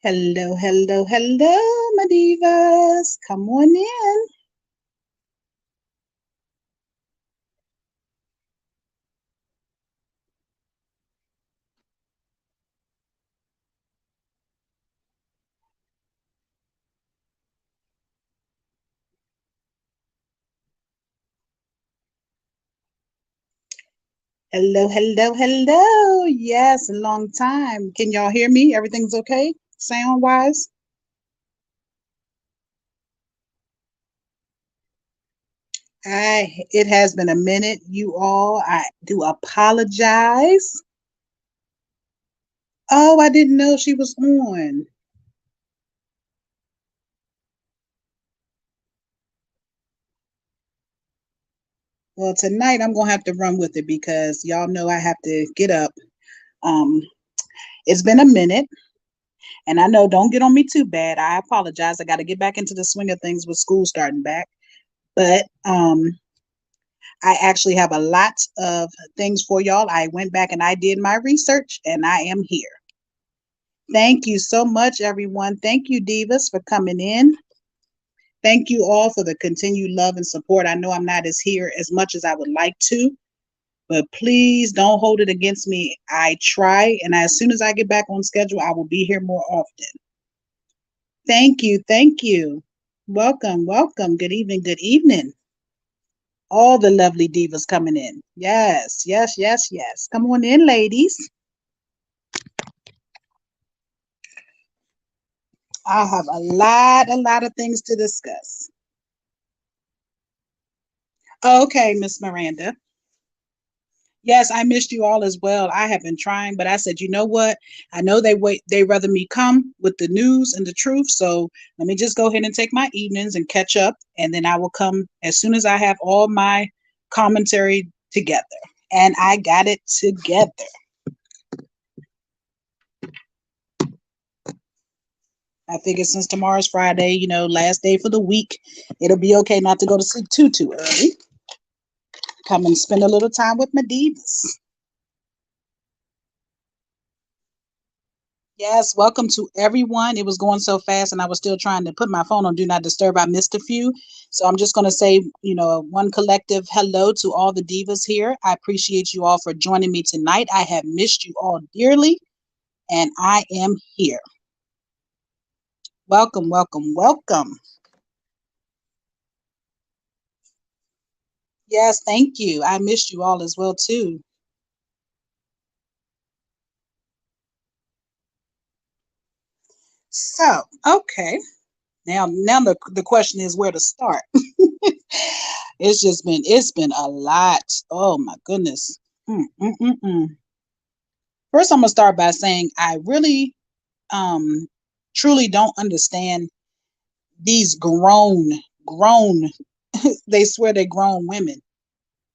Hello, hello, hello, my divas. Come on in. Hello, hello, hello. Yes, a long time. Can y'all hear me? Everything's okay? Sound wise? It has been a minute, you all. I do apologize. Oh, I didn't know she was on. Well, tonight I'm gonna have to run with it because y'all know I have to get up. Um, it's been a minute. And I know, don't get on me too bad. I apologize. I got to get back into the swing of things with school starting back. But I actually have a lot of things for y'all. I went back and I did my research and I am here. Thank you so much, everyone. Thank you, Divas, for coming in. Thank you all for the continued love and support. I know I'm not as here as much as I would like to, but please don't hold it against me. I try, and as soon as I get back on schedule, I will be here more often. Thank you. Thank you. Welcome. Welcome. Good evening. Good evening. All the lovely divas coming in. Yes. Yes. Yes. Yes. Come on in, ladies. I have a lot of things to discuss. Okay, Miss Miranda. Yes, I missed you all as well. I have been trying, but I said, you know what? I know they rather me come with the news and the truth. So let me just go ahead and take my evenings and catch up, and then I will come as soon as I have all my commentary together. And I got it together. I figured since tomorrow's Friday, last day for the week, it'll be okay not to go to sleep too early. Come and spend a little time with my divas. Yes, welcome to everyone. It was going so fast, and I was still trying to put my phone on Do Not Disturb. I missed a few. So I'm just going to say, one collective hello to all the divas here. I appreciate you all for joining me tonight. I have missed you all dearly, and I am here. Welcome, welcome, welcome. Yes, thank you. I missed you all as well, too. So, okay. Now the question is where to start. It's been a lot. Oh my goodness. Mm, mm, mm, mm. First, I'm gonna start by saying I really, um, truly don't understand these grown. They swear they're grown women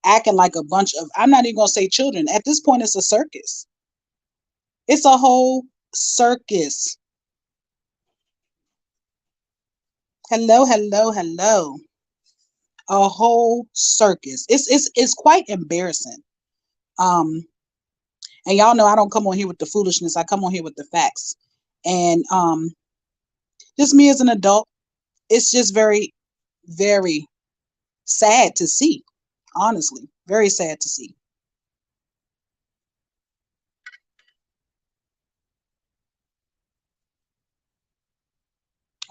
acting like a bunch of. I'm not even gonna say children. At this point, it's a circus. It's a whole circus. Hello, hello, hello. A whole circus. It's quite embarrassing. Um, and y'all know I don't come on here with the foolishness. I come on here with the facts. And just me as an adult, it's just very, very sad to see. Honestly, very sad to see.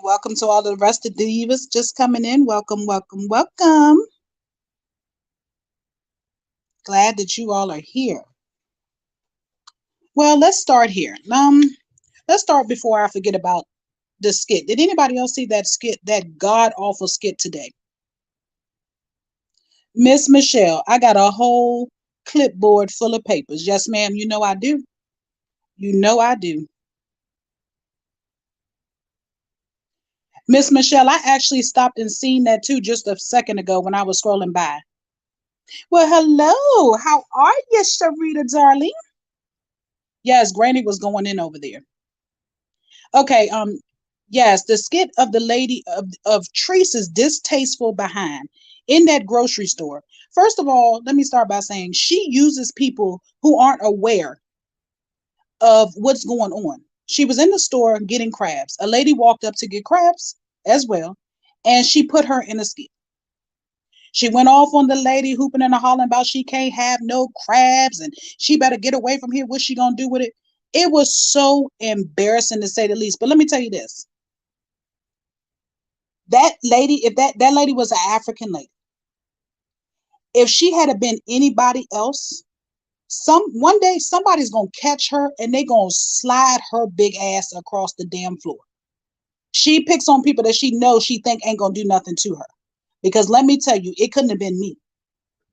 Welcome to all the rest of the divas just coming in. Welcome, welcome, welcome. Glad that you all are here. Well, let's start here. Let's start before I forget about the skit. Did anybody else see that skit, that god awful skit today? Miss Michelle, I got a whole clipboard full of papers. Yes, ma'am, you know I do. You know I do. Miss Michelle, I actually stopped and seen that too just a second ago when I was scrolling by. Well, hello. How are you, Sharita, darling? Yes, Granny was going in over there. Okay, yes, the skit of the lady of Teresa's distasteful behind in that grocery store. First of all, let me start by saying she uses people who aren't aware of what's going on. She was in the store getting crabs. A lady walked up to get crabs as well, and she put her in a skit. She went off on the lady, hooping and hollering about she can't have no crabs and she better get away from here. What's she gonna do with it? It was so embarrassing to say the least. But let me tell you this: that lady, if that lady was an African lady, if she had been anybody else, one day somebody's gonna catch her and they gonna slide her big ass across the damn floor. She picks on people that she knows she think ain't gonna do nothing to her. Because let me tell you, it couldn't have been me.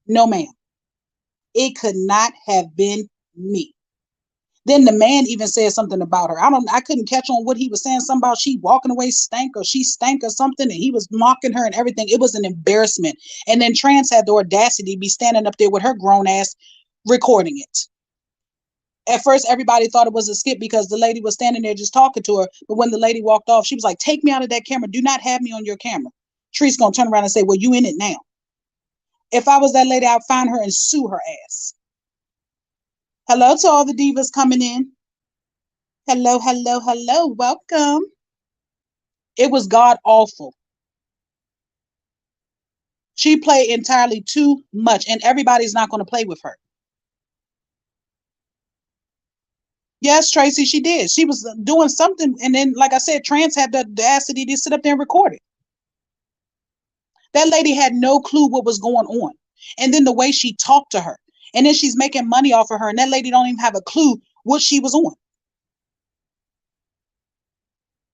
No, ma'am. It could not have been me. Then the man even said something about her. I couldn't catch on what he was saying. Something about she walking away stank or she stank or something, and he was mocking her and everything. It was an embarrassment. And then Trans had the audacity to be standing up there with her grown ass recording it. At first, everybody thought it was a skit because the lady was standing there just talking to her. But when the lady walked off, she was like, "Take me out of that camera. Do not have me on your camera." Tree's gonna turn around and say, "Well, you in it now." If I was that lady, I'd find her and sue her ass. Hello to all the divas coming in. Hello, hello, hello. Welcome. It was god awful. She played entirely too much, and everybody's not going to play with her. Yes, Tracy, she did. She was doing something, and then, like I said, Trans had the audacity to sit up there and record it. That lady had no clue what was going on. And then the way she talked to her, and then she's making money off of her, and that lady don't even have a clue what she was on.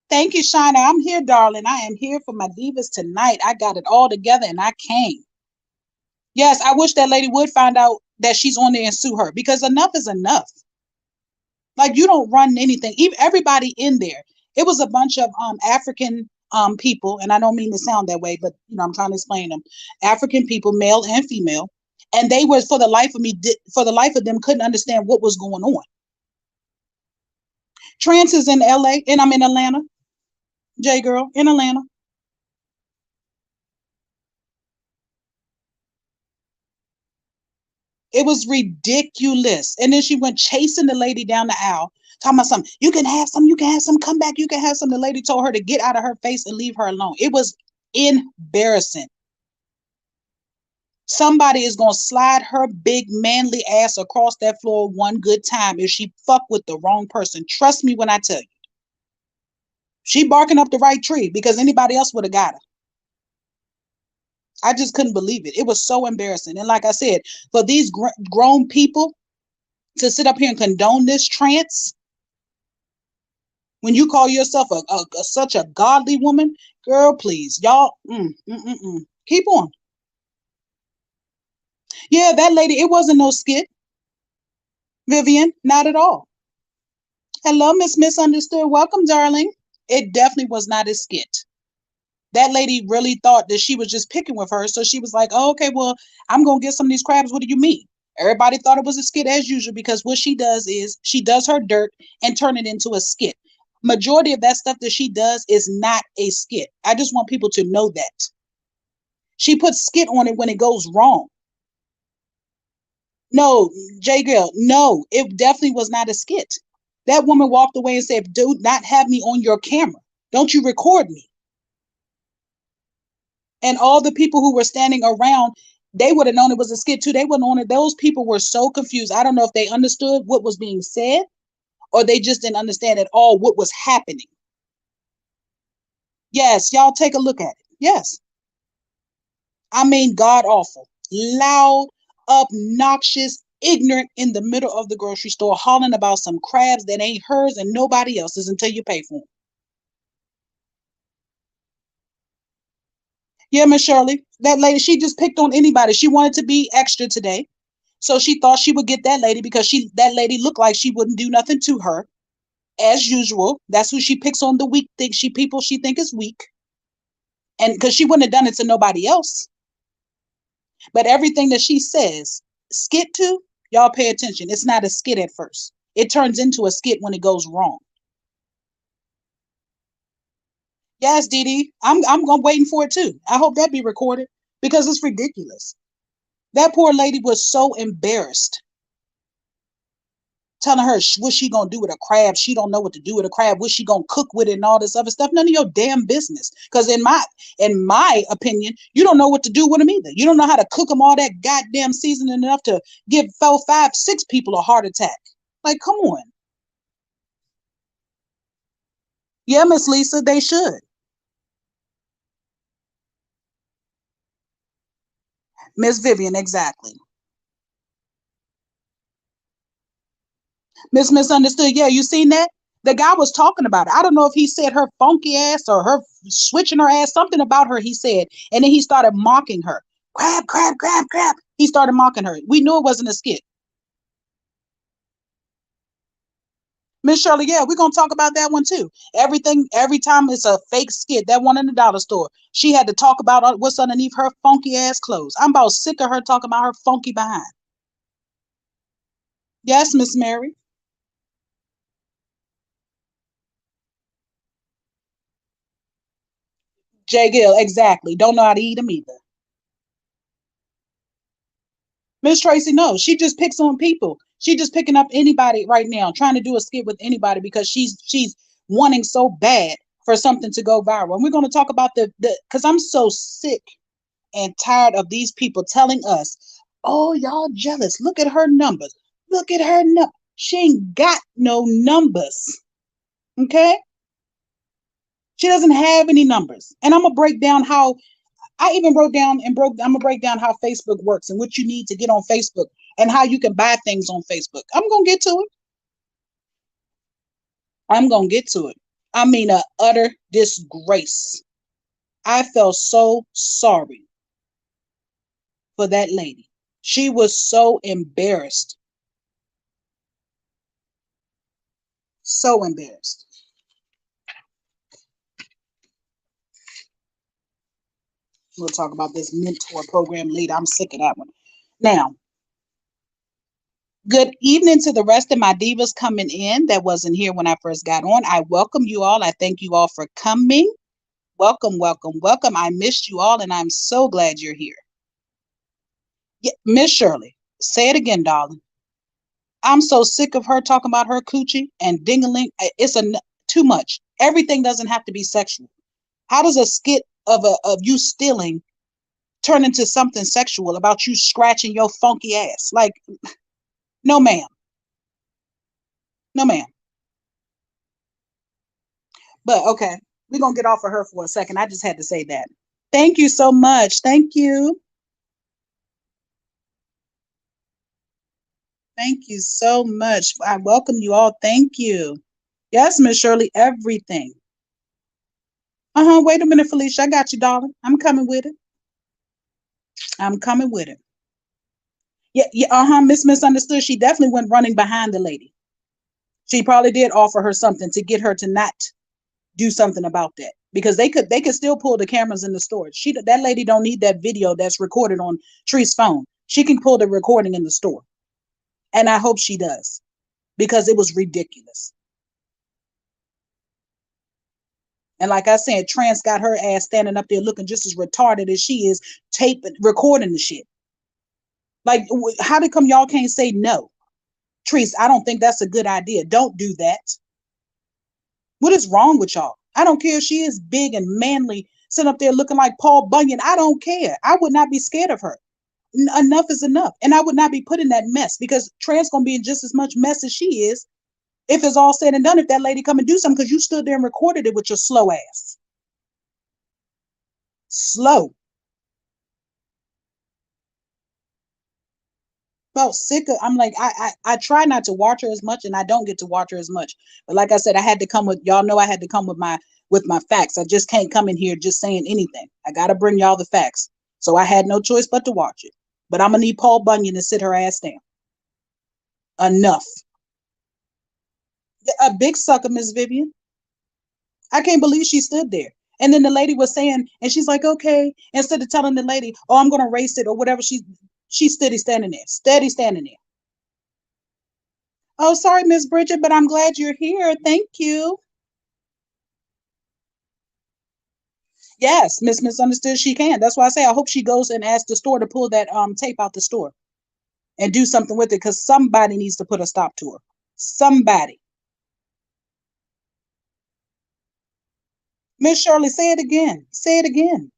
Thank you, Shina. I'm here, darling. I am here for my divas tonight. I got it all together and I came. Yes, I wish that lady would find out that she's on there and sue her because enough is enough. Like you don't run anything. Even everybody in there. It was a bunch of African people, and I don't mean to sound that way, but I'm trying to explain them. African people, male and female, and they were for the life of me, for the life of them, couldn't understand what was going on. Trans is in LA, and I'm in Atlanta. J girl in Atlanta. It was ridiculous. And then she went chasing the lady down the aisle, talking about something. You can have some, you can have some, come back, you can have some. The lady told her to get out of her face and leave her alone. It was embarrassing. Somebody is going to slide her big manly ass across that floor one good time if she fuck with the wrong person. Trust me when I tell you. She barking up the right tree because anybody else would have got her. I just couldn't believe it. It was so embarrassing. And like I said, for these grown people to sit up here and condone this trance, when you call yourself such a godly woman, girl, please, y'all, keep on. Yeah, that lady, it wasn't no skit, Vivian, not at all. Hello, Miss Misunderstood. Welcome, darling. It definitely was not a skit. That lady really thought that she was just picking with her. So she was like, oh, okay, well, I'm going to get some of these crabs. What do you mean? Everybody thought it was a skit as usual because what she does is she does her dirt and turn it into a skit. Majority of that stuff that she does is not a skit. I just want people to know that. She puts skit on it when it goes wrong. No, J Girl, no, it definitely was not a skit. That woman walked away and said, do not have me on your camera. Don't you record me. And all the people who were standing around, they would have known it was a skit too. They wouldn't own it. Those people were so confused. I don't know if they understood what was being said or they just didn't understand at all what was happening. Yes, y'all take a look at it. Yes. I mean, god awful, loud, obnoxious, ignorant in the middle of the grocery store, hollering about some crabs that ain't hers and nobody else's until you pay for them. Yeah, Miss Shirley, that lady, she just picked on anybody. She wanted to be extra today. So she thought she would get that lady because that lady looked like she wouldn't do nothing to her. As usual, that's who she picks on, the weak thing. People she think is weak. And because she wouldn't have done it to nobody else. But everything that she says, skit to, y'all pay attention. It's not a skit at first. It turns into a skit when it goes wrong. Yes, Dee Dee, I'm waiting for it too. I hope that be recorded because it's ridiculous. That poor lady was so embarrassed. telling her what she gonna do with a crab. She don't know what to do with a crab. What she gonna cook with it and all this other stuff. None of your damn business. Because in my opinion, you don't know what to do with them either. You don't know how to cook them all that goddamn seasoning enough to give 4, 5, 6 people a heart attack. Like, come on. Yeah, Miss Lisa, they should. Miss Vivian, exactly. Miss Misunderstood. Yeah, you seen that? The guy was talking about it. I don't know if he said her funky ass or her switching her ass, something about her, he said. And then he started mocking her. Crap, crap, crap, crap. He started mocking her. We knew it wasn't a skit. Miss Shirley, yeah, we're gonna talk about that one too. Everything, every time it's a fake skit, that one in the dollar store, she had to talk about what's underneath her funky ass clothes. I'm about sick of her talking about her funky behind. Yes, Miss Mary. Jay Gill, exactly. Don't know how to eat them either. Miss Tracy, no, she just picks on people. She just picking up anybody right now, trying to do a skit with anybody because she's wanting so bad for something to go viral. And we're going to talk about the because I'm so sick and tired of these people telling us, "Oh, y'all jealous? Look at her numbers. Look at her numbers. She ain't got no numbers. Okay, she doesn't have any numbers." And I'm gonna break down how I even wrote down and broke. I'm gonna break down how Facebook works and what you need to get on Facebook and how you can buy things on Facebook. I'm gonna get to it. I'm gonna get to it. I mean, a utter disgrace. I felt so sorry for that lady. She was so embarrassed, so embarrassed. We'll talk about this mentor program later. I'm sick of that one. Now, good evening to the rest of my divas coming in that wasn't here when I first got on. I welcome you all. I thank you all for coming. Welcome, welcome, welcome. I missed you all, and I'm so glad you're here. Yeah, Miss Shirley, say it again, darling. I'm so sick of her talking about her coochie and dingaling. It's too much. Everything doesn't have to be sexual. How does a skit of you stealing turn into something sexual about you scratching your funky ass? Like, no, ma'am. No, ma'am. But okay, we're gonna get off of her for a second. I just had to say that. Thank you so much. Thank you. Thank you so much. I welcome you all. Thank you. Yes, Miss Shirley, everything. Uh-huh. Wait a minute, Felicia. I got you, darling. I'm coming with it. I'm coming with it. Yeah, yeah, uh-huh. Miss Misunderstood. She definitely went running behind the lady. She probably did offer her something to get her to not do something about that. Because they could still pull the cameras in the store. That lady don't need that video that's recorded on Tree's phone. She can pull the recording in the store. And I hope she does. Because it was ridiculous. And like I said, Trance got her ass standing up there looking just as retarded as she is, taping, recording the shit. Like, how did come y'all can't say no? Treese, I don't think that's a good idea. Don't do that. What is wrong with y'all? I don't care if she is big and manly, sitting up there looking like Paul Bunyan. I don't care. I would not be scared of her. Enough is enough. And I would not be put in that mess because Trance gonna be in just as much mess as she is if it's all said and done, if that lady come and do something because you stood there and recorded it with your slow ass. Slow. Felt sick of, I'm like, I try not to watch her as much and I don't get to watch her as much. But like I said, I had to come with y'all know I had to come with my facts. I just can't come in here just saying anything. I gotta bring y'all the facts. So I had no choice but to watch it. But I'm gonna need Paul Bunyan to sit her ass down. Enough. A big sucker, Miss Vivian. I can't believe she stood there. And then the lady was saying, and she's like, okay, instead of telling the lady, oh, I'm gonna race it or whatever, she's steady standing there, steady standing there. Oh, sorry, Miss Bridget, but I'm glad you're here. Thank you. Yes, Miss Misunderstood, she can. That's why I say I hope she goes and asks the store to pull that tape out the store and do something with it because somebody needs to put a stop to her. Somebody. Miss Shirley, say it again. Say it again.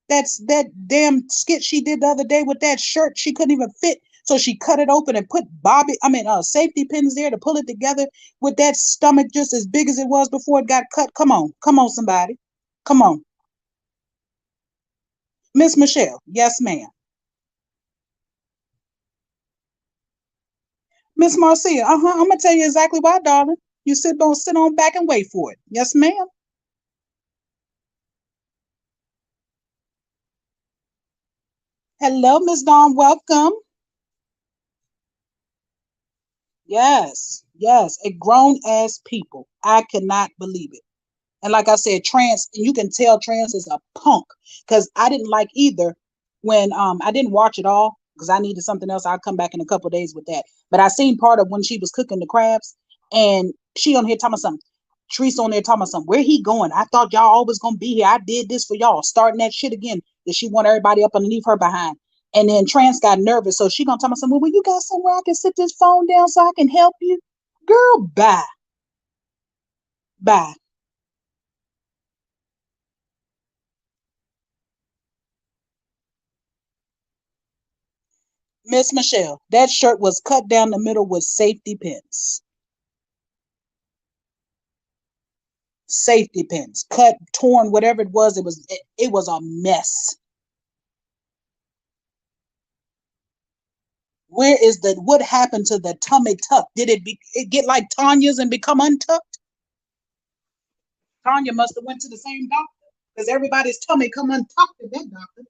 That's that damn skit she did the other day with that shirt. She couldn't even fit. So she cut it open and put safety pins there to pull it together with that stomach just as big as it was before it got cut. Come on, somebody. Come on. Miss Michelle. Yes, ma'am. Miss Marcia. I'm gonna tell you exactly why, darling. You sit on back and wait for it. Yes, ma'am. Hello, Miss Dawn. Welcome. Yes, yes, a grown ass people. I cannot believe it. And like I said, Trance, and you can tell Trance is a punk because I didn't like either when I didn't watch it all because I needed something else. I'll come back in a couple of days with that. But I seen part of when she was cooking the crabs and she on here talking about something. Teresa on there talking about something. Where he going? I thought y'all always gonna be here. I did this for y'all. Starting that shit again. That she want everybody up underneath her behind. And then Trance got nervous. So she gonna tell me something. Well, you got somewhere I can sit this phone down so I can help you? Girl, bye. Bye. Miss Michelle, that shirt was cut down the middle with safety pins. Safety pins. Cut, torn, whatever it was a mess. Where is what happened to the tummy tuck? Did it get like Tanya's and become untucked? Tanya must have went to the same doctor because everybody's tummy come untucked at that doctor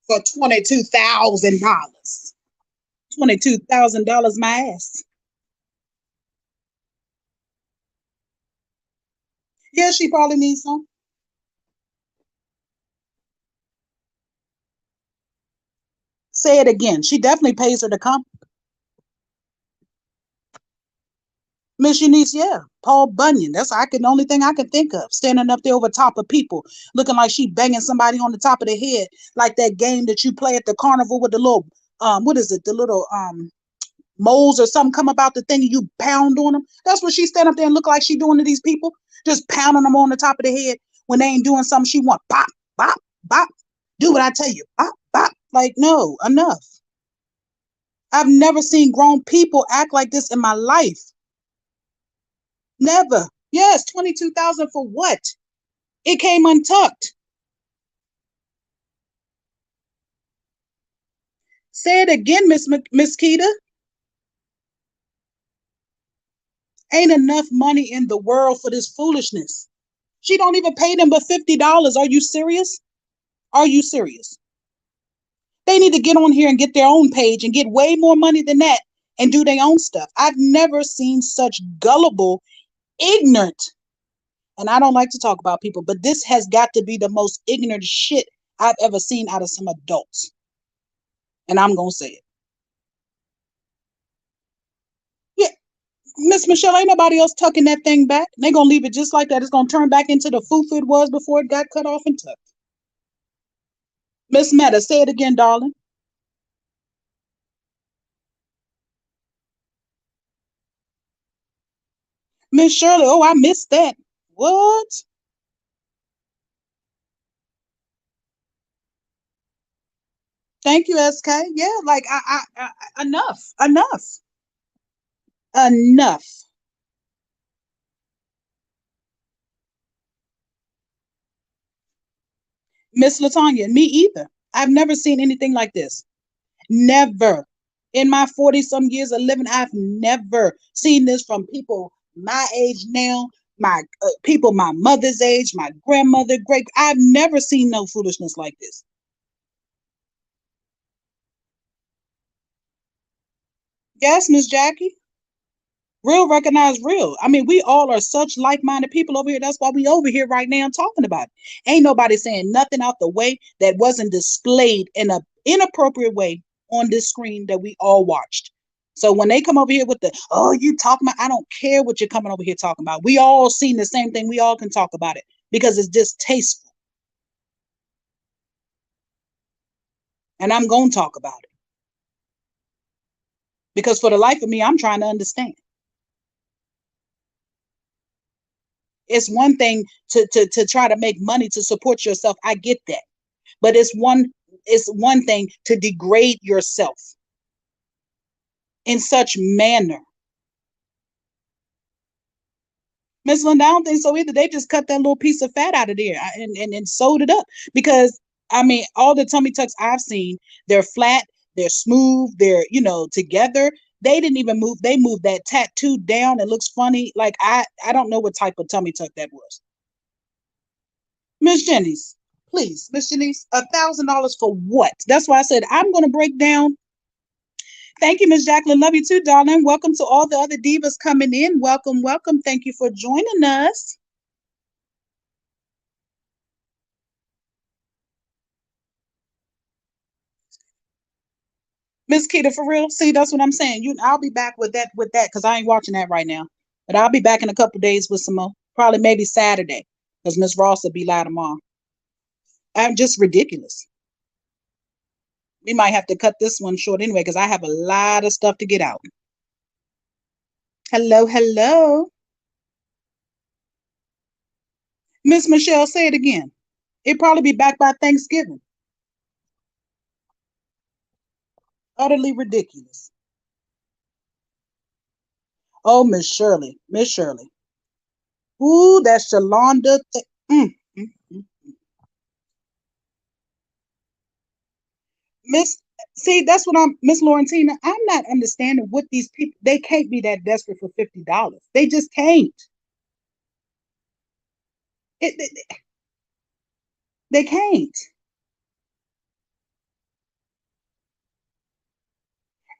for $22,000. $22,000 my ass. Yeah, she probably needs some. Say it again. She definitely pays her to come. Miss Eunice, yeah, Paul Bunyan. That's I can only thing I can think of. Standing up there over top of people, looking like she banging somebody on the top of the head, like that game that you play at the carnival with the little what is it? The little moles or something come about the thing and you pound on them. That's what she stand up there and look like she doing to these people, just pounding them on the top of the head when they ain't doing something she want. Bop, bop, bop. Do what I tell you. Bop, bop. Like no, enough. I've never seen grown people act like this in my life. Never. Yes, 22,000 for what? It came untucked. Say it again, Miss Keita. Ain't enough money in the world for this foolishness. She don't even pay them but $50. Are you serious? Are you serious? They need to get on here and get their own page and get way more money than that and do their own stuff. I've never seen such gullible, ignorant, and I don't like to talk about people, but this has got to be the most ignorant shit I've ever seen out of some adults. And I'm going to say it. Yeah, Miss Michelle, ain't nobody else tucking that thing back. They gonna leave it just like that. It's gonna turn back into the foo it was before it got cut off and tucked. Miss Meta, say it again, darling. Miss Shirley, oh, I missed that. What? Thank you, SK. Yeah, like enough, enough, enough. Miss Latanya, me either. I've never seen anything like this. Never. In my 40 some years of living, I've never seen this from people my age now, my people my mother's age, my grandmother, great. I've never seen no foolishness like this. Yes, Miss Jackie. Real recognize real. I mean, we all are such like-minded people over here. That's why we over here right now talking about it. Ain't nobody saying nothing out the way that wasn't displayed in a inappropriate way on this screen that we all watched. So when they come over here with the, oh, you talking about, I don't care what you're coming over here talking about. We all seen the same thing. We all can talk about it because it's distasteful. And I'm going to talk about it. Because for the life of me, I'm trying to understand. It's one thing to try to make money to support yourself. I get that. But it's one thing to degrade yourself in such manner. Miss Linda, I don't think so either. They just cut that little piece of fat out of there and sewed it up. Because I mean, all the tummy tucks I've seen, they're flat, they're smooth, they're together. They didn't even move. They moved that tattoo down. It looks funny. Like I don't know what type of tummy tuck that was. Miss Jennings, please, Miss Jennings, $1,000 for what? That's why I said I'm gonna break down. Thank you, Miss Jacqueline. Love you too, darling. Welcome to all the other divas coming in. Welcome, welcome. Thank you for joining us. Miss Keita, for real. See, that's what I'm saying. I'll be back with that because I ain't watching that right now. But I'll be back in a couple days with some more. Probably maybe Saturday, because Miss Ross will be live tomorrow. I'm just ridiculous. We might have to cut this one short anyway, because I have a lot of stuff to get out. Hello, hello. Miss Michelle, say it again. It'll probably be back by Thanksgiving. Utterly ridiculous. Oh, Miss Shirley. Miss Shirley. Ooh, that's Shalonda. Mm. Miss, see, that's what Miss Laurentina. I'm not understanding what these people. They can't be that desperate for $50. They just can't. They can't.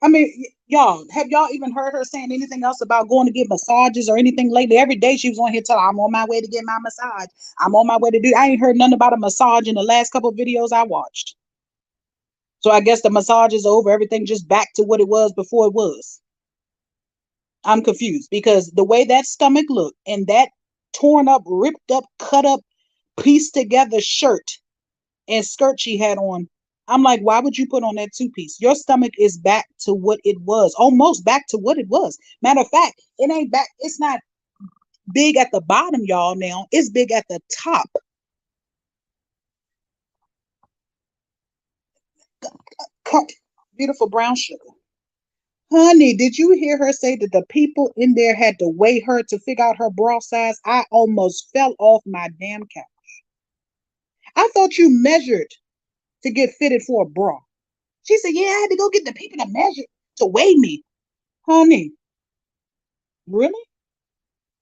I mean, y'all, have y'all even heard her saying anything else about going to get massages or anything lately? Every day she was on here telling, I'm on my way to get my massage. I'm on my way to do. I ain't heard nothing about a massage in the last couple of videos I watched. So I guess the massage is over. Everything just back to what it was before it was. I'm confused because the way that stomach looked and that torn up, ripped up, cut up, pieced together shirt and skirt she had on, I'm like, why would you put on that two piece? Your stomach is back to what it was, almost back to what it was. Matter of fact, it ain't back. It's not big at the bottom, y'all. Now it's big at the top. Beautiful brown sugar. Honey, did you hear her say that the people in there had to weigh her to figure out her bra size? I almost fell off my damn couch. I thought you measured to get fitted for a bra. She said, yeah, I had to go get the people to measure to weigh me. Honey, really?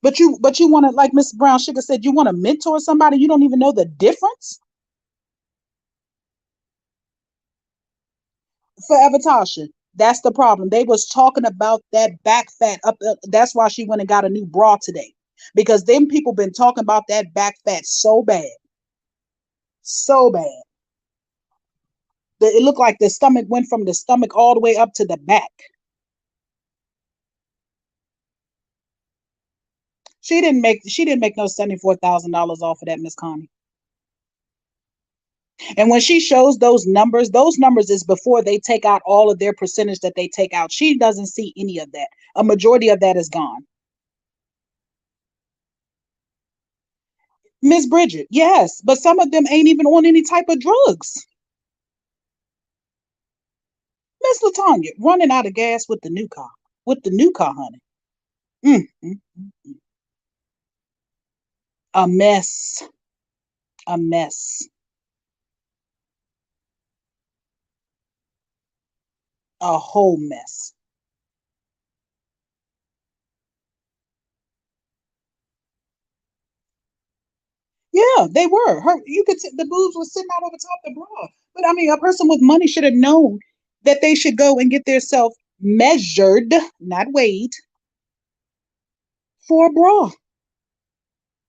But you want to, like Miss Brown Sugar said, you want to mentor somebody you don't even know the difference? Forever Tasha. That's the problem. They was talking about that back fat up. That's why she went and got a new bra today. Because them people been talking about that back fat so bad. So bad. It looked like the stomach went from the stomach all the way up to the back. She didn't make no $74,000 off of that, Miss Connie. And when she shows those numbers is before they take out all of their percentage that they take out. She doesn't see any of that. A majority of that is gone. Miss Bridget, yes, but some of them ain't even on any type of drugs. Miss Latanya, running out of gas with the new car. With the new car, honey. Mm. A mess. A mess. A whole mess. Yeah, they were. You could the boobs were sitting out over top the bra. But I mean, a person with money should have known that they should go and get themselves measured, not weighed, for a bra.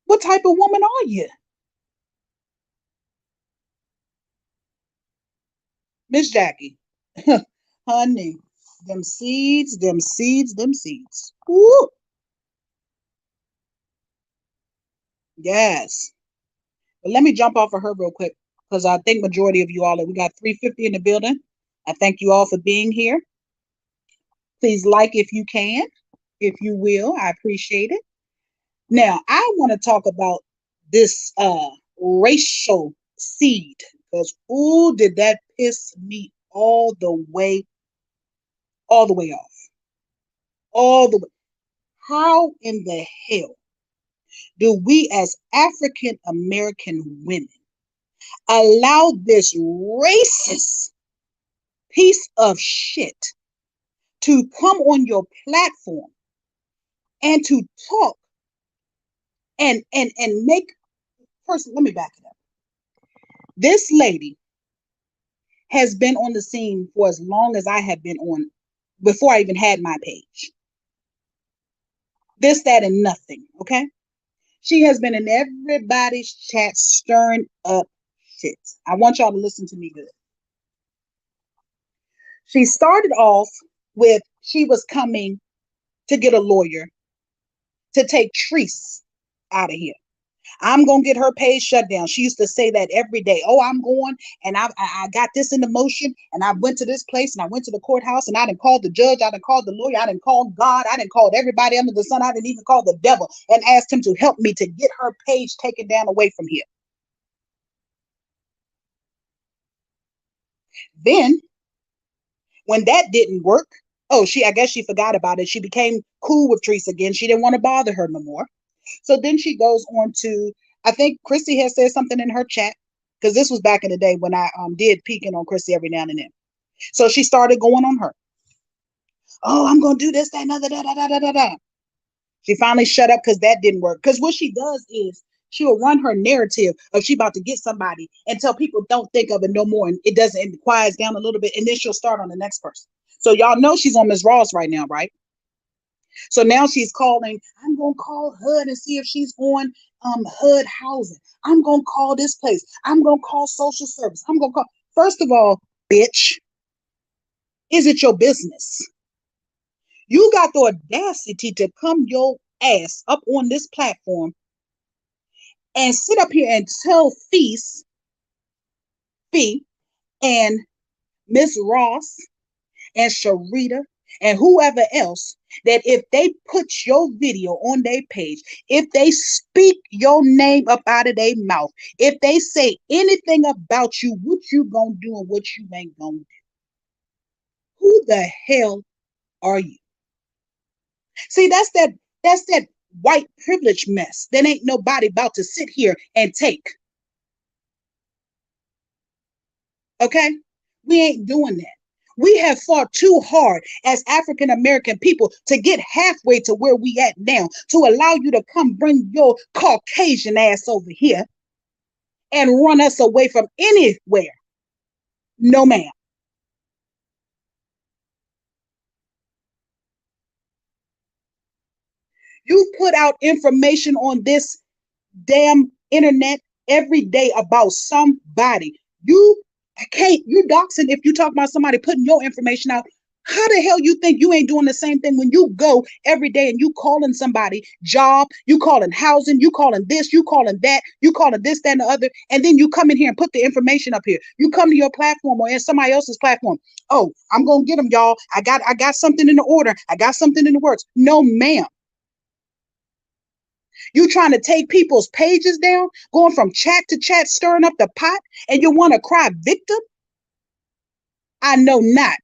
What type of woman are you, Miss Jackie? Honey, them seeds, them seeds, them seeds. Ooh, yes. But let me jump off of her real quick because I think majority of you all, we got 350 in the building. I thank you all for being here. Please like if you can, if you will. I appreciate it. Now, I want to talk about this racial seed because ooh, did that piss me all the way off. All the way. How in the hell do we as African American women allow this racist piece of shit to come on your platform and to talk and make first let me back it up. This lady has been on the scene for as long as I have been on before I even had my page. This, that, and nothing. Okay. She has been in everybody's chat stirring up shit. I want y'all to listen to me good. She started off with she was coming to get a lawyer to take Treese out of here. I'm gonna get her page shut down. She used to say that every day. Oh, I'm going and I got this in the motion and I went to this place and I went to the courthouse and I didn't call the judge, I didn't call the lawyer, I didn't call God, I didn't call everybody under the sun, I didn't even call the devil and asked him to help me to get her page taken down away from here. Then when that didn't work, I guess she forgot about it. She became cool with Treese again. She didn't want to bother her no more. So then she goes on to, I think Chrissy has said something in her chat, because this was back in the day when I did peeking on Chrissy every now and then. So she started going on her. Oh, I'm going to do this, that, and other, da, da, da, da, da, da. She finally shut up because that didn't work. Because what she does is she will run her narrative of she about to get somebody until people don't think of it no more. And it doesn't, it quiets down a little bit. And then she'll start on the next person. So y'all know she's on Ms. Ross right now, right? So now she's calling, I'm going to call HUD and see if she's on HUD housing. I'm going to call this place. I'm going to call social service. I'm going to call. First of all, bitch, is it your business? You got the audacity to come your ass up on this platform and sit up here and tell Fee and Miss Ross and Sharita and whoever else that if they put your video on their page, if they speak your name up out of their mouth, if they say anything about you, what you gonna do and what you ain't gonna do. Who the hell are you? See, that's that white privilege mess that ain't nobody about to sit here and take. Okay? We ain't doing that. We have fought too hard as African American people to get halfway to where we at now, to allow you to come bring your Caucasian ass over here and run us away from anywhere. No, ma'am. You put out information on this damn internet every day about somebody. You can't, you doxing if you talk about somebody putting your information out. How the hell you think you ain't doing the same thing when you go every day and you calling somebody job, you calling housing, you calling this, you calling that, you calling this, that, and the other, and then you come in here and put the information up here. You come to your platform or in somebody else's platform. Oh, I'm gonna get them, y'all. I got something in the order. I got something in the works. No, ma'am. You trying to take people's pages down, going from chat to chat, stirring up the pot, and you want to cry victim? I know not.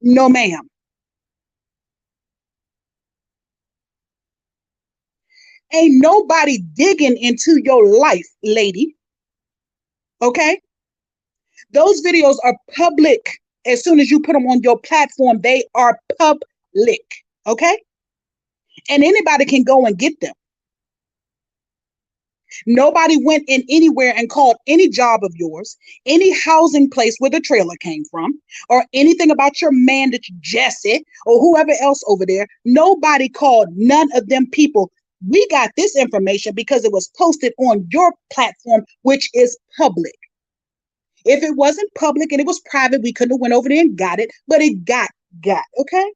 No, ma'am. Ain't nobody digging into your life, lady. Okay? Those videos are public. As soon as you put them on your platform, they are public. Okay? And anybody can go and get them. Nobody went in anywhere and called any job of yours, any housing place where the trailer came from, or anything about your man that you Jesse or whoever else over there. Nobody called none of them people. We got this information because it was posted on your platform, which is public. If it wasn't public and it was private, we couldn't have went over there and got it, but it got. Okay?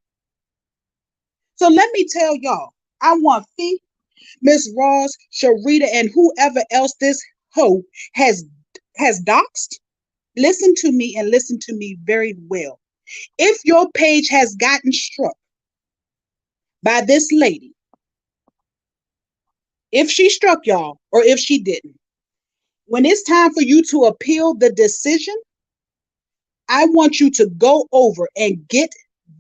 So let me tell y'all, I want Fee, Miss Ross, Sharita, and whoever else this hoe has doxed. Listen to me and listen to me very well. If your page has gotten struck by this lady, if she struck y'all or if she didn't, when it's time for you to appeal the decision, I want you to go over and get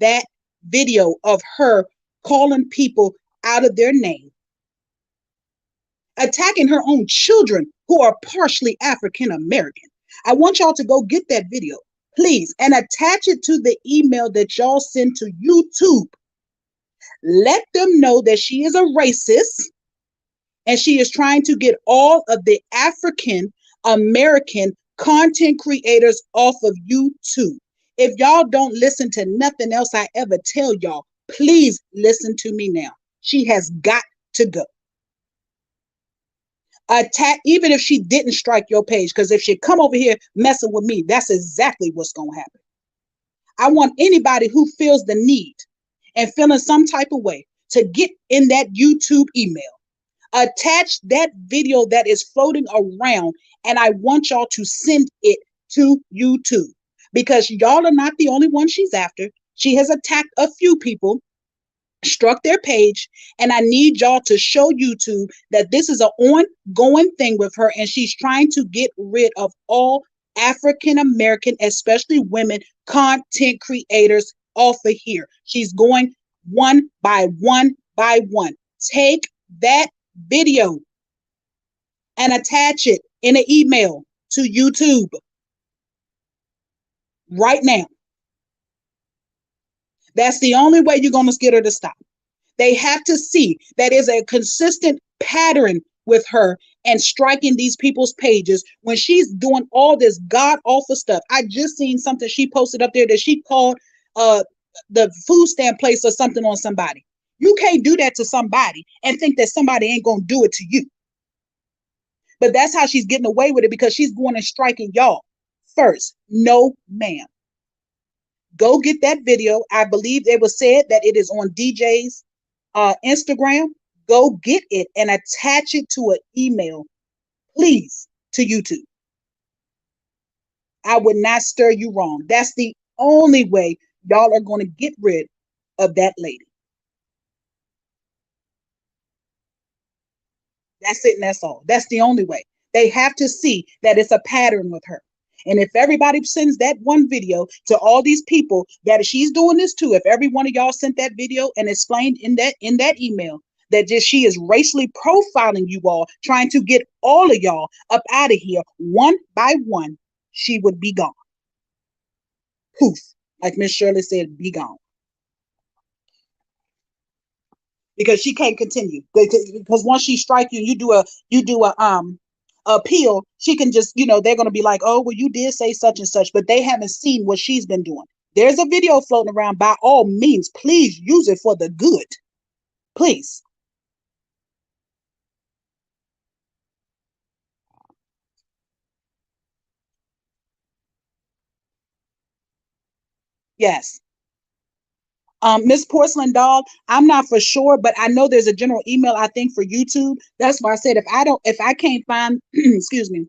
that video of her calling people out of their name, attacking her own children who are partially African American. I want y'all to go get that video, please, and attach it to the email that y'all send to YouTube. Let them know that she is a racist and she is trying to get all of the African American content creators off of YouTube. If y'all don't listen to nothing else I ever tell y'all, please listen to me now. She has got to go. Attack, even if she didn't strike your page, because if she come over here messing with me, that's exactly what's going to happen. I want anybody who feels the need and feeling some type of way to get in that YouTube email. Attach that video that is floating around, and I want y'all to send it to YouTube, because y'all are not the only one she's after. She has attacked a few people, struck their page, and I need y'all to show YouTube that this is an ongoing thing with her, and she's trying to get rid of all African American, especially women, content creators off of here. She's going one by one by one. Take that video and attach it in an email to YouTube right now. That's the only way you're going to get her to stop. They have to see that is a consistent pattern with her and striking these people's pages when she's doing all this god awful stuff. I just seen something she posted up there that she called the food stamp place or something on somebody. You can't do that to somebody and think that somebody ain't gonna do it to you. But that's how she's getting away with it, because she's going and striking y'all first. No, ma'am. Go get that video. I believe it was said that it is on DJ's Instagram. Go get it and attach it to an email, please, to YouTube. I would not stir you wrong. That's the only way y'all are going to get rid of that lady. That's it, and that's all. That's the only way. They have to see that it's a pattern with her. And if everybody sends that one video to all these people that she's doing this to, if every one of y'all sent that video and explained in that email that just she is racially profiling you all, trying to get all of y'all up out of here one by one, she would be gone. Poof. Like Miss Shirley said, be gone. Because she can't continue. Because once she strike you, you do a appeal, she can just, they're gonna be like, oh, well, you did say such and such, but they haven't seen what she's been doing. There's a video floating around. By all means, please use it for the good. Please. Yes. Miss Porcelain Dog, I'm not for sure, but I know there's a general email, I think, for YouTube. That's why I said if I can't find excuse me,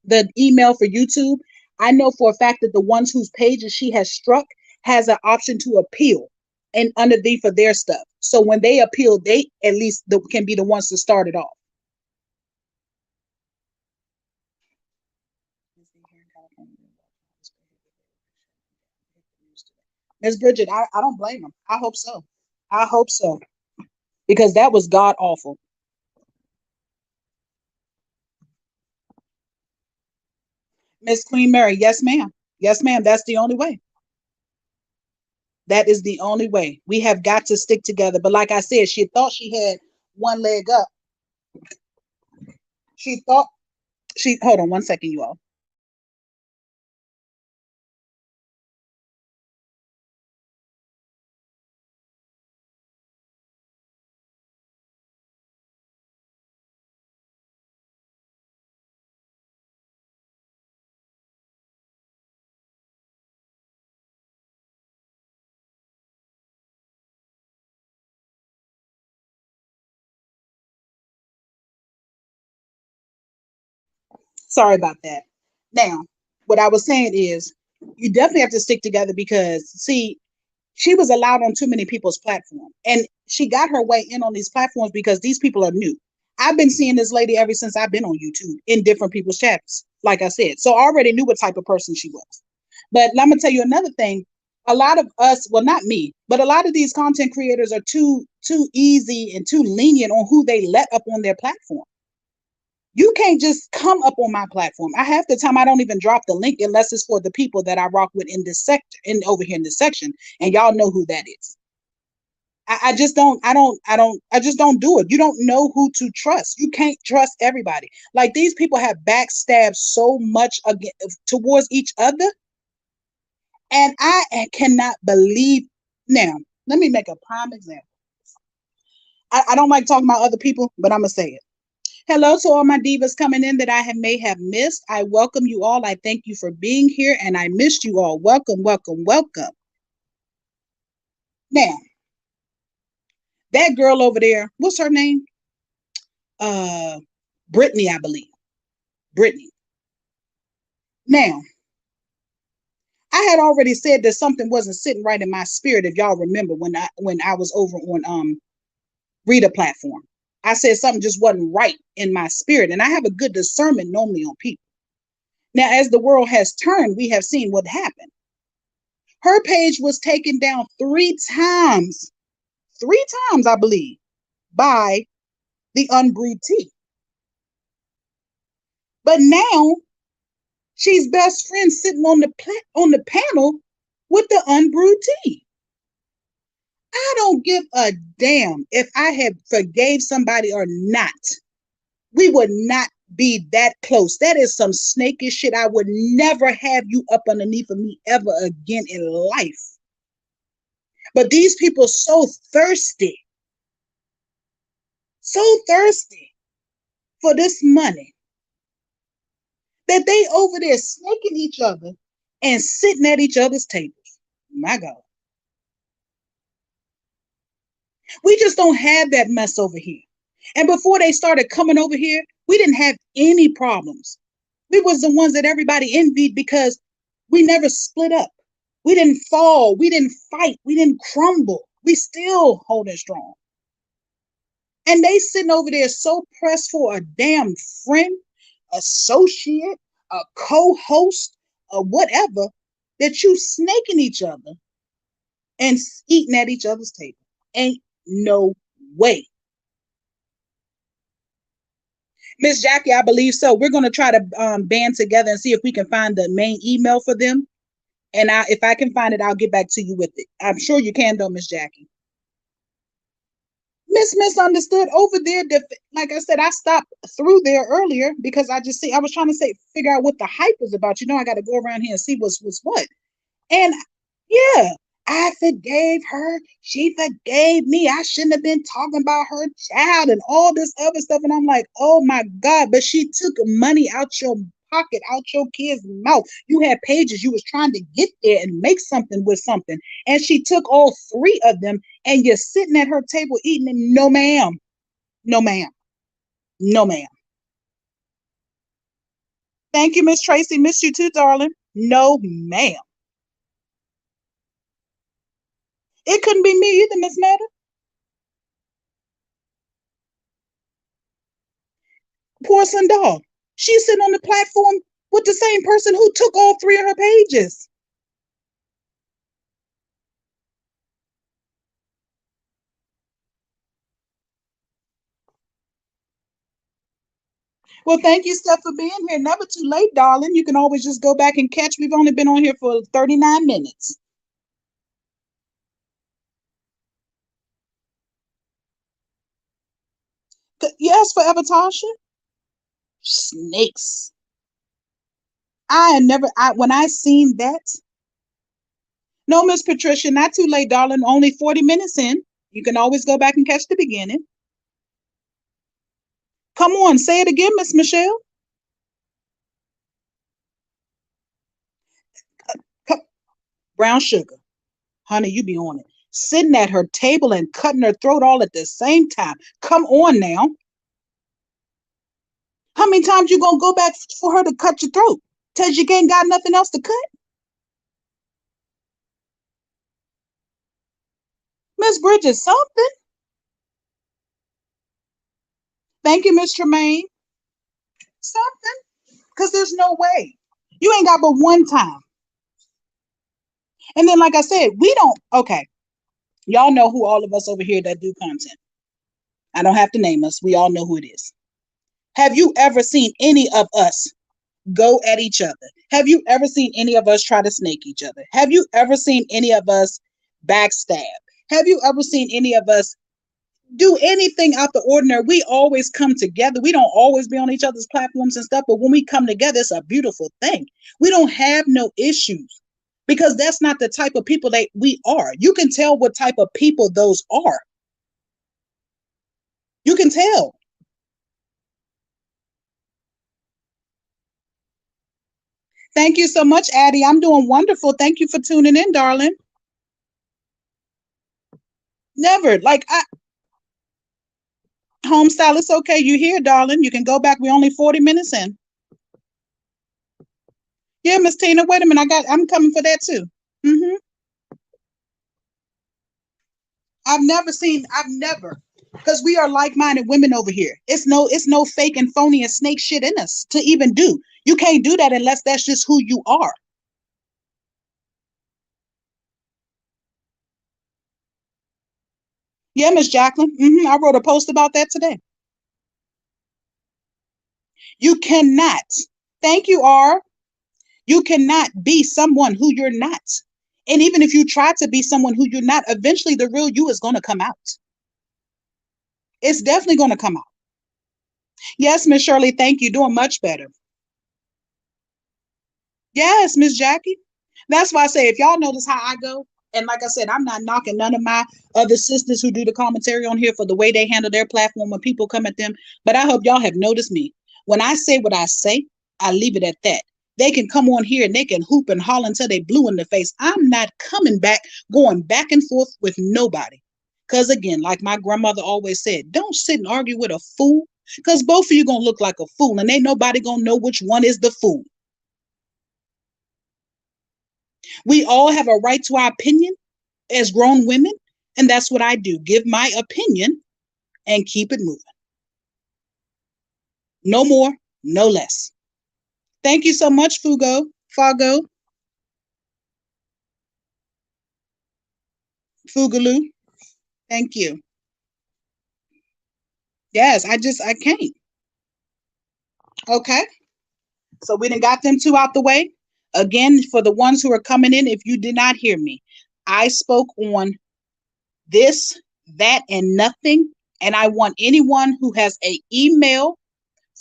the email for YouTube, I know for a fact that the ones whose pages she has struck has an option to appeal and underneath for their stuff. So when they appeal, they at least can be the ones to start it off. Miss Bridget, I don't blame them. I hope so. I hope so. Because that was god awful. Miss Queen Mary, yes, ma'am. Yes, ma'am. That's the only way. That is the only way. We have got to stick together. But like I said, she thought she had one leg up. She thought hold on one second, you all. Sorry about that. Now, what I was saying is You definitely have to stick together because, see, she was allowed on too many people's platform, and she got her way in on these platforms because these people are new. I've been seeing this lady ever since I've been on YouTube in different people's chats, like I said. So I already knew what type of person she was. But I'm gonna tell you another thing. A lot of us, well, not me, but a lot of these content creators are too easy and too lenient on who they let up on their platform. You can't just come up on my platform. I half the time I don't even drop the link unless it's for the people that I rock with in this sector, in over here in this section, and y'all know who that is. I just don't, I just don't do it. You don't know who to trust. You can't trust everybody. Like these people have backstabbed so much towards each other, and I cannot believe. Now, let me make a prime example. I don't like talking about other people, but I'm gonna say it. Hello to all my divas coming in that may have missed. I welcome you all. I thank you for being here, and I missed you all. Welcome, welcome, welcome. Now, that girl over there, what's her name? Uh, Brittany, I believe. Brittany. Now, I had already said that something wasn't sitting right in my spirit. If y'all remember when I was over on Rita platform, I said something just wasn't right in my spirit, and I have a good discernment normally on people. Now, as the world has turned, we have seen what happened. Her page was taken down three times, I believe, by the unbrewed tea. But now she's best friends sitting on the panel with the unbrewed tea. I don't give a damn if I had forgave somebody or not. We would not be that close. That is some snakish shit. I would never have you up underneath of me ever again in life. But these people so thirsty for this money that they over there snaking each other and sitting at each other's tables. My God. We just don't have that mess over here. And before they started coming over here, we didn't have any problems. We was the ones that everybody envied because we never split up. We didn't fall. We didn't fight. We didn't crumble. We still holding strong. And they sitting over there so pressed for a damn friend, associate, a co-host, or whatever, that you snaking each other and eating at each other's table. Ain't no way. Miss Jackie, I believe so. We're going to try to band together and see if we can find the main email for them. And if I can find it, I'll get back to you with it. I'm sure you can, though, Miss Jackie. Misunderstood over there. Like I said, I stopped through there earlier because I was trying to figure out what the hype was about. I got to go around here and see what's what. And yeah, I forgave her. She forgave me. I shouldn't have been talking about her child and all this other stuff. And I'm like, oh my God, but she took money out your pocket, out your kid's mouth. You had pages. You was trying to get there and make something with something. And she took all three of them and you're sitting at her table eating it. No, ma'am. No, ma'am. No, ma'am. Thank you, Miss Tracy. Miss you too, darling. No, ma'am. It couldn't be me either, Miss Meta. Porcelain doll. She's sitting on the platform with the same person who took all three of her pages. Well, thank you, Steph, for being here. Never too late, darling. You can always just go back and catch. We've only been on here for 39 minutes. Yes, forever, Tasha. Snakes. When I seen that, no, Miss Patricia, not too late, darling. Only 40 minutes in. You can always go back and catch the beginning. Come on, say it again, Miss Michelle. Brown sugar. Honey, you be on it. Sitting at her table and cutting her throat all at the same time. Come on now. How many times you gonna go back for her to cut your throat? Cause you ain't got nothing else to cut? Miss Bridget, something. Thank you, Miss Tremaine. Something. Because there's no way. You ain't got but one time. And then, like I said, we don't, okay. Y'all know who all of us over here that do content. I don't have to name us. We all know who it is. Have you ever seen any of us go at each other? Have you ever seen any of us try to snake each other? Have you ever seen any of us backstab? Have you ever seen any of us do anything out the ordinary? We always come together. We don't always be on each other's platforms and stuff, but when we come together, it's a beautiful thing. We don't have no issues because that's not the type of people that we are. You can tell what type of people those are. You can tell. Thank you so much, Addie. I'm doing wonderful. Thank you for tuning in, darling. Never. Like, home style, it's okay. You here, darling. You can go back. We're only 40 minutes in. Yeah, Miss Tina, wait a minute. I'm coming for that too. Mm-hmm. I've never, because we are like-minded women over here. It's no fake and phony and snake shit in us to even do. You can't do that unless that's just who you are. Yeah, Miss Jacqueline. I wrote a post about that today. You cannot. Thank you, R. You cannot be someone who you're not. And even if you try to be someone who you're not, eventually the real you is going to come out. It's definitely going to come out. Yes, Miss Shirley, thank you. Doing much better. Yes, Miss Jackie. That's why I say if y'all notice how I go, and like I said, I'm not knocking none of my other sisters who do the commentary on here for the way they handle their platform when people come at them. But I hope y'all have noticed me. When I say what I say, I leave it at that. They can come on here and they can hoop and holler until they blue in the face. I'm not coming back, going back and forth with nobody. Because again, like my grandmother always said, don't sit and argue with a fool. Because both of you gonna look like a fool, and ain't nobody gonna know which one is the fool. We all have a right to our opinion as grown women, and that's what I do. Give my opinion and keep it moving. No more, no less. Thank you so much, Fago, Fugaloo. Thank you. Yes, I can't. Okay. So we done got them two out the way. Again, for the ones who are coming in, if you did not hear me, I spoke on this, that, and nothing. And I want anyone who has an email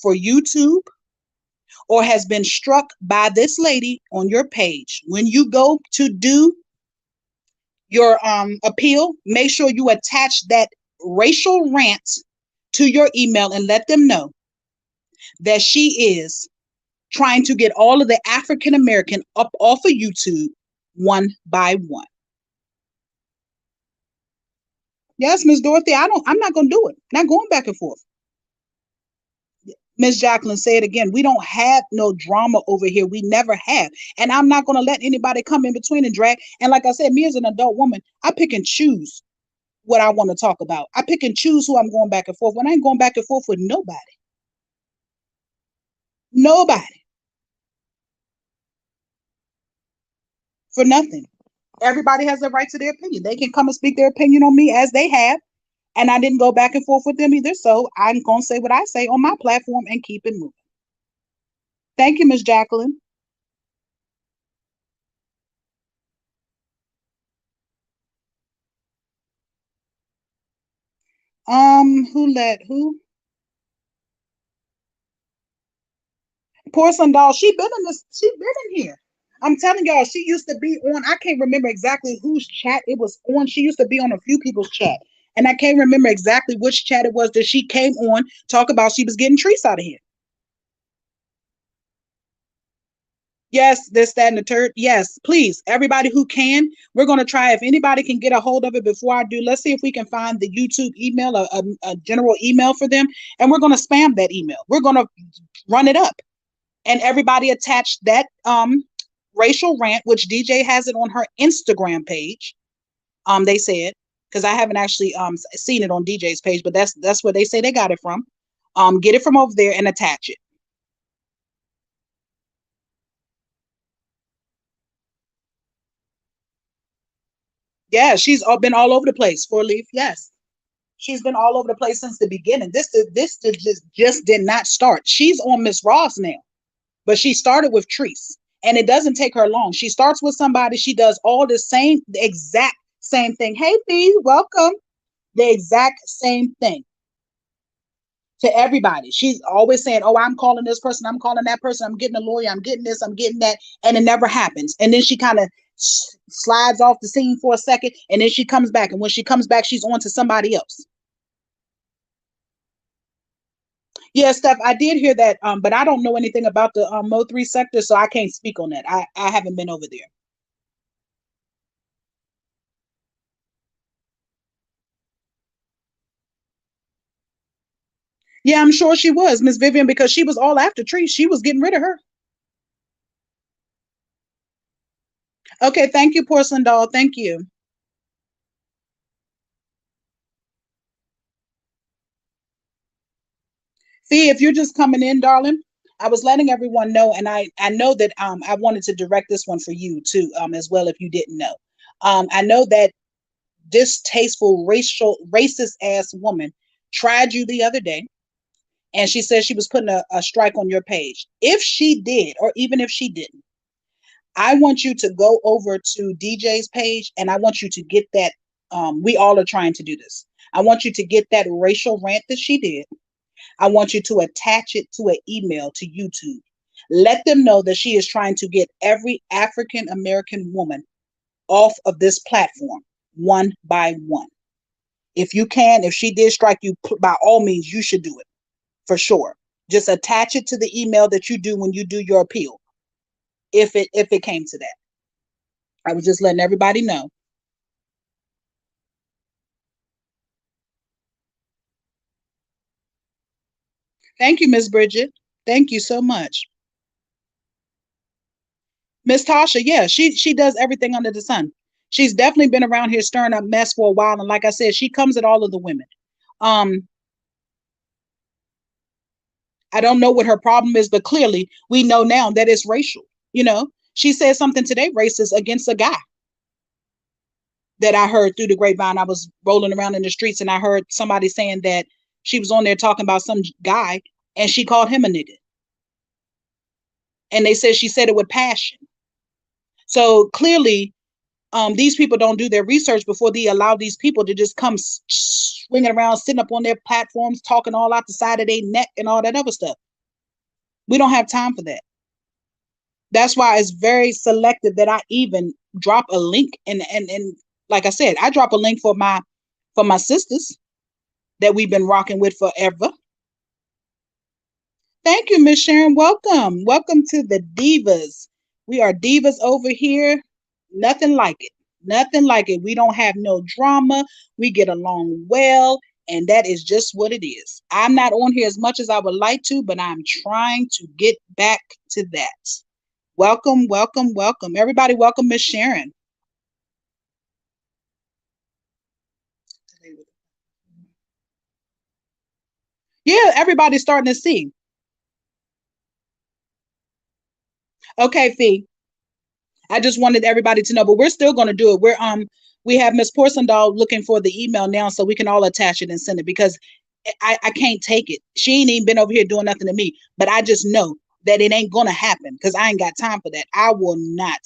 for YouTube or has been struck by this lady on your page, when you go to do your appeal, make sure you attach that racial rant to your email and let them know that she is trying to get all of the African American up off of YouTube one by one. Yes, Miss Dorothy, I'm not gonna do it. Not going back and forth. Miss Jacqueline, say it again. We don't have no drama over here. We never have. And I'm not gonna let anybody come in between and drag. And like I said, me as an adult woman, I pick and choose what I want to talk about. I pick and choose who I'm going back and forth. When I ain't going back and forth with nobody. Nobody. For nothing. Everybody has a right to their opinion. They can come and speak their opinion on me as they have. And I didn't go back and forth with them either. So I'm going to say what I say on my platform and keep it moving. Thank you, Miss Jacqueline. Who? Porcelain doll. She been in here. I'm telling y'all, she used to be on. I can't remember exactly whose chat it was on. She used to be on a few people's chat. And I can't remember exactly which chat it was that she came on, talk about she was getting treats out of here. Yes, this, that, and the third. Yes, please, everybody who can, we're going to try. If anybody can get a hold of it before I do, let's see if we can find the YouTube email, a general email for them, and we're going to spam that email. We're going to run it up, and everybody attach that racial rant, which DJ has it on her Instagram page. They said, because I haven't actually seen it on DJ's page, but that's where they say they got it from. Get it from over there and attach it. Yeah, she's been all over the place. Four leaf, yes, she's been all over the place since the beginning. This just did not start. She's on Miss Ross now, but she started with Treese, and it doesn't take her long. She starts with somebody. She does all the exact same thing. Hey, Fee, welcome. The exact same thing to everybody. She's always saying, "Oh, I'm calling this person, I'm calling that person, I'm getting a lawyer, I'm getting this, I'm getting that," and it never happens. And then she kind of slides off the scene for a second, and then she comes back. And when she comes back, she's on to somebody else. Yeah, Steph, I did hear that, but I don't know anything about the Mo3 sector, so I can't speak on that. I haven't been over there. Yeah, I'm sure she was, Miss Vivian, because she was all after Tree. She was getting rid of her. Okay, thank you, Porcelain Doll. Thank you. Fee, if you're just coming in, darling, I was letting everyone know, and I know that I wanted to direct this one for you too, as well, if you didn't know. I know that distasteful racist ass woman tried you the other day, and she said she was putting a strike on your page. If she did, or even if she didn't, I want you to go over to DJ's page, and I want you to get that. We all are trying to do this. I want you to get that racial rant that she did. I want you to attach it to an email to YouTube. Let them know that she is trying to get every African American woman off of this platform one by one. If you can, if she did strike you, by all means, you should do it for sure. Just attach it to the email that you do when you do your appeal. If it came to that, I was just letting everybody know. Thank you, Miss Bridget. Thank you so much. Miss Tasha, yeah, she does everything under the sun. She's definitely been around here stirring up mess for a while, and like I said, she comes at all of the women. Um, I don't know what her problem is, but clearly we know now that it's racial. You know, she said something today racist against a guy that I heard through the grapevine. I was rolling around in the streets and I heard somebody saying that she was on there talking about some guy and she called him a nigga. And they said she said it with passion. So clearly, these people don't do their research before they allow these people to just come swinging around, sitting up on their platforms, talking all out the side of their neck and all that other stuff. We don't have time for that. That's why it's very selective that I even drop a link. And like I said, I drop a link for my sisters that we've been rocking with forever. Thank you, Miss Sharon. Welcome. Welcome to the Divas. We are divas over here. Nothing like it. Nothing like it. We don't have no drama. We get along well, and that is just what it is. I'm not on here as much as I would like to, but I'm trying to get back to that. Welcome, welcome, welcome. Everybody, welcome Miss Sharon. Yeah, everybody's starting to see. Okay, Fee. I just wanted everybody to know, but we're still going to do it. We have Miss Porcendall looking for the email now, so we can all attach it and send it because I can't take it. She ain't even been over here doing nothing to me, but I just know that it ain't gonna happen because I ain't got time for that. I will not.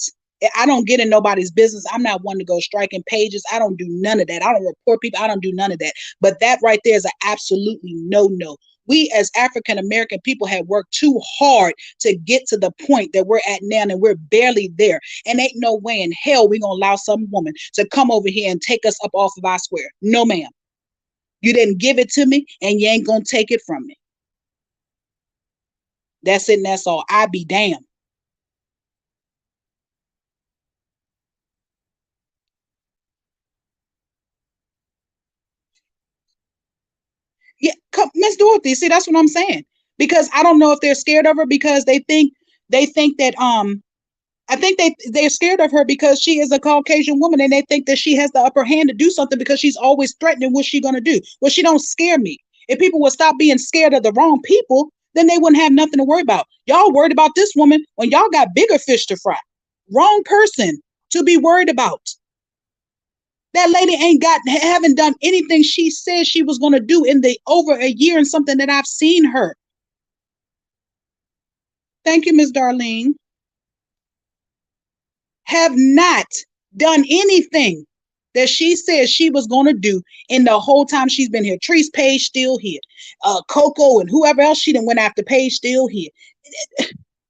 I don't get in nobody's business. I'm not one to go striking pages. I don't do none of that. I don't report people. I don't do none of that. But that right there is an absolutely no. We as African American people have worked too hard to get to the point that we're at now, and we're barely there. And ain't no way in hell we gonna allow some woman to come over here and take us up off of our square. No, ma'am. You didn't give it to me, and you ain't gonna take it from me. That's it, and that's all. I be damned. Yeah, Miss Dorothy. See, that's what I'm saying. Because I don't know if they're scared of her because they think that I think they're scared of her because she is a Caucasian woman, and they think that she has the upper hand to do something because she's always threatening what she's gonna do. Well, she don't scare me. If people would stop being scared of the wrong people, then they wouldn't have nothing to worry about. Y'all worried about this woman when y'all got bigger fish to fry. Wrong person to be worried about. That lady haven't done anything she said she was gonna do in the over a year and something that I've seen her. Thank you, Miss Darlene. Have not done anything that she said she was going to do in the whole time she's been here. Treese Page still here. Coco and whoever else she done went after Page still here.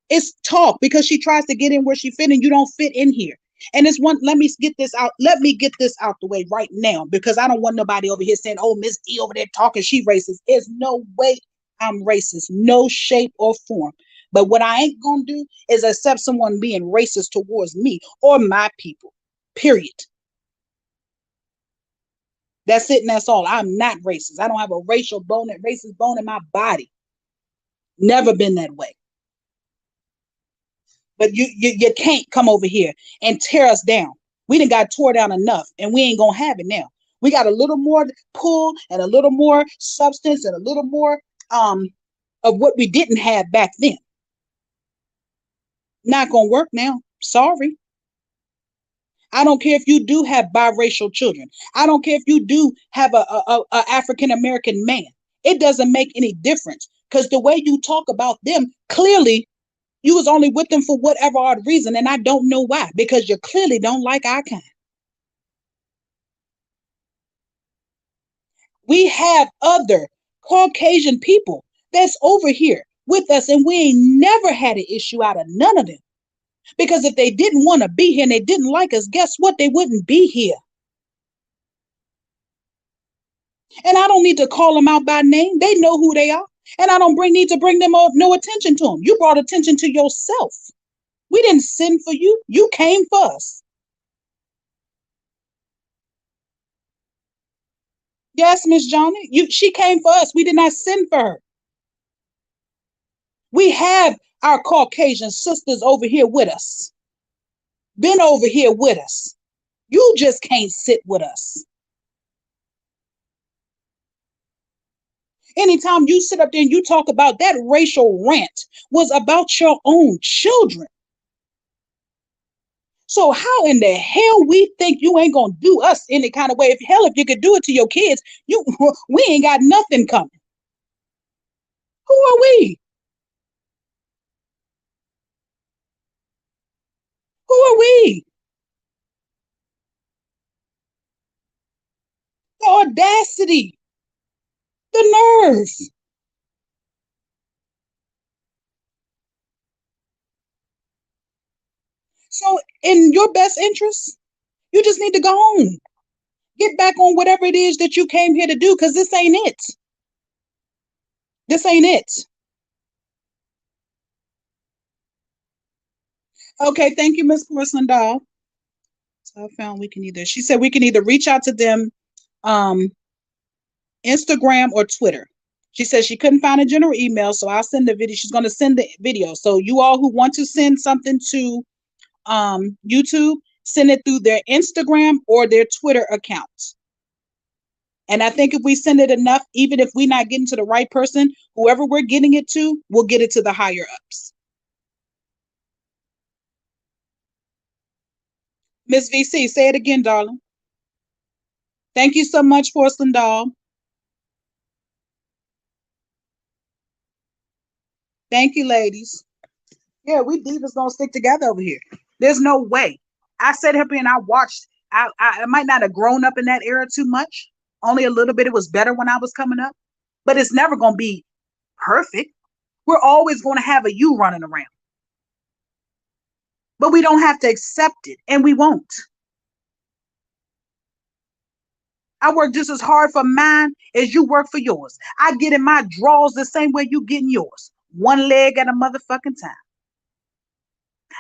It's talk because she tries to get in where she fit and you don't fit in here. And it's one, let me get this out. Let me get this out the way right now because I don't want nobody over here saying, oh, Miss D over there talking, she racist. There's no way I'm racist, no shape or form. But what I ain't gonna do is accept someone being racist towards me or my people. Period. That's it and that's all. I'm not racist. I don't have a racist bone in my body. Never been that way. But you can't come over here and tear us down. We done got tore down enough and we ain't gonna have it now. We got a little more pull and a little more substance and a little more of what we didn't have back then. Not gonna work now. Sorry. I don't care if you do have biracial children. I don't care if you do have a African American man. It doesn't make any difference because the way you talk about them, clearly you was only with them for whatever odd reason, and I don't know why, because you clearly don't like our kind. We have other Caucasian people that's over here with us, and we ain't never had an issue out of none of them. Because if they didn't want to be here and they didn't like us, guess what? They wouldn't be here. And I don't need to call them out by name. They know who they are. And I don't need to bring them no attention to them. You brought attention to yourself. We didn't send for you. You came for us. Yes, Miss Johnny. She came for us. We did not send for her. We have our Caucasian sisters over here with us. Been over here with us. You just can't sit with us. Anytime you sit up there and you talk about that racial rant was about your own children. So how in the hell we think you ain't gonna do us any kind of way? If you could do it to your kids, we ain't got nothing coming. Who are we? Who are we? The audacity, the nerve. So in your best interest, you just need to go home. Get back on whatever it is that you came here to do, because this ain't it. This ain't it. Okay, thank you, Miss Porcelain Doll. So I found she said we can either reach out to them um Instagram or Twitter. She said she couldn't find a general email, so I'll send the video. She's going to send the video. So you all who want to send something to YouTube, send it through their Instagram or their Twitter accounts. And I think if we send it enough, even if we're not getting to the right person, whoever we're getting it to, we'll get it to the higher ups. Miss VC, say it again, darling. Thank you so much, Porcelain Doll. Thank you, ladies. Yeah, we divas gonna stick together over here. There's no way. I sat here and I watched. I might not have grown up in that era too much. Only a little bit. It was better when I was coming up, but it's never gonna be perfect. We're always gonna have a you running around, but we don't have to accept it, and we won't. I work just as hard for mine as you work for yours. I get in my drawers the same way you get in yours. One leg at a motherfucking time.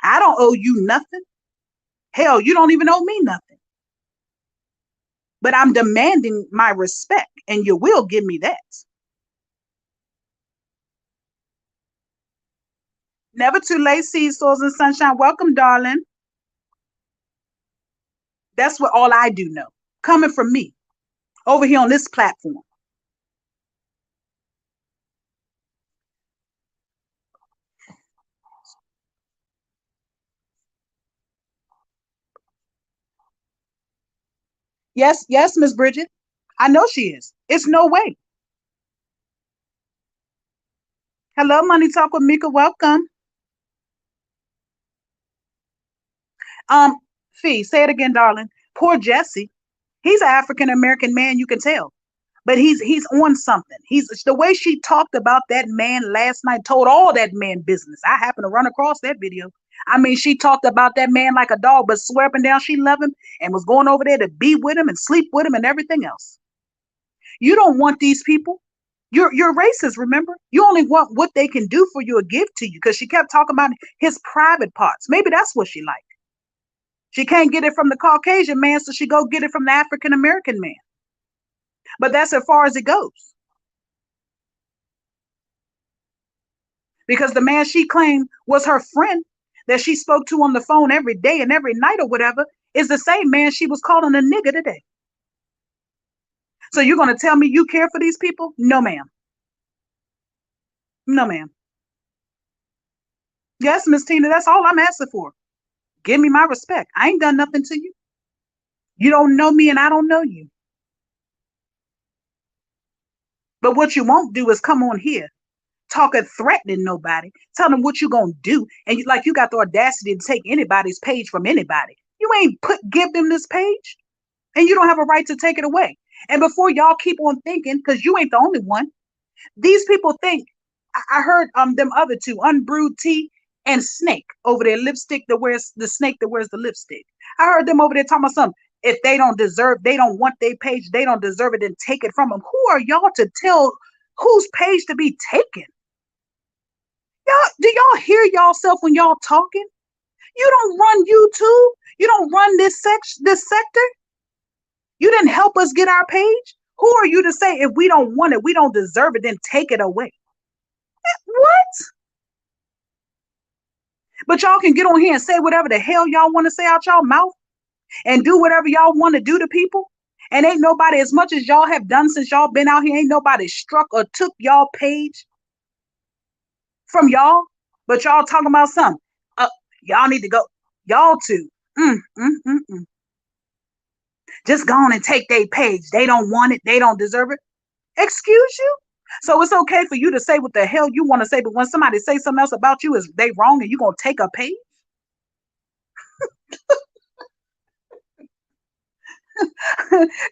I don't owe you nothing. Hell, you don't even owe me nothing. But I'm demanding my respect, and you will give me that. Never too late, seed stores and sunshine. Welcome, darling. That's what all I do know. Coming from me over here on this platform. Yes, yes, Miss Bridget. I know she is. It's no way. Hello, Money Talk with Mika. Welcome. Um, Fee, say it again, darling. Poor Jesse. He's an African American man, you can tell. But he's on something. He's the way she talked about that man last night, told all that man business. I happened to run across that video. I mean, she talked about that man like a dog, but swear up and down she loved him and was going over there to be with him and sleep with him and everything else. You don't want these people. You're racist, remember? You only want what they can do for you or give to you because she kept talking about his private parts. Maybe that's what she liked. She can't get it from the Caucasian man, so she go get it from the African American man. But that's as far as it goes. Because the man she claimed was her friend that she spoke to on the phone every day and every night or whatever is the same man she was calling a nigga today. So you're going to tell me you care for these people? No, ma'am. No, ma'am. Yes, Miss Tina, that's all I'm asking for. Give me my respect. I ain't done nothing to you. You don't know me and I don't know you. But what you won't do is come on here talking, threatening nobody, tell them what you gonna do, and you got the audacity to take anybody's page from anybody. You ain't give them this page, and you don't have a right to take it away. And before y'all keep on thinking, because you ain't the only one, these people think. I heard them other two, Unbrewed Tea and Snake over there, lipstick that wears the snake that wears the lipstick. I heard them over there talking about something. If they don't deserve, they don't want their page, they don't deserve it, then take it from them. Who are y'all to tell whose page to be taken? Do y'all hear yourself when y'all talking? You don't run YouTube. You don't run this sector. You didn't help us get our page. Who are you to say if we don't want it, we don't deserve it, then take it away? What? But y'all can get on here and say whatever the hell y'all want to say out y'all mouth and do whatever y'all want to do to people. And ain't nobody, as much as y'all have done since y'all been out here, ain't nobody struck or took y'all page from y'all. But y'all talking about something. Y'all need to go. Y'all two. Just go on and take their page. They don't want it. They don't deserve it. Excuse you? So it's okay for you to say what the hell you want to say, but when somebody say something else about you, is they wrong and you gonna take a page?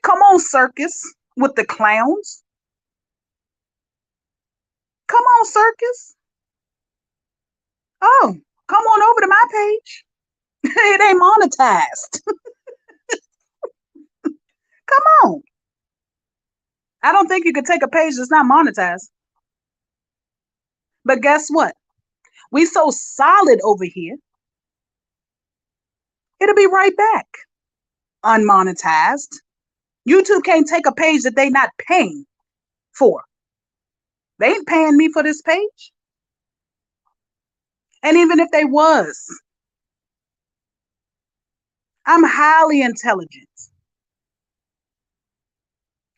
Come on, circus with the clowns. Come on, circus. Oh, come on over to my page. It ain't monetized. Come on. I don't think you could take a page that's not monetized. But guess what? We so solid over here. It'll be right back. Unmonetized. YouTube can't take a page that they not paying for. They ain't paying me for this page. And even if they was, I'm highly intelligent.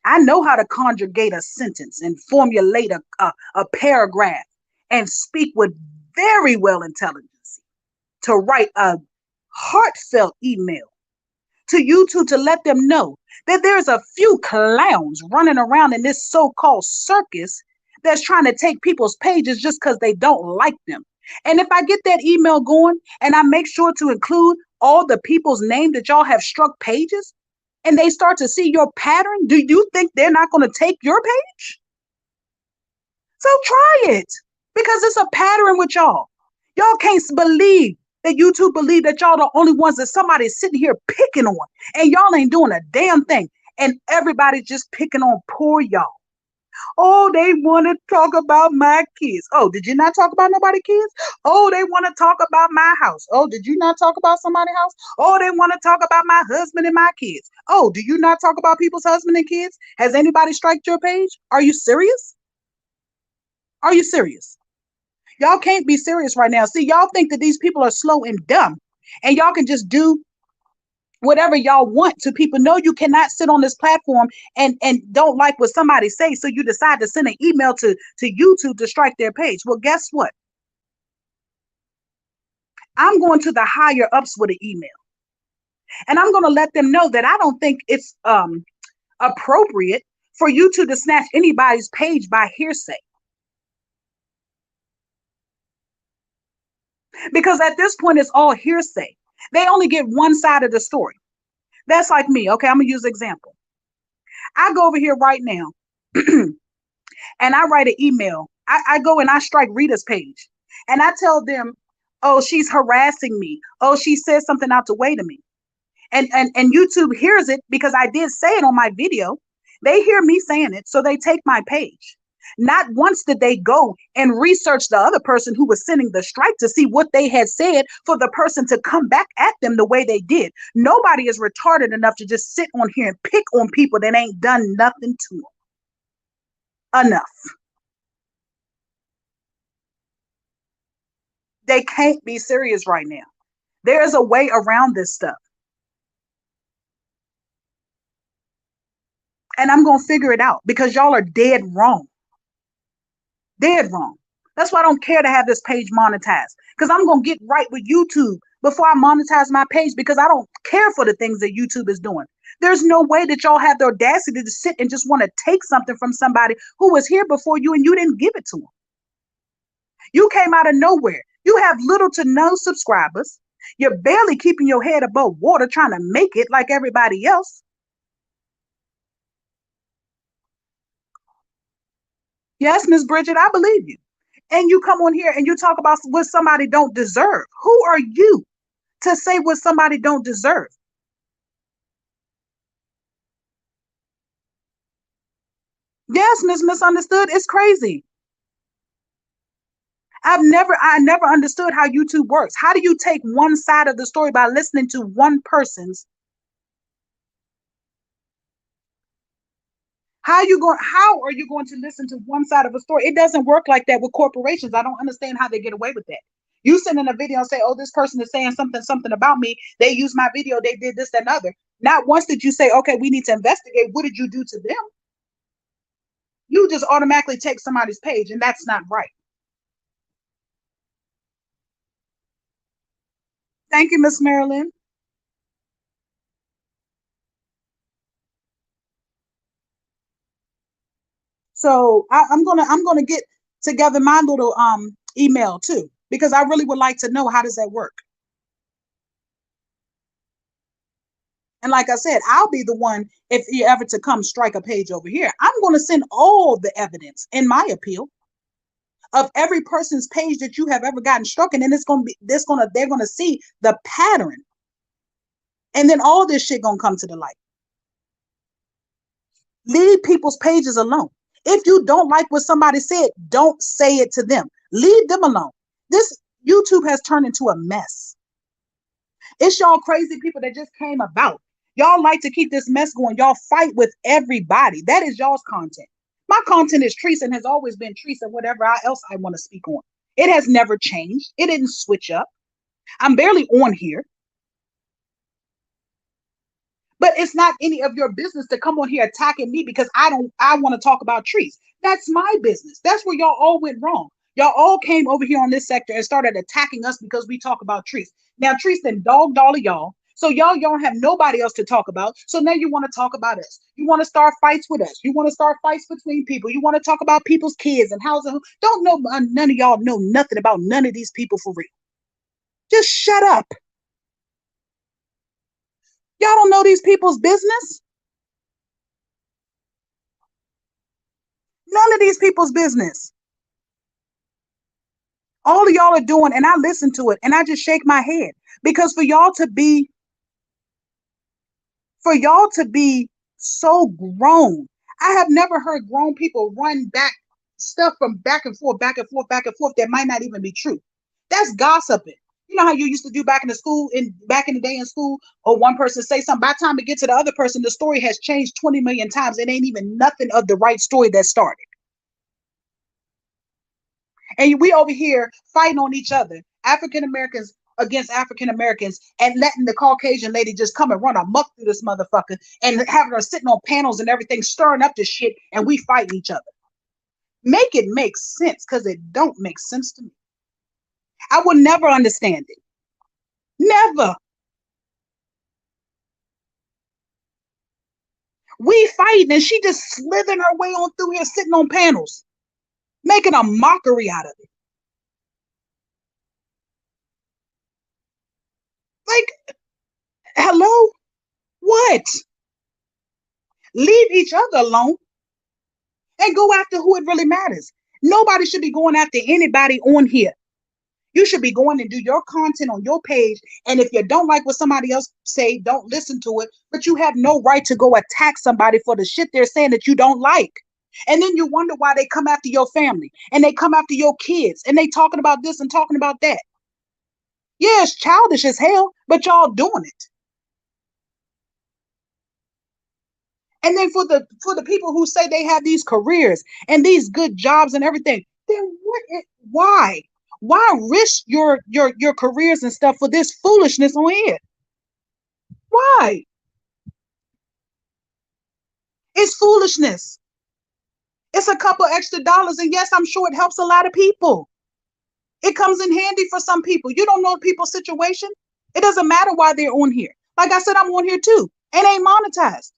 I know how to conjugate a sentence and formulate a paragraph and speak with very well intelligence to write a heartfelt email to YouTube to let them know that there's a few clowns running around in this so-called circus that's trying to take people's pages just because they don't like them. And if I get that email going and I make sure to include all the people's name that y'all have struck pages, and they start to see your pattern, do you think they're not going to take your page? So try it, because it's a pattern with y'all. Y'all can't believe that YouTube believe that y'all the only ones that somebody's sitting here picking on, and y'all ain't doing a damn thing, and everybody's just picking on poor y'all. Oh, they want to talk about my kids. Oh, did you not talk about nobody's kids? Oh, they want to talk about my house. Oh, did you not talk about somebody's house? Oh, they want to talk about my husband and my kids. Oh, do you not talk about people's husband and kids? Has anybody striked your page? Are you serious? Are you serious? Y'all can't be serious right now. See, y'all think that these people are slow and dumb, and y'all can just do whatever y'all want to people. No, you cannot sit on this platform and don't like what somebody say, so you decide to send an email to YouTube to strike their page. Well, guess what? I'm going to the higher ups with an email, and I'm going to let them know that I don't think it's appropriate for YouTube to snatch anybody's page by hearsay. Because at this point, it's all hearsay. They only get one side of the story. That's like me. Okay, I'm going to use an example. I go over here right now and I write an email. I go and I strike Rita's page and I tell them, oh, she's harassing me. Oh, she says something out the way to me. And YouTube hears it because I did say it on my video. They hear me saying it, so they take my page. Not once did they go and research the other person who was sending the strike to see what they had said for the person to come back at them the way they did. Nobody is retarded enough to just sit on here and pick on people that ain't done nothing to them. Enough. They can't be serious right now. There's a way around this stuff. And I'm going to figure it out because y'all are dead wrong. Dead wrong. That's why I don't care to have this page monetized, because I'm going to get right with YouTube before I monetize my page, because I don't care for the things that YouTube is doing. There's no way that y'all have the audacity to sit and just want to take something from somebody who was here before you and you didn't give it to them. You came out of nowhere. You have little to no subscribers. You're barely keeping your head above water trying to make it like everybody else. Yes, Miss Bridget, I believe you. And you come on here and you talk about what somebody don't deserve. Who are you to say what somebody don't deserve? Yes, Miss Misunderstood. It's crazy. I never understood how YouTube works. How do you take one side of the story by listening to one person's? How are you going to listen to one side of a story? It doesn't work like that with corporations. I don't understand how they get away with that. You send in a video and say, oh, this person is saying something about me. They used my video, they did this, that, and other. Not once did you say, okay, we need to investigate. What did you do to them? You just automatically take somebody's page, and that's not right. Thank you, Miss Marilyn. So I'm gonna get together my little email too, because I really would like to know how does that work. And like I said, I'll be the one if you ever to come strike a page over here. I'm gonna send all the evidence in my appeal of every person's page that you have ever gotten struck, and then they're gonna see the pattern, and then all this shit gonna come to the light. Leave people's pages alone. If you don't like what somebody said, don't say it to them. Leave them alone. This YouTube has turned into a mess. It's y'all crazy people that just came about. Y'all like to keep this mess going. Y'all fight with everybody. That is y'all's content. My content is Teresa and has always been Teresa, whatever else I want to speak on. It has never changed. It didn't switch up. I'm barely on here. But it's not any of your business to come on here attacking me because I want to talk about trees. That's my business. That's where y'all all went wrong. Y'all all came over here on this sector and started attacking us because we talk about trees. Now trees then dogged all of y'all. So y'all have nobody else to talk about. So now you want to talk about us. You want to start fights with us. You want to start fights between people. You want to talk about people's kids and housing. Don't know, none of y'all know nothing about none of these people for real. Just shut up. Y'all don't know these people's business. None of these people's business. All of y'all are doing, and I listen to it and I just shake my head because for y'all to be so grown. I have never heard grown people run back stuff from back and forth, back and forth, back and forth that might not even be true. That's gossiping. You know how you used to do back in the school in back in the day in school, or one person say something. By the time it gets to the other person, the story has changed 20 million times. It ain't even nothing of the right story that started. And we over here fighting on each other, African Americans against African Americans, and letting the Caucasian lady just come and run amok through this motherfucker and having her sitting on panels and everything, stirring up the shit, and we fighting each other. Make it make sense, because it don't make sense to me. I will never understand it. Never. We fighting and she just slithering her way on through here sitting on panels, making a mockery out of it. Like, hello? What? Leave each other alone and go after who it really matters. Nobody should be going after anybody on here. You should be going and do your content on your page. And if you don't like what somebody else say, don't listen to it. But you have no right to go attack somebody for the shit they're saying that you don't like. And then you wonder why they come after your family and they come after your kids and they talking about this and talking about that. Yeah, it's childish as hell, but y'all doing it. And then for the people who say they have these careers and these good jobs and everything, then why? Why risk your careers and stuff for this foolishness on here? Why? It's foolishness. It's a couple extra dollars, and yes, I'm sure it helps a lot of people. It comes in handy for some people. You don't know people's situation. It doesn't matter why they're on here. Like I said, I'm on here too, and ain't monetized.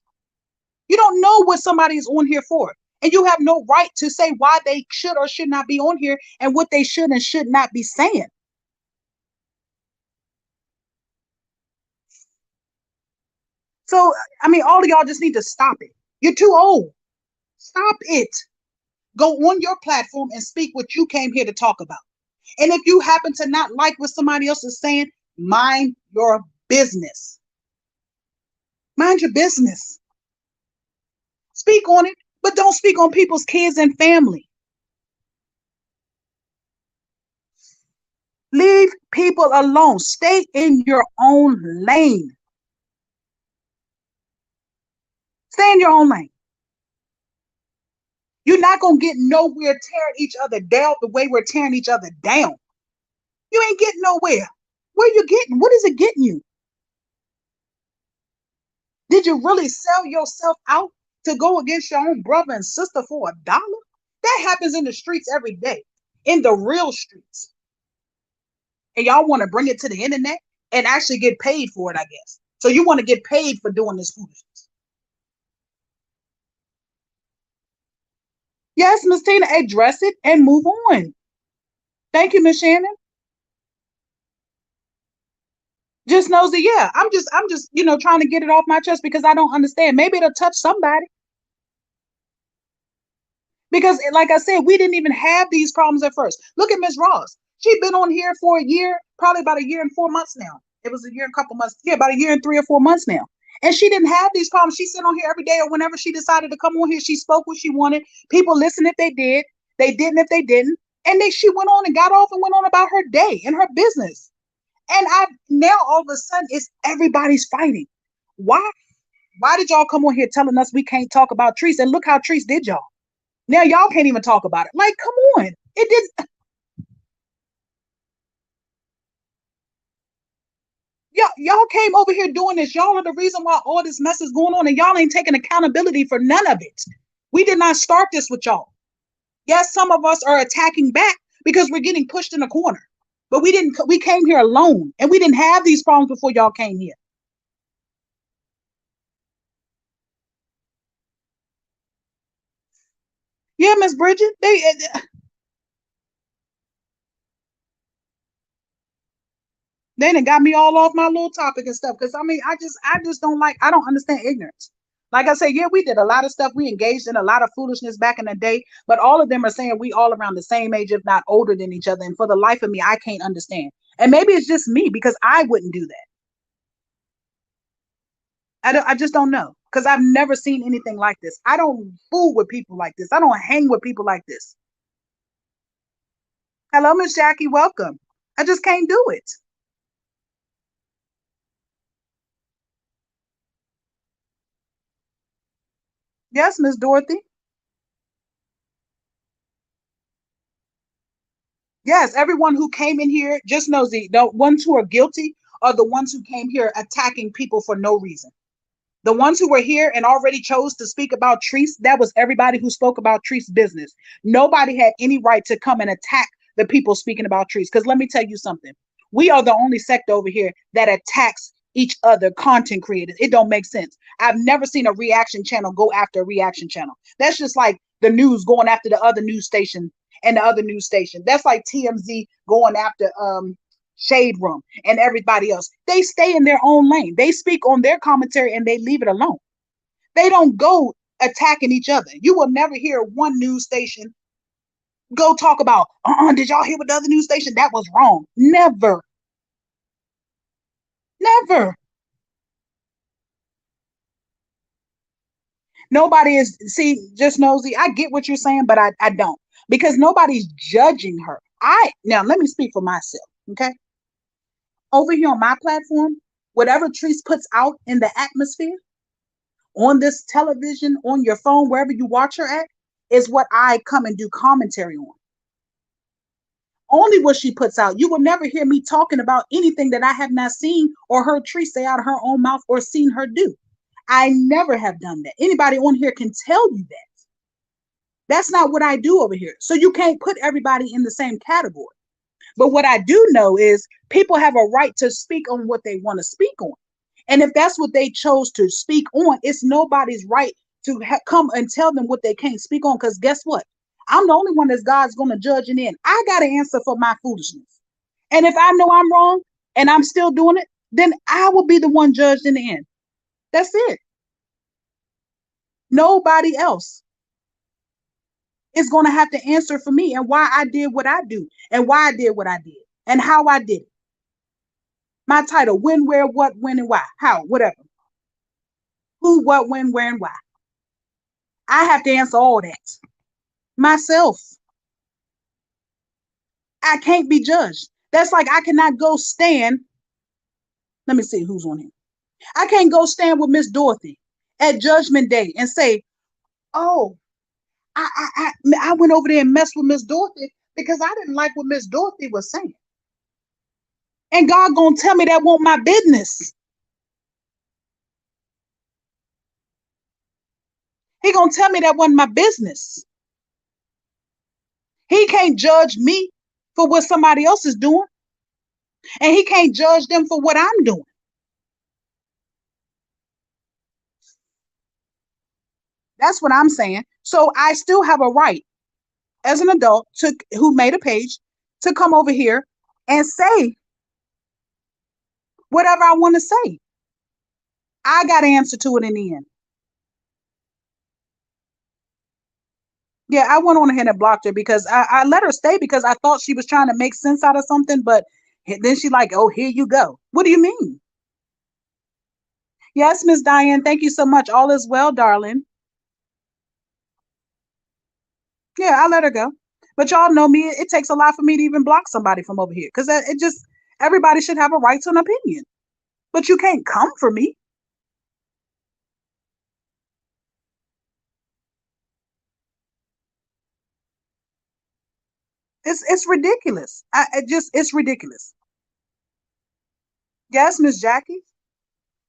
You don't know what somebody is on here for. And you have no right to say why they should or should not be on here and what they should and should not be saying. So, I mean, all of y'all just need to stop it. You're too old. Stop it. Go on your platform and speak what you came here to talk about. And if you happen to not like what somebody else is saying, mind your business. Mind your business. Speak on it, but don't speak on people's kids and family. Leave people alone. Stay in your own lane. Stay in your own lane. You're not going to get nowhere tearing each other down the way we're tearing each other down. You ain't getting nowhere. Where you getting? What is it getting you? Did you really sell yourself out to go against your own brother and sister for $1? That happens in the streets every day, in the real streets. And y'all want to bring it to the internet and actually get paid for it, I guess. So you want to get paid for doing this foolishness. Yes, Miss Tina, address it and move on. Thank you, Miss Shannon. Just knows that, yeah, I'm just, trying to get it off my chest because I don't understand. Maybe it'll touch somebody. Because, like I said, we didn't even have these problems at first. Look at Miss Ross. She's been on here for a year, probably about a year and 4 months now. It was a year and a couple months. Yeah, about a year and 3 or 4 months now. And she didn't have these problems. She sat on here every day, or whenever she decided to come on here, she spoke what she wanted. People listened if they did. They didn't if they didn't. And then she went on and got off and went on about her day and her business. And I now all of a sudden it's everybody's fighting. Why? Why did y'all come on here telling us we can't talk about Treese? And look how Treese did y'all. Now y'all can't even talk about it. Like, come on. It did. Y'all came over here doing this. Y'all are the reason why all this mess is going on, and y'all ain't taking accountability for none of it. We did not start this with y'all. Yes, some of us are attacking back because we're getting pushed in a corner. But we didn't. We came here alone, and we didn't have these problems before y'all came here. Yeah, Miss Bridget. They done got me all off my little topic and stuff. Because I mean, I just don't like. I don't understand ignorance. Like I said, yeah, we did a lot of stuff. We engaged in a lot of foolishness back in the day, but all of them are saying we all around the same age, if not older than each other. And for the life of me, I can't understand. And maybe it's just me because I wouldn't do that. I just don't know because I've never seen anything like this. I don't fool with people like this. I don't hang with people like this. Hello, Miss Jackie. Welcome. I just can't do it. Yes, Miss Dorothy. Yes, everyone who came in here just knows the ones who are guilty are the ones who came here attacking people for no reason. The ones who were here and already chose to speak about Treese, that was everybody who spoke about Treese business. Nobody had any right to come and attack the people speaking about Treese. Because let me tell you something. We are the only sect over here that attacks each other content creators. It don't make sense. I've never seen a reaction channel go after a reaction channel. That's just like the news going after the other news station and the other news station. That's like TMZ going after Shade Room and everybody else. They stay in their own lane. They speak on their commentary and they leave it alone. They don't go attacking each other. You will never hear one news station go talk about, did y'all hear what the other news station? That was wrong. Never. Never. Nobody is, see, just nosy. I get what you're saying, but I don't. Because nobody's judging her. Now let me speak for myself. Okay. Over here on my platform, whatever Treese puts out in the atmosphere, on this television, on your phone, wherever you watch her at, is what I come and do commentary on. Only what she puts out. You will never hear me talking about anything that I have not seen or heard Treese say out of her own mouth or seen her do. I never have done that. Anybody on here can tell you that. That's not what I do over here. So you can't put everybody in the same category. But what I do know is people have a right to speak on what they want to speak on. And if that's what they chose to speak on, it's nobody's right to come and tell them what they can't speak on. Because guess what? I'm the only one that God's going to judge in the end. I got to answer for my foolishness. And if I know I'm wrong and I'm still doing it, then I will be the one judged in the end. That's it. Nobody else is going to have to answer for me and why I did what I do and why I did what I did and how I did it. My title, when, where, what, when, and why, how, whatever. Who, what, when, where, and why. I have to answer all that myself. I can't be judged. That's like I cannot go stand. Let me see who's on here. I can't go stand with Miss Dorothy at Judgment Day and say, "Oh, I went over there and messed with Miss Dorothy because I didn't like what Miss Dorothy was saying." And God gonna tell me that won't my business. He gonna tell me that wasn't my business. He can't judge me for what somebody else is doing, and he can't judge them for what I'm doing. That's what I'm saying. So I still have a right as an adult to who made a page to come over here and say whatever I want to say. I got to answer to it in the end. Yeah, I went on ahead and blocked her because I let her stay because I thought she was trying to make sense out of something, but then she like, oh, here you go. What do you mean? Yes, Miss Diane, thank you so much. All is well, darling. Yeah, I let her go. But y'all know me, it takes a lot for me to even block somebody from over here because it just, everybody should have a right to an opinion. But you can't come for me. It's ridiculous. It's ridiculous. Yes, Miss Jackie.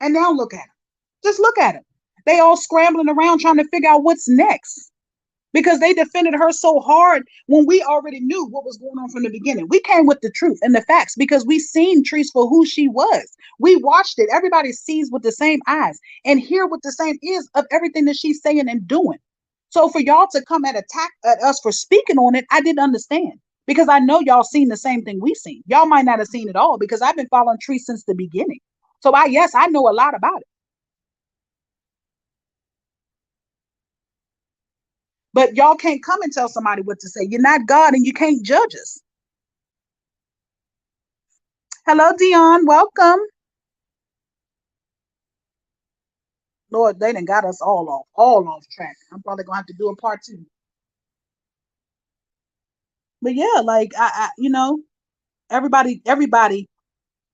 And now look at them. Just look at them. They all scrambling around trying to figure out what's next because they defended her so hard when we already knew what was going on from the beginning. We came with the truth and the facts because we seen Treese for who she was. We watched it. Everybody sees with the same eyes and hear with the same ears of everything that she's saying and doing. So for y'all to come and attack at us for speaking on it, I didn't understand because I know y'all seen the same thing we seen. Y'all might not have seen it all because I've been following Treese since the beginning. So yes, I know a lot about it. But y'all can't come and tell somebody what to say. You're not God and you can't judge us. Hello, Dion. Welcome. Lord, they done got us all off track. I'm probably gonna have to do a part two. But yeah, like everybody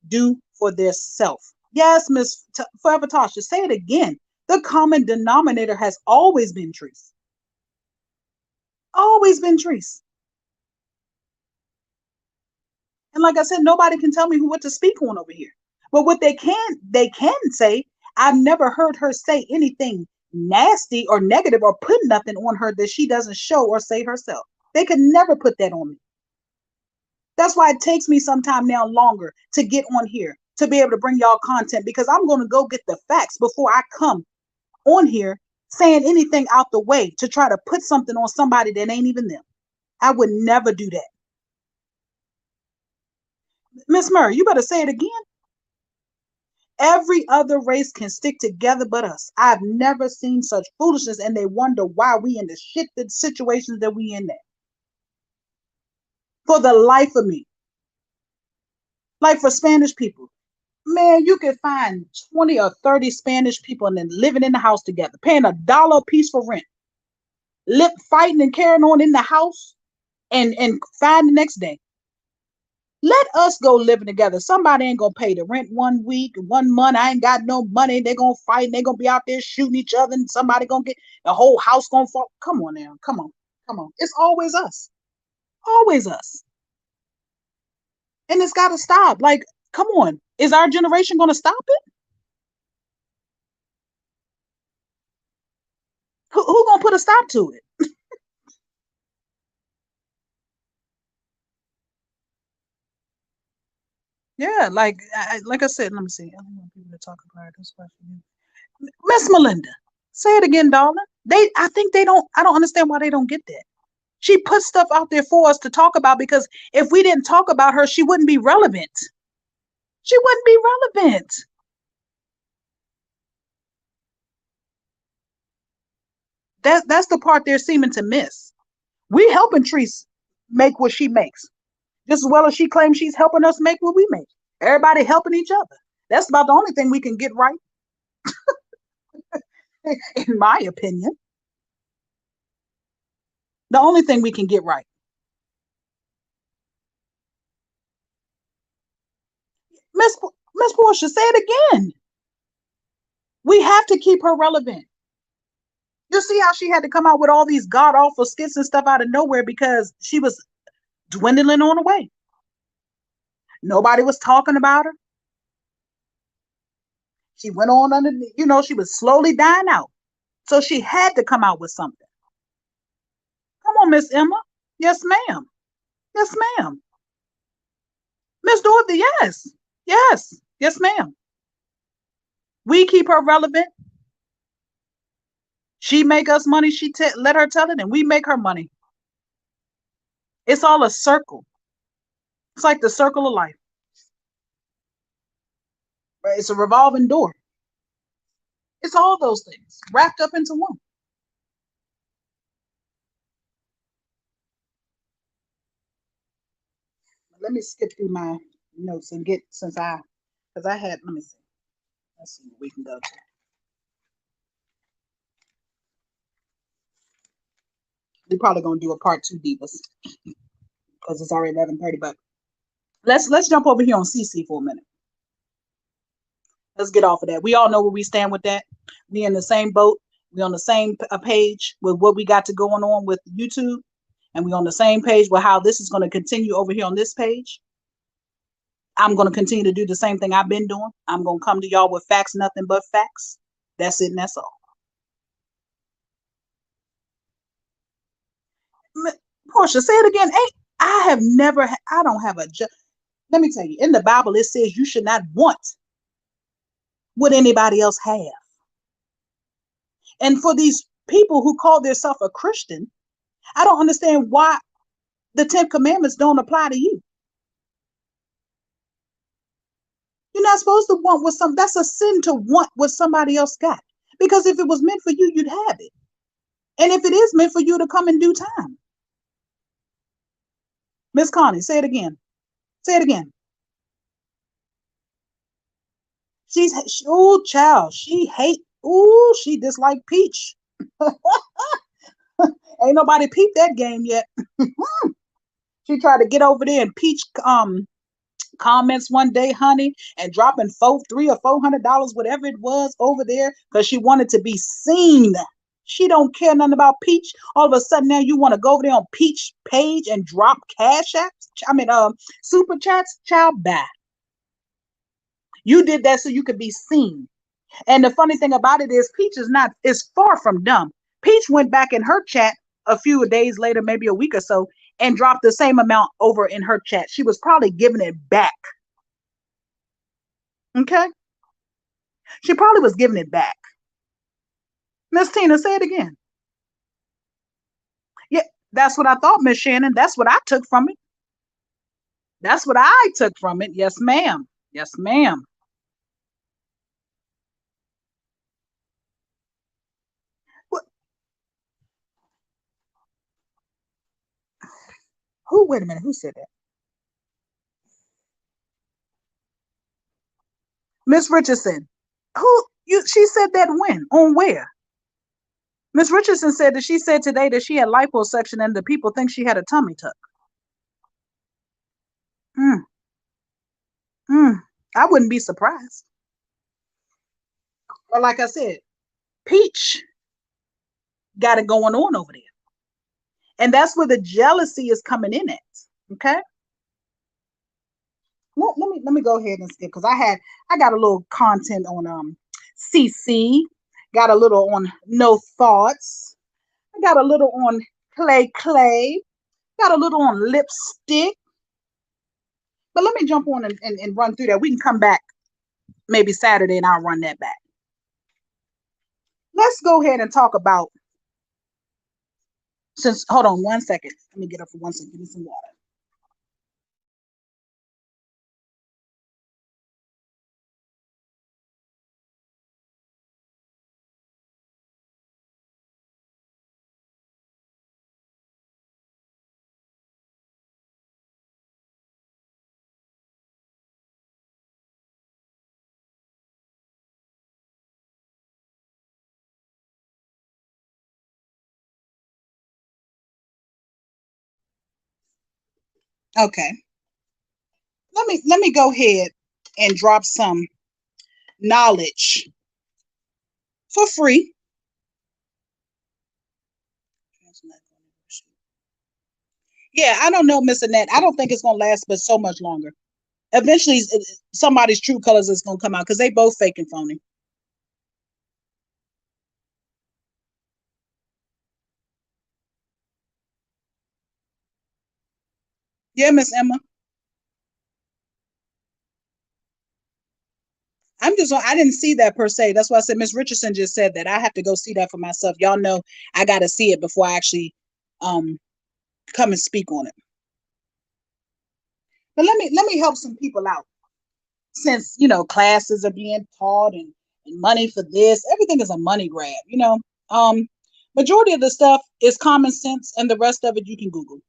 do for their self. Yes, Miss Forever Tasha, say it again. The common denominator has always been Treese. Always been Treese. And like I said, nobody can tell me what to speak on over here. But what they can say, I've never heard her say anything nasty or negative or put nothing on her that she doesn't show or say herself. They could never put that on me. That's why it takes me some time now longer to get on here to be able to bring y'all content, because I'm going to go get the facts before I come on here saying anything out the way to try to put something on somebody that ain't even them. I would never do that. Miss Murray, you better say it again. Every other race can stick together but us. I've never seen such foolishness, and they wonder why we in the shit situations that we in there. For the life of me. Like for Spanish people, man, you can find 20 or 30 Spanish people and then living in the house together, paying $1 a piece for rent, fighting and carrying on in the house, and find the next day. Let us go living together. Somebody ain't gonna pay the rent 1 week, 1 month. I ain't got no money. They're gonna fight and they're gonna be out there shooting each other, and somebody gonna get the whole house gonna fall. Come on now. Come on. Come on. It's always us. Always us. And it's gotta stop. Like, come on. Is our generation gonna stop it? Who gonna put a stop to it? Yeah, like I said, let me see. I don't want people to talk about this question. Miss Melinda, say it again, darling. I think they don't. I don't understand why they don't get that. She put stuff out there for us to talk about, because if we didn't talk about her, she wouldn't be relevant. She wouldn't be relevant. That's the part they're seeming to miss. We helping Treese make what she makes, just as well as she claims she's helping us make what we make. Everybody helping each other. That's about the only thing we can get right, in my opinion. The only thing we can get right. Miss Miss Portia, say it again. We have to keep her relevant. You see how she had to come out with all these god awful skits and stuff out of nowhere because she was dwindling on away. Nobody was talking about her. She went on under, she was slowly dying out. So she had to come out with something. Come on, Miss Emma. Yes, ma'am. Yes, ma'am. Miss Dorothy, yes. Yes. Yes, ma'am. We keep her relevant. She make us money. Let her tell it, and we make her money. It's all a circle. It's like the circle of life. Right? It's a revolving door. It's all those things wrapped up into one. Let me skip through my notes and get, because I had, let me see. Let's see what we can go to. We're probably gonna do a part 2, Divas, because it's already 11:30. But let's jump over here on CC for a minute. Let's get off of that. We all know where we stand with that. We in the same boat. We on the same page with what we got to going on with YouTube, and we on the same page with how this is going to continue over here on this page. I'm going to continue to do the same thing I've been doing. I'm going to come to y'all with facts, nothing but facts. That's it, and that's all. Portia, say it again. Hey, I don't have a let me tell you, in the Bible, it says you should not want what anybody else have. And for these people who call themselves a Christian, I don't understand why the 10 commandments don't apply to you. You're not supposed to want what that's a sin to want what somebody else got. Because if it was meant for you, you'd have it. And if it is meant for you, to come in due time. Miss Connie, say it again. Say it again. Oh, child, she dislike Peach. Ain't nobody peeped that game yet. She tried to get over there and Peach comments one day, honey, and dropping $300 or $400, whatever it was, over there, because she wanted to be seen. She don't care nothing about Peach. All of a sudden now you want to go over there on Peach page and drop cash apps. Super chats. Child, bye. You did that so you could be seen. And the funny thing about it is Peach is far from dumb. Peach went back in her chat a few days later, maybe a week or so, and dropped the same amount over in her chat. She was probably giving it back. Okay? She probably was giving it back. Miss Tina, say it again. Yeah, that's what I thought, Miss Shannon. That's what I took from it. That's what I took from it. Yes, ma'am. Yes, ma'am. What, who, wait a minute, who said that? Miss Richardson. She said that when? On where? Miss Richardson said that she said today that she had liposuction and the people think she had a tummy tuck. Mm, I wouldn't be surprised. Or like I said, Peach got it going on over there. And that's where the jealousy is coming in at. Okay. Let me go ahead and skip because I got a little content on CC, got a little on No Thoughts, I got a little on Clay, got a little on Lipstick. But let me jump on and run through that. We can come back maybe Saturday and I'll run that back. Let's go ahead and talk about hold on 1 second. Let me get up for 1 second, give me some water. Okay. Let me go ahead and drop some knowledge for free. Yeah, I don't know, Miss Annette. I don't think it's gonna last but so much longer. Eventually, somebody's true colors is gonna come out because they both fake and phony. Yeah, Miss Emma. I didn't see that per se. That's why I said Miss Richardson just said that. I have to go see that for myself. Y'all know I got to see it before I actually um come and speak on it. But let me help some people out since classes are being taught and money for this. Everything is a money grab. Um, Majority of the stuff is common sense, and the rest of it you can Google.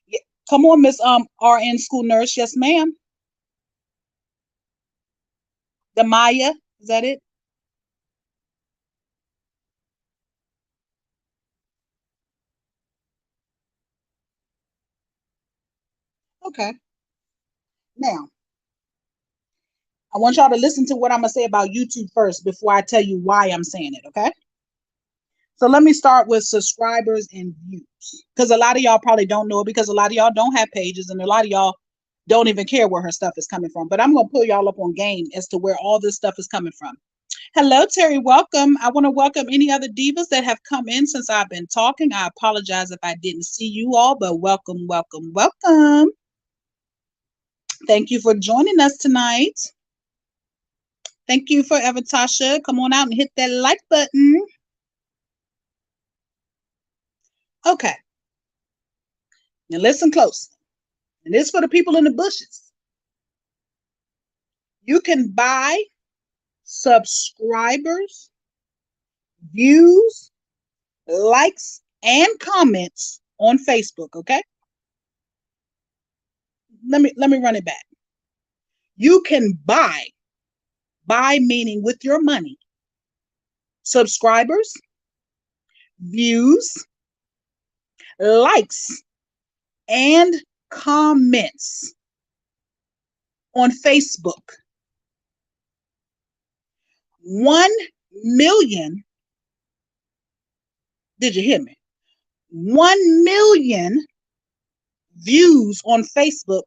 Yeah. Come on, Miss RN school nurse. Yes, ma'am. The Maya, is that it? Okay. Now, I want y'all to listen to what I'm gonna say about YouTube first before I tell you why I'm saying it. Okay. So let me start with subscribers and views because a lot of y'all probably don't know it because a lot of y'all don't have pages and a lot of y'all don't even care where her stuff is coming from. But I'm gonna pull y'all up on game as to where all this stuff is coming from. Hello, Terry. Welcome. I want to welcome any other divas that have come in since I've been talking. I apologize if I didn't see you all, but welcome, welcome, welcome. Thank you for joining us tonight. Thank you forever, Tasha. Come on out and hit that like button. Okay. Now listen close. And this is for the people in the bushes. You can buy subscribers, views, likes, and comments on Facebook. Okay. Let me run it back. You can buy meaning with your money, subscribers, views, likes, and comments on Facebook. 1 million, did you hear me? 1 million views on Facebook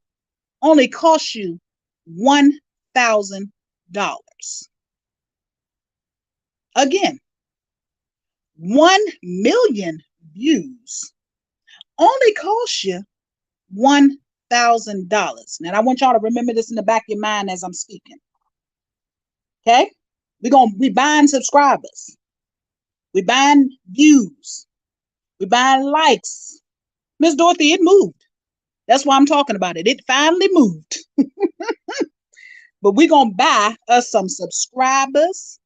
only cost you $1,000. Again, 1 million views only cost you $1,000. Now, I want y'all to remember this in the back of your mind as I'm speaking. Okay? We buying subscribers. We buying views. We buying likes. Miss Dorothy, it moved. That's why I'm talking about it. It finally moved. But we're going to buy us some subscribers.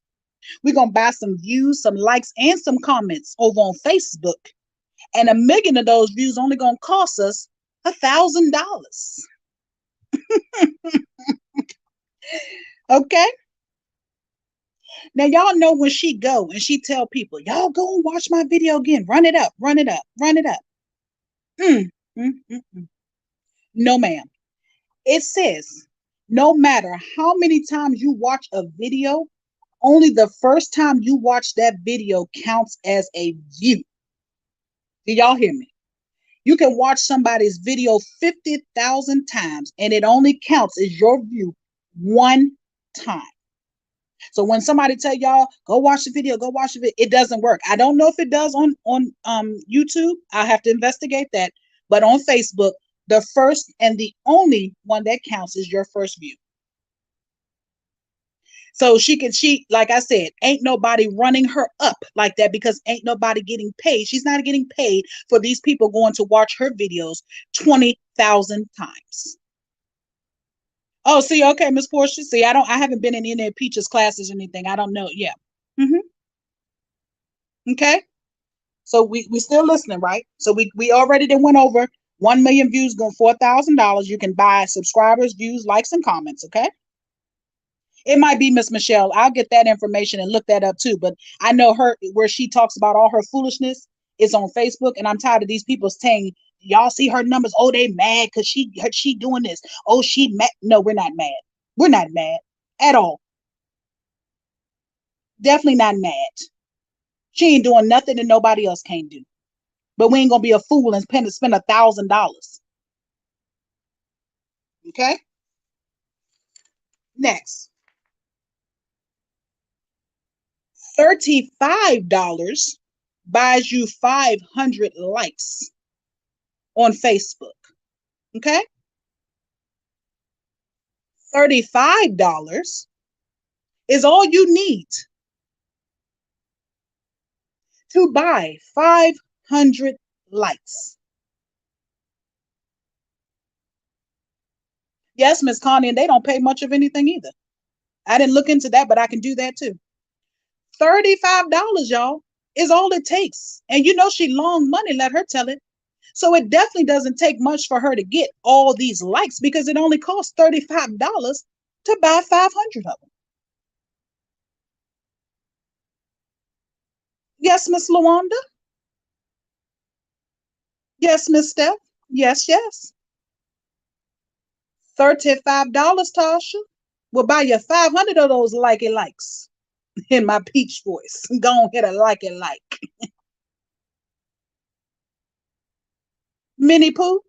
We're going to buy some views, some likes, and some comments over on Facebook. And 1 million of those views only going to cost us $1,000. Okay? Now, y'all know when she go and she tell people, y'all go and watch my video again. Run it up, run it up, run it up. No, ma'am. It says, no matter how many times you watch a video, only the first time you watch that video counts as a view. Do y'all hear me? You can watch somebody's video 50,000 times and it only counts as your view one time. So when somebody tell y'all, go watch the video, go watch the video, it doesn't work. I don't know if it does on YouTube. I have to investigate that. But on Facebook, the first and the only one that counts is your first view. So like I said, ain't nobody running her up like that because ain't nobody getting paid. She's not getting paid for these people going to watch her videos 20,000 times. Oh, see, okay, Miss Portia. See, I haven't been in any of Peach's classes or anything. I don't know. Yeah. Okay. So we still listening, right? So we already then went over 1 million views going $4,000. You can buy subscribers, views, likes, and comments. Okay. It might be Miss Michelle. I'll get that information and look that up too. But I know her where she talks about all her foolishness is on Facebook, and I'm tired of these people saying, y'all see her numbers. Oh, they mad because she doing this. Oh, she mad. No, we're not mad. We're not mad at all. Definitely not mad. She ain't doing nothing that nobody else can't do. But we ain't gonna be a fool and spend $1,000. Okay. Next, $35 buys you 500 likes on Facebook. Okay. $35 is all you need to buy 500 likes. Yes, Miss Connie, and they don't pay much of anything either. I didn't look into that, but I can do that too. $35, y'all, is all it takes. And you know she long money, let her tell it. So it definitely doesn't take much for her to get all these likes because it only costs $35 to buy 500 of them. Yes, Miss Lawanda. Yes, Miss Steph. Yes, yes. $35, Tasha, will buy you 500 of those likes in my peach voice. Go on, hit a like. Minnie Pooh.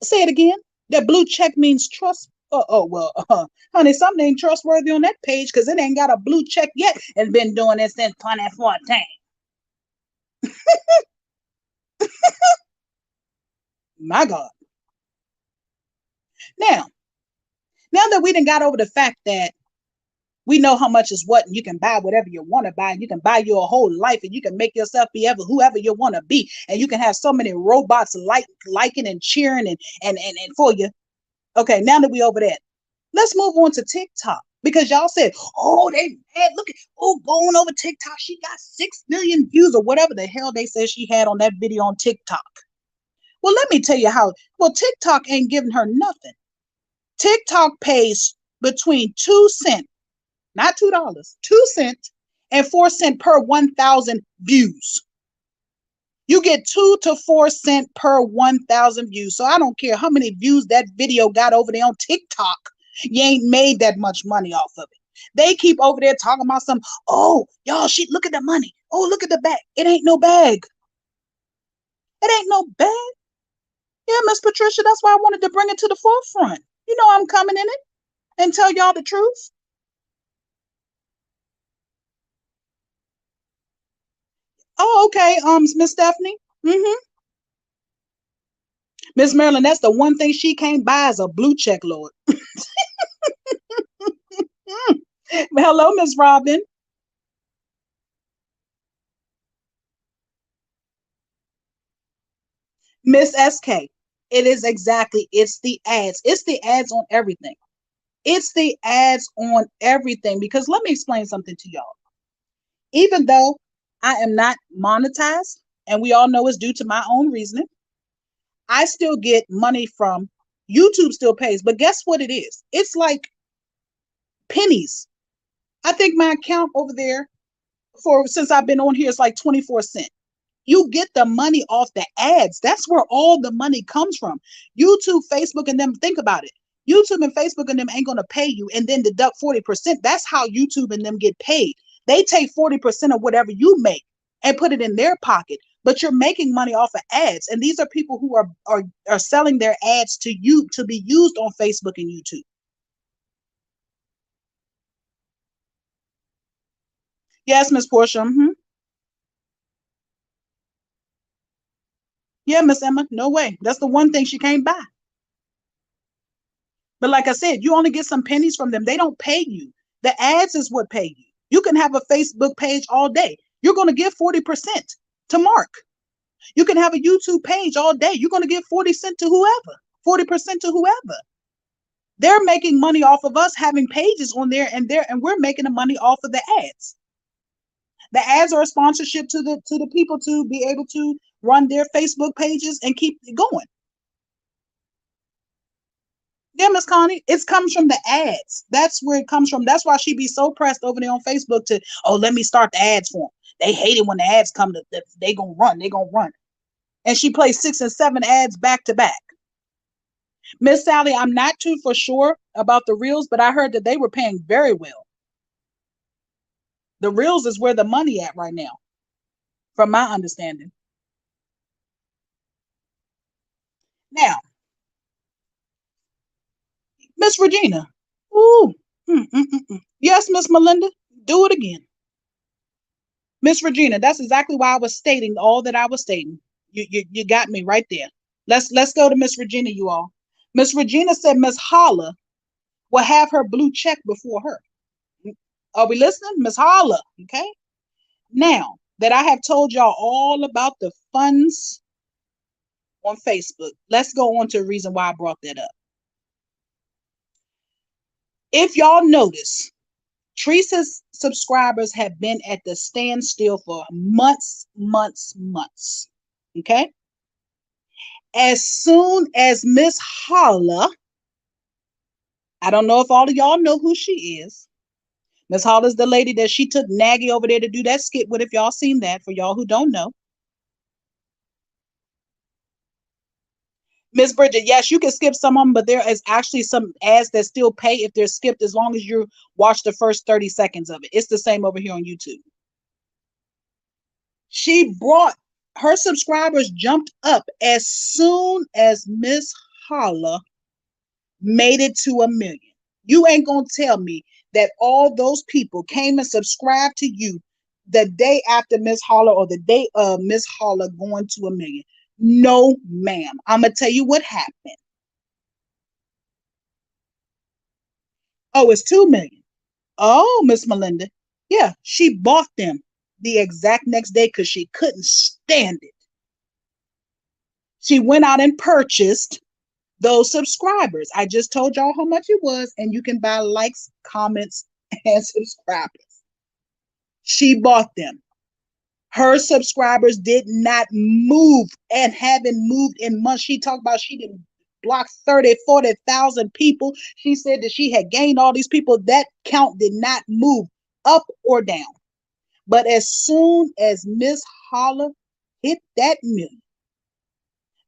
Say it again. That blue check means trust. Honey, something ain't trustworthy on that page because it ain't got a blue check yet and been doing it since 2014. My God. Now that we done got over the fact that we know how much is what, and you can buy whatever you want to buy, and you can buy your whole life, and you can make yourself be whoever you want to be, and you can have so many robots liking and cheering and for you. Okay, now that we over that, let's move on to TikTok because y'all said, oh, they mad. Look at going over TikTok. She got 6 million views or whatever the hell they said she had on that video on TikTok. Well, let me tell you how. Well, TikTok ain't giving her nothing. TikTok pays between 2 cents, not $2, 2 cents and 4 cents per 1,000 views. You get 2 to 4 cents per 1,000 views. So I don't care how many views that video got over there on TikTok. You ain't made that much money off of it. They keep over there talking about some, oh, y'all, she look at the money. Oh, look at the bag. It ain't no bag. It ain't no bag. Yeah, Miss Patricia, that's why I wanted to bring it to the forefront. You know I'm coming in it and tell y'all the truth. Oh, okay, Miss Stephanie. Mm-hmm. Miss Marilyn, that's the one thing she can't buy is a blue check, Lord. Mm. Hello, Miss Robin. Miss SK. It is exactly, it's the ads. It's the ads on everything. It's the ads on everything. Because let me explain something to y'all. Even though I am not monetized, and we all know it's due to my own reasoning, I still get money from YouTube, still pays. But guess what it is? It's like pennies. I think my account over there for since I've been on here is like 24 cents. You get the money off the ads. That's where all the money comes from. YouTube, Facebook, and them, think about it. YouTube and Facebook and them ain't going to pay you and then deduct 40%. That's how YouTube and them get paid. They take 40% of whatever you make and put it in their pocket. But you're making money off of ads. And these are people who are selling their ads to you to be used on Facebook and YouTube. Yes, Miss Portia. Mm-hmm. Yeah, Miss Emma. No way. That's the one thing she can't buy. But like I said, you only get some pennies from them. They don't pay you. The ads is what pay you. You can have a Facebook page all day. You're going to give 40% to Mark. You can have a YouTube page all day. You're going to give 40% to whoever, 40% to whoever. They're making money off of us having pages on there and we're making the money off of the ads. The ads are a sponsorship to the people to be able to run their Facebook pages and keep it going. Yeah, Miss Connie, it comes from the ads. That's where it comes from. That's why she be so pressed over there on Facebook to, oh, let me start the ads for them. They hate it when the ads come to, they gonna run, they gonna run. And she plays 6 and 7 ads back to back. Miss Sally, I'm not too for sure about the reels, but I heard that they were paying very well. The reels is where the money at right now, from my understanding. Now, Miss Regina. Ooh. Yes, Miss Melinda, do it again. Miss Regina, that's exactly why I was stating all that I was stating. You got me right there. Let's go to Miss Regina, you all. Miss Regina said Miss Holla will have her blue check before her. Are we listening? Miss Holla. Okay. Now that I have told y'all all about the funds on Facebook, let's go on to the reason why I brought that up. If y'all notice, Teresa's subscribers have been at the standstill for months, months, months. Okay. As soon as Miss Holla, I don't know if all of y'all know who she is. Miss Holla's the lady that she took Nagy over there to do that skit with, if y'all seen that, for y'all who don't know. Miss Bridget, yes, you can skip some of them, but there is actually some ads that still pay if they're skipped as long as you watch the first 30 seconds of it. It's the same over here on YouTube. She brought her subscribers jumped up as soon as Miss Holla made it to 1 million. You ain't gonna tell me that all those people came and subscribed to you the day after Miss Holla or the day of Miss Holla going to 1 million. No, ma'am. I'm gonna tell you what happened. Oh, it's 2 million. Oh, Miss Melinda. Yeah, she bought them the exact next day because she couldn't stand it. She went out and purchased those subscribers. I just told y'all how much it was, and you can buy likes, comments, and subscribers. She bought them. Her subscribers did not move and haven't moved in months. She talked about she didn't block 30, 40,000 people. She said that she had gained all these people. That count did not move up or down. But as soon as Miss Holla hit that million,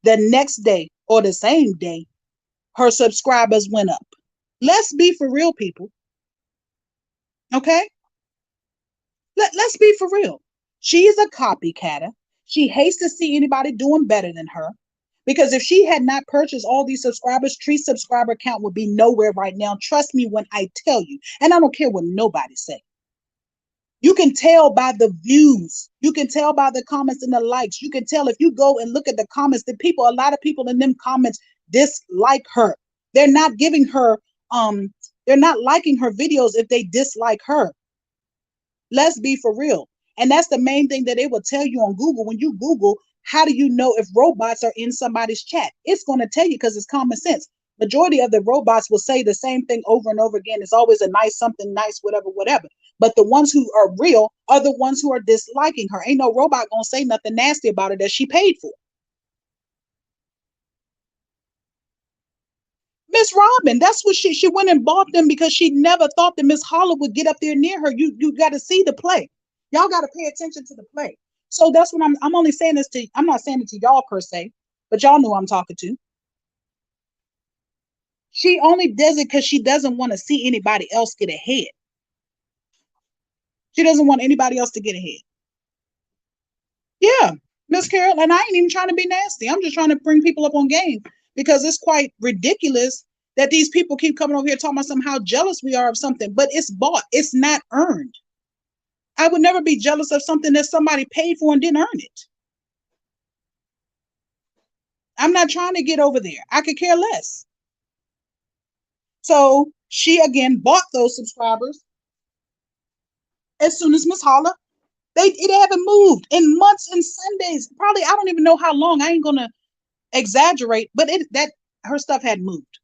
the next day or the same day, her subscribers went up. Let's be for real, people. Okay? Let's be for real. She is a copycatter. She hates to see anybody doing better than her. Because if she had not purchased all these subscribers, Tree's subscriber count would be nowhere right now. Trust me when I tell you. And I don't care what nobody say. You can tell by the views. You can tell by the comments and the likes. You can tell if you go and look at the comments, the people, a lot of people in them comments dislike her. They're not giving her, they're not liking her videos if they dislike her. Let's be for real. And that's the main thing that they will tell you on Google. When you Google, how do you know if robots are in somebody's chat? It's going to tell you because it's common sense. Majority of the robots will say the same thing over and over again. It's always a nice, something nice, whatever, whatever. But the ones who are real are the ones who are disliking her. Ain't no robot going to say nothing nasty about her that she paid for. Miss Robin, that's what she went and bought them because she never thought that Miss Holler would get up there near her. You got to see the play. Y'all got to pay attention to the play. So that's what I'm only saying this to, I'm not saying it to y'all per se, but y'all know who I'm talking to. She only does it because she doesn't want to see anybody else get ahead. She doesn't want anybody else to get ahead. Yeah, Miss Carol, and I ain't even trying to be nasty. I'm just trying to bring people up on game because it's quite ridiculous that these people keep coming over here talking about somehow jealous we are of something, but it's bought. It's not earned. I would never be jealous of something that somebody paid for and didn't earn it. I'm not trying to get over there. I could care less. So she again bought those subscribers as soon as Miss Holla. It haven't moved in months and Sundays. Probably I don't even know how long. I ain't gonna exaggerate, but it that her stuff had moved.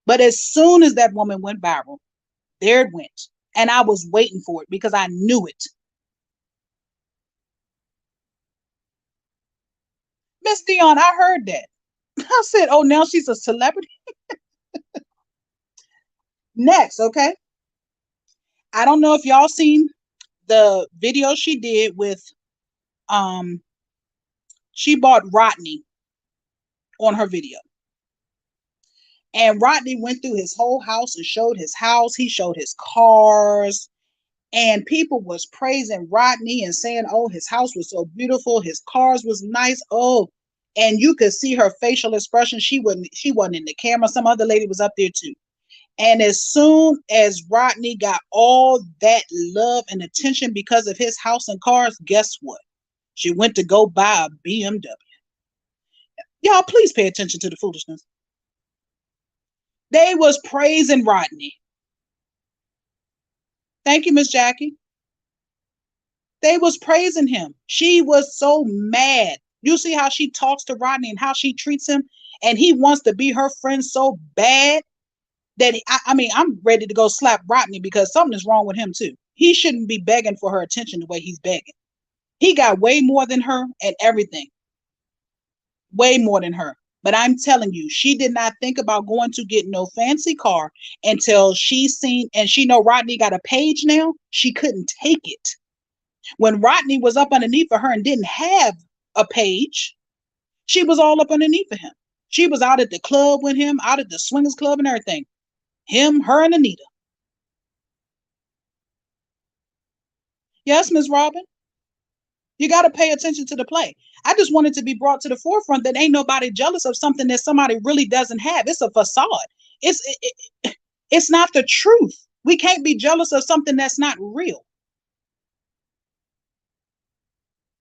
But as soon as that woman went viral, there it went. And I was waiting for it because I knew it. Miss Dion, I heard that. I said, oh, now she's a celebrity. Next, okay. I don't know if y'all seen the video she did with um she bought Rodney on her video. And Rodney went through his whole house and showed his house. He showed his cars. And people was praising Rodney and saying, oh, his house was so beautiful. His cars was nice. Oh, and you could see her facial expression. She wasn't in the camera. Some other lady was up there too. And as soon as Rodney got all that love and attention because of his house and cars, guess what? She went to go buy a BMW. Y'all, please pay attention to the foolishness. They was praising Rodney. Thank you, Miss Jackie. They was praising him. She was so mad. You see how she talks to Rodney and how she treats him, and he wants to be her friend so bad that I mean, I'm ready to go slap Rodney because something is wrong with him too. He shouldn't be begging for her attention the way he's begging. He got way more than her and everything, way more than her. But I'm telling you, she did not think about going to get no fancy car until she seen and she know Rodney got a page now. She couldn't take it. When Rodney was up underneath of her and didn't have a page, she was all up underneath of him. She was out at the club with him, out at the swingers club and everything. Him, her, and Anita. Yes, Miss Robin. You got to pay attention to the play. I just wanted to be brought to the forefront that ain't nobody jealous of something that somebody really doesn't have. It's a facade. It's not the truth. We can't be jealous of something that's not real.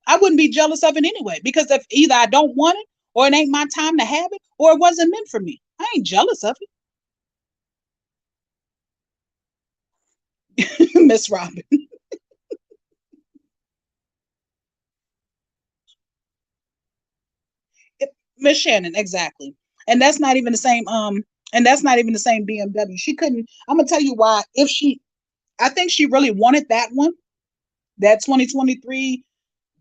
I wouldn't be jealous of it anyway because if either I don't want it or it ain't my time to have it or it wasn't meant for me. I ain't jealous of it. Miss Robin. Miss Shannon, exactly. And that's not even the same and that's not even the same BMW. She couldn't I'm gonna tell you why. If she I think she really wanted that one, that 2023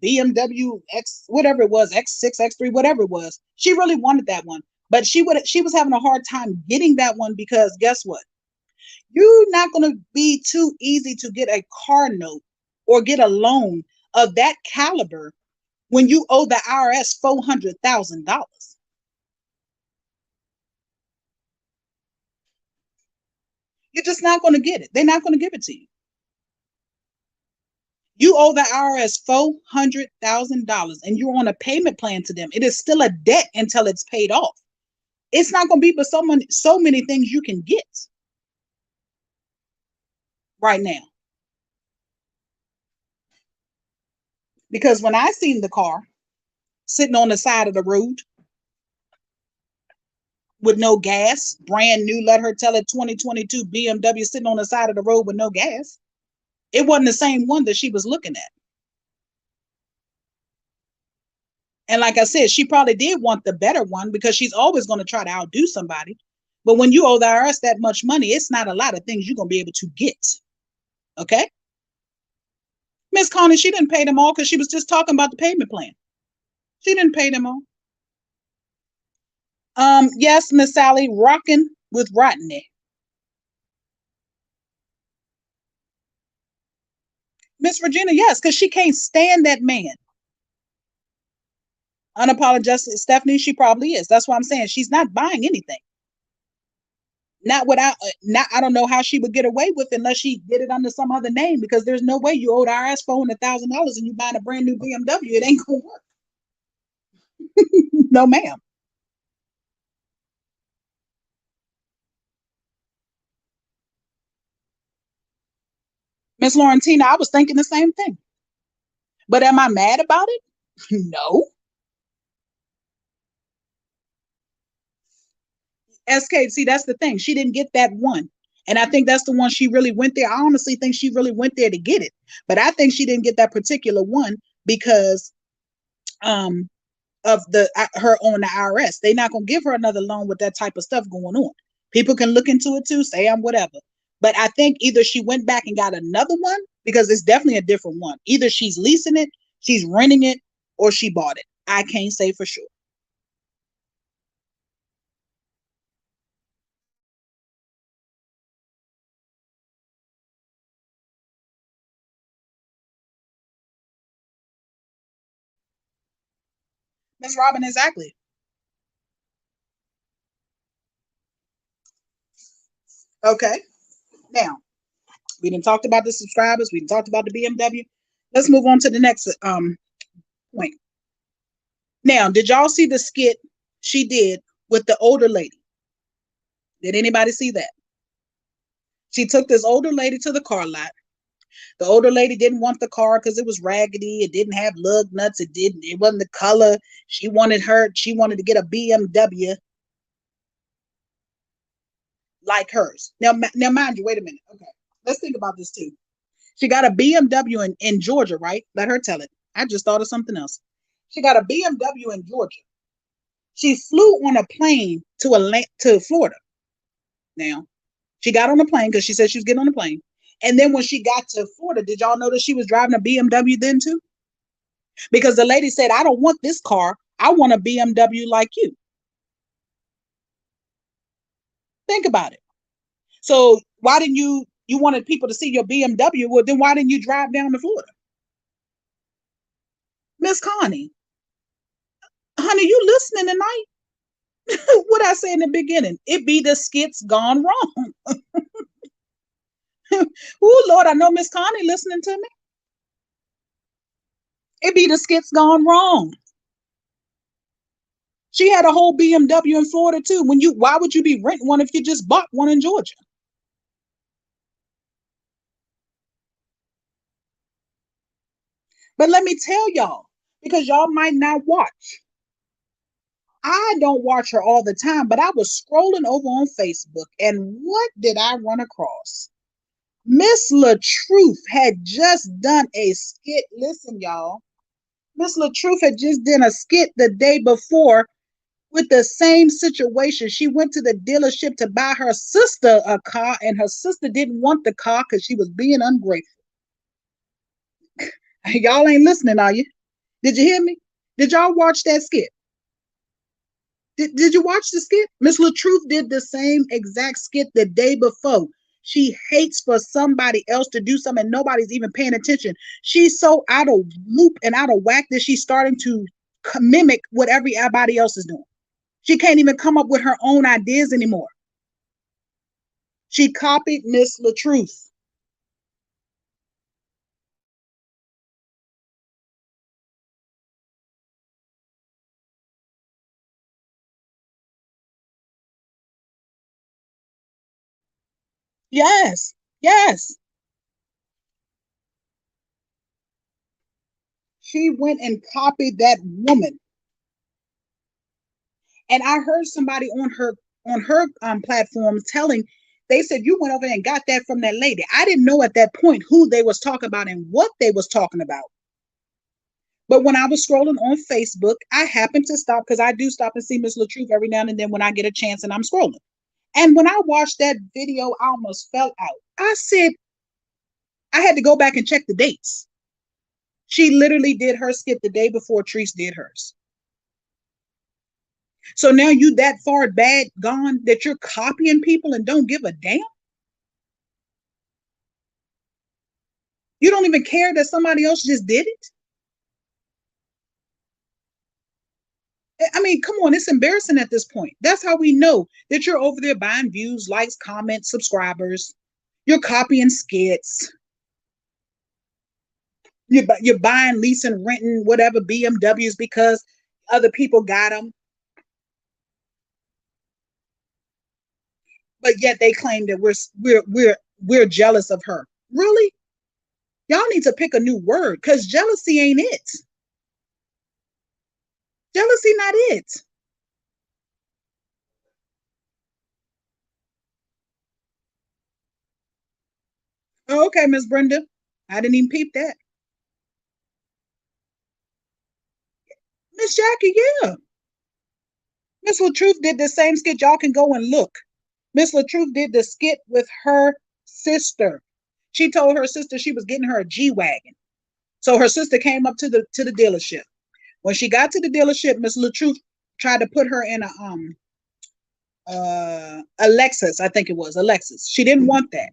BMW X, whatever it was, X6, X3, whatever it was. She really wanted that one. But she was having a hard time getting that one because guess what? You're not gonna be too easy to get a car note or get a loan of that caliber when you owe the IRS $400,000. You're just not going to get it. They're not going to give it to you. You owe the IRS $400,000 and you're on a payment plan to them. It is still a debt until it's paid off. It's not going to be but so many things you can get right now. Because when I seen the car sitting on the side of the road with no gas, brand new, let her tell it, 2022 BMW sitting on the side of the road with no gas, it wasn't the same one that she was looking at. And like I said, she probably did want the better one because she's always going to try to outdo somebody. But when you owe the IRS that much money, it's not a lot of things you're going to be able to get. Okay? Miss Connie, she didn't pay them all because she was just talking about the payment plan. She didn't pay them all. Yes, Miss Sally, rocking with Rodney. Miss Regina, yes, because she can't stand that man. Unapologetically, Stephanie, she probably is. That's why I'm saying she's not buying anything. Not without, not, I don't know how she would get away with it unless she did it under some other name, because there's no way you owed IRS $400,000 and you buying a brand new BMW. It ain't gonna work. No, ma'am. Miss Laurentina, I was thinking the same thing. But am I mad about it? No. SK, see, that's the thing. She didn't get that one. And I think that's the one she really went there. I honestly think she really went there to get it. But I think she didn't get that particular one because um of the her on the IRS. They're not gonna give her another loan with that type of stuff going on. People can look into it too, say I'm whatever. But I think either she went back and got another one because it's definitely a different one. Either she's leasing it, she's renting it, or she bought it. I can't say for sure. Miss Robin, exactly. Okay. Now, we didn't talked about the subscribers, we didn't talked about the BMW. Let's move on to the next point. Now, did y'all see the skit she did with the older lady? Did anybody see that? She took this older lady to the car lot. The older lady didn't want the car because it was raggedy. It didn't have lug nuts. It wasn't the color. She wanted to get a BMW like hers. Now mind you, wait a minute. Okay. Let's think about this too. She got a BMW in Georgia, right? Let her tell it. I just thought of something else. She got a BMW in Georgia. She flew on a plane to Florida. Now, she got on the plane because she said she was getting on the plane. And then when she got to Florida, did y'all notice she was driving a BMW then too? Because the lady said, I don't want this car. I want a BMW like you. Think about it. So why didn't you wanted people to see your BMW? Well, then why didn't you drive down to Florida? Miss Connie, honey, you listening tonight? What I say in the beginning? It be the skits gone wrong. Oh Lord, I know Miss Connie listening to me. It be the skits gone wrong. She had a whole BMW in Florida too. Why would you be renting one if you just bought one in Georgia? But let me tell y'all, because y'all might not watch. I don't watch her all the time, but I was scrolling over on Facebook, and what did I run across? Miss LaTruth had just done a skit. Listen, y'all. Miss LaTruth had just done a skit the day before with the same situation. She went to the dealership to buy her sister a car, and her sister didn't want the car because she was being ungrateful. Y'all ain't listening, are you? Did you hear me? Did y'all watch that skit? Did you watch the skit? Miss LaTruth did the same exact skit the day before. She hates for somebody else to do something and nobody's even paying attention. She's so out of loop and out of whack that she's starting to mimic what everybody else is doing. She can't even come up with her own ideas anymore. She copied Miss LaTruth. Yes, yes. She went and copied that woman. And I heard somebody on her platform telling, they said you went over and got that from that lady. I didn't know at that point who they was talking about and what they was talking about. But when I was scrolling on Facebook, I happened to stop because I do stop and see Miss LaTruth every now and then when I get a chance and I'm scrolling. And when I watched that video, I almost fell out. I said, I had to go back and check the dates. She literally did her skit the day before Treese did hers. So now you that far bad gone that you're copying people and don't give a damn? You don't even care that somebody else just did it? I mean, come on, it's embarrassing at this point. That's how we know that you're over there buying views, likes, comments, subscribers. You're copying skits. You're buying, leasing, renting, whatever BMWs because other people got them. But yet they claim that we're jealous of her. Really? Y'all need to pick a new word because jealousy ain't it. Jealousy not it. Oh, okay, Miss Brenda. I didn't even peep that. Miss Jackie, yeah. Miss LaTruth did the same skit. Y'all can go and look. Miss LaTruth did the skit with her sister. She told her sister she was getting her a G Wagon. So her sister came up to the dealership. When she got to the dealership, Miss LaTruth tried to put her in a Alexis, I think it was Alexis. She didn't want that.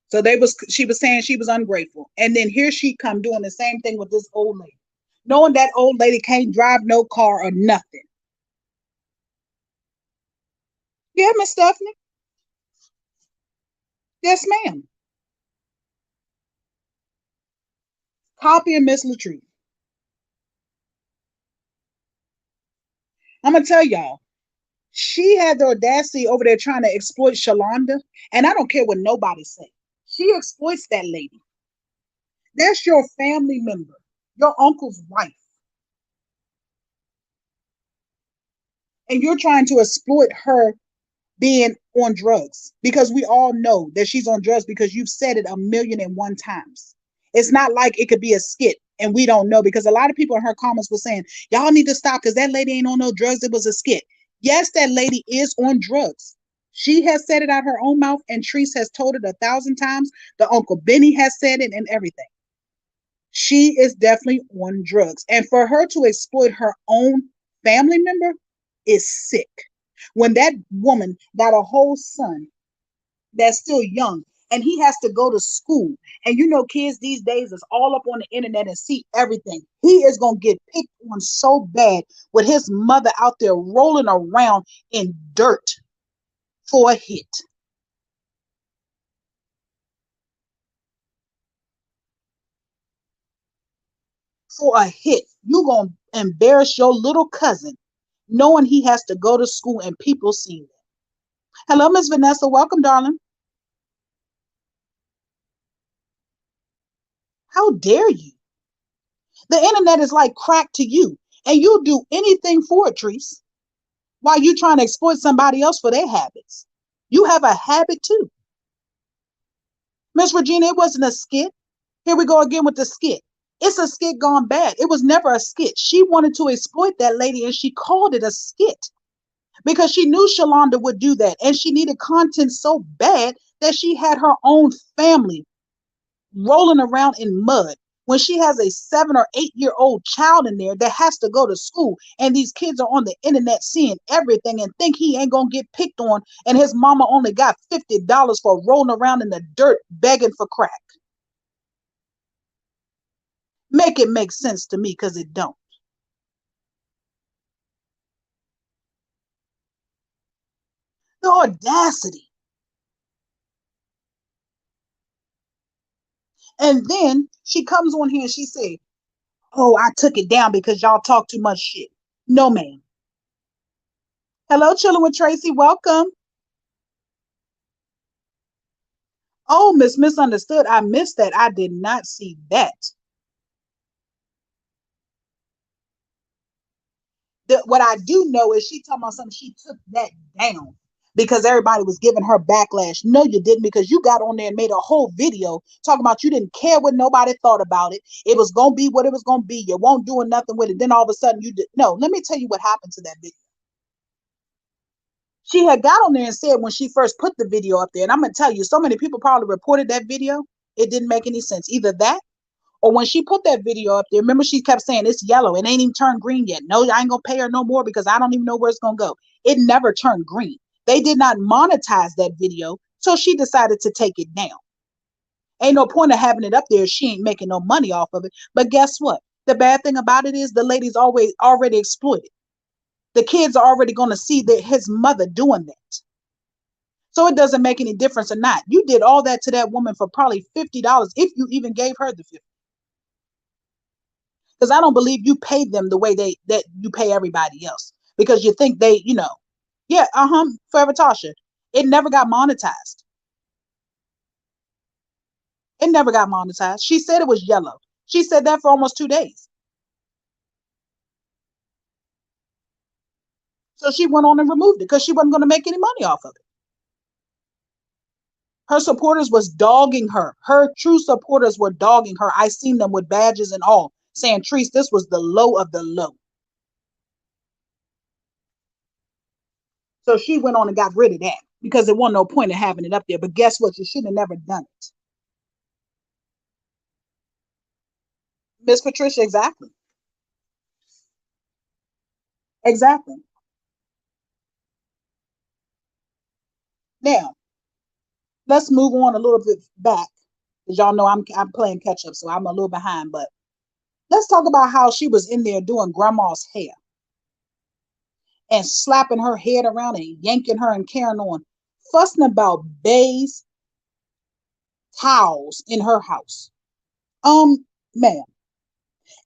So she was saying she was ungrateful. And then here she come doing the same thing with this old lady. Knowing that old lady can't drive no car or nothing. Yeah, Miss Stephanie. Yes, ma'am. Copy and Miss LaTruth. I'm gonna tell y'all, she had the audacity over there trying to exploit Shalonda, and I don't care what nobody say. She exploits that lady. That's your family member, your uncle's wife, and you're trying to exploit her being on drugs because we all know that she's on drugs because you've said it a million and one times. It's not like it could be a skit and we don't know because a lot of people in her comments were saying, y'all need to stop because that lady ain't on no drugs. It was a skit. Yes, that lady is on drugs. She has said it out her own mouth, and Treese has told it 1,000 times. The Uncle Benny has said it and everything. She is definitely on drugs. And for her to exploit her own family member is sick. When that woman got a whole son that's still young and he has to go to school, and you know, kids these days is all up on the internet and see everything. He is going to get picked on so bad with his mother out there rolling around in dirt for a hit. For a hit. You going to embarrass your little cousin knowing he has to go to school and people see it. Hello, Miss Vanessa. Welcome, darling. How dare you? The internet is like crack to you, and you'll do anything for it, Treese, while you trying to exploit somebody else for their habits. You have a habit too. Miss Regina, it wasn't a skit. Here we go again with the skit. It's a skit gone bad. It was never a skit. She wanted to exploit that lady and she called it a skit because she knew Shalonda would do that and she needed content so bad that she had her own family rolling around in mud when she has a 7 or 8 year old child in there that has to go to school and these kids are on the internet seeing everything and think he ain't gonna get picked on and his mama only got $50 for rolling around in the dirt begging for crack. Make it make sense to me because it don't. The audacity. And then she comes on here and she say, oh, I took it down because y'all talk too much shit. No, ma'am. Hello, chilling with Tracy. Welcome. Oh, Miss Misunderstood. I missed that. I did not see that. What I do know is she talking about something. She took that down because everybody was giving her backlash. No, you didn't, because you got on there and made a whole video talking about you didn't care what nobody thought about it. It was gonna be what it was gonna be. You won't doing nothing with it. Then all of a sudden you did. No, let me tell you what happened to that video. She had got on there and said when she first put the video up there, and I'm gonna tell you, so many people probably reported that video. It didn't make any sense. Either that, or when she put that video up there, remember she kept saying it's yellow. It ain't even turned green yet. No, I ain't gonna pay her no more because I don't even know where it's gonna go. It never turned green. They did not monetize that video, so she decided to take it down. Ain't no point of having it up there if she ain't making no money off of it. But guess what? The bad thing about it is the lady's always already exploited. The kids are already gonna see that his mother doing that. So it doesn't make any difference or not. You did all that to that woman for probably $50 if you even gave her the 50. Because I don't believe you paid them the way they that you pay everybody else. Because you think they, yeah, Forever Tasha. It never got monetized. It never got monetized. She said it was yellow. She said that for almost 2 days. So she went on and removed it because she wasn't going to make any money off of it. Her supporters was dogging her. Her true supporters were dogging her. I seen them with badges and all, saying, Treese, this was the low of the low. So she went on and got rid of that because there wasn't no point in having it up there. But guess what? You should have never done it. Miss Patricia, exactly. Exactly. Now, let's move on a little bit back. Because y'all know I'm playing catch up, so I'm a little behind. But let's talk about how she was in there doing grandma's hair and slapping her head around and yanking her and carrying on, fussing about Bay's towels in her house. Ma'am.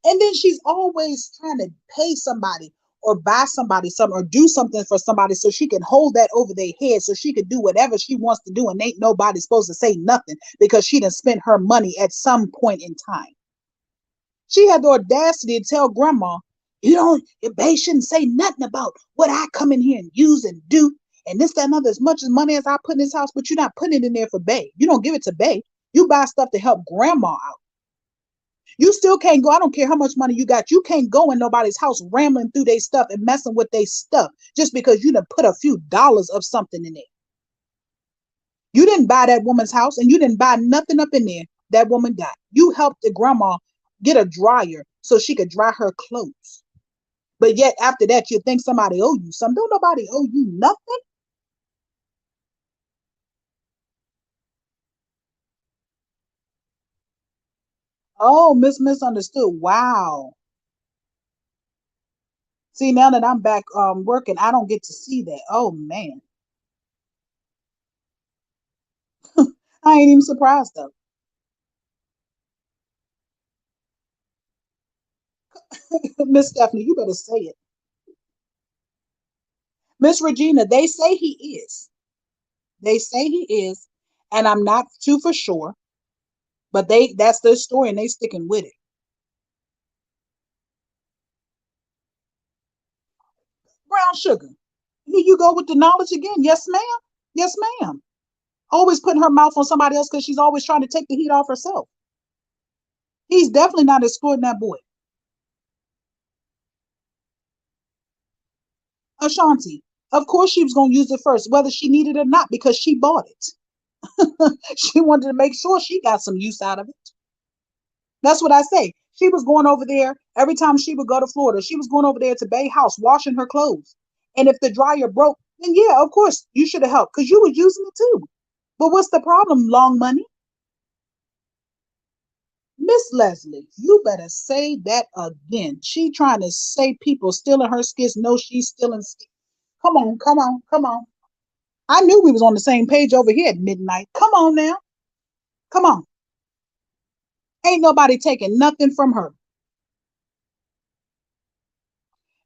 And then she's always trying to pay somebody or buy somebody something or do something for somebody so she can hold that over their head so she can do whatever she wants to do and ain't nobody supposed to say nothing because she done spent her money at some point in time. She had the audacity to tell grandma, your babe shouldn't say nothing about what I come in here and use and do and this, that, and other. As much as money as I put in this house, but you're not putting it in there for babe. You don't give it to babe. You buy stuff to help grandma out. You still can't go. I don't care how much money you got. You can't go in nobody's house rambling through their stuff and messing with their stuff just because you done put a few dollars of something in there. You didn't buy that woman's house and you didn't buy nothing up in there that woman got. You helped the grandma get a dryer so she could dry her clothes. But yet after that, you think somebody owe you something. Don't nobody owe you nothing. Oh, misunderstood. Wow. See, now that I'm back working, I don't get to see that. Oh man. I ain't even surprised though. Miss Stephanie, you better say it. Miss Regina, they say he is. They say he is, and I'm not too for sure, but that's their story and they sticking with it. Brown sugar. Here you go with the knowledge again. Yes, ma'am. Yes, ma'am. Always putting her mouth on somebody else because she's always trying to take the heat off herself. He's definitely not exploiting that boy. Ashanti, of course she was going to use it first, whether she needed it or not, because she bought it. She wanted to make sure she got some use out of it. That's what I say. She was going over there every time she would go to Florida. She was going over there to Bay House washing her clothes. And if the dryer broke, then yeah, of course you should have helped because you was using it too. But what's the problem, Long Money? Miss Leslie, you better say that again. She trying to say people stealing her skits. No, she's stealing skits. Come on, come on, come on. I knew we was on the same page over here at midnight. Come on now. Come on. Ain't nobody taking nothing from her.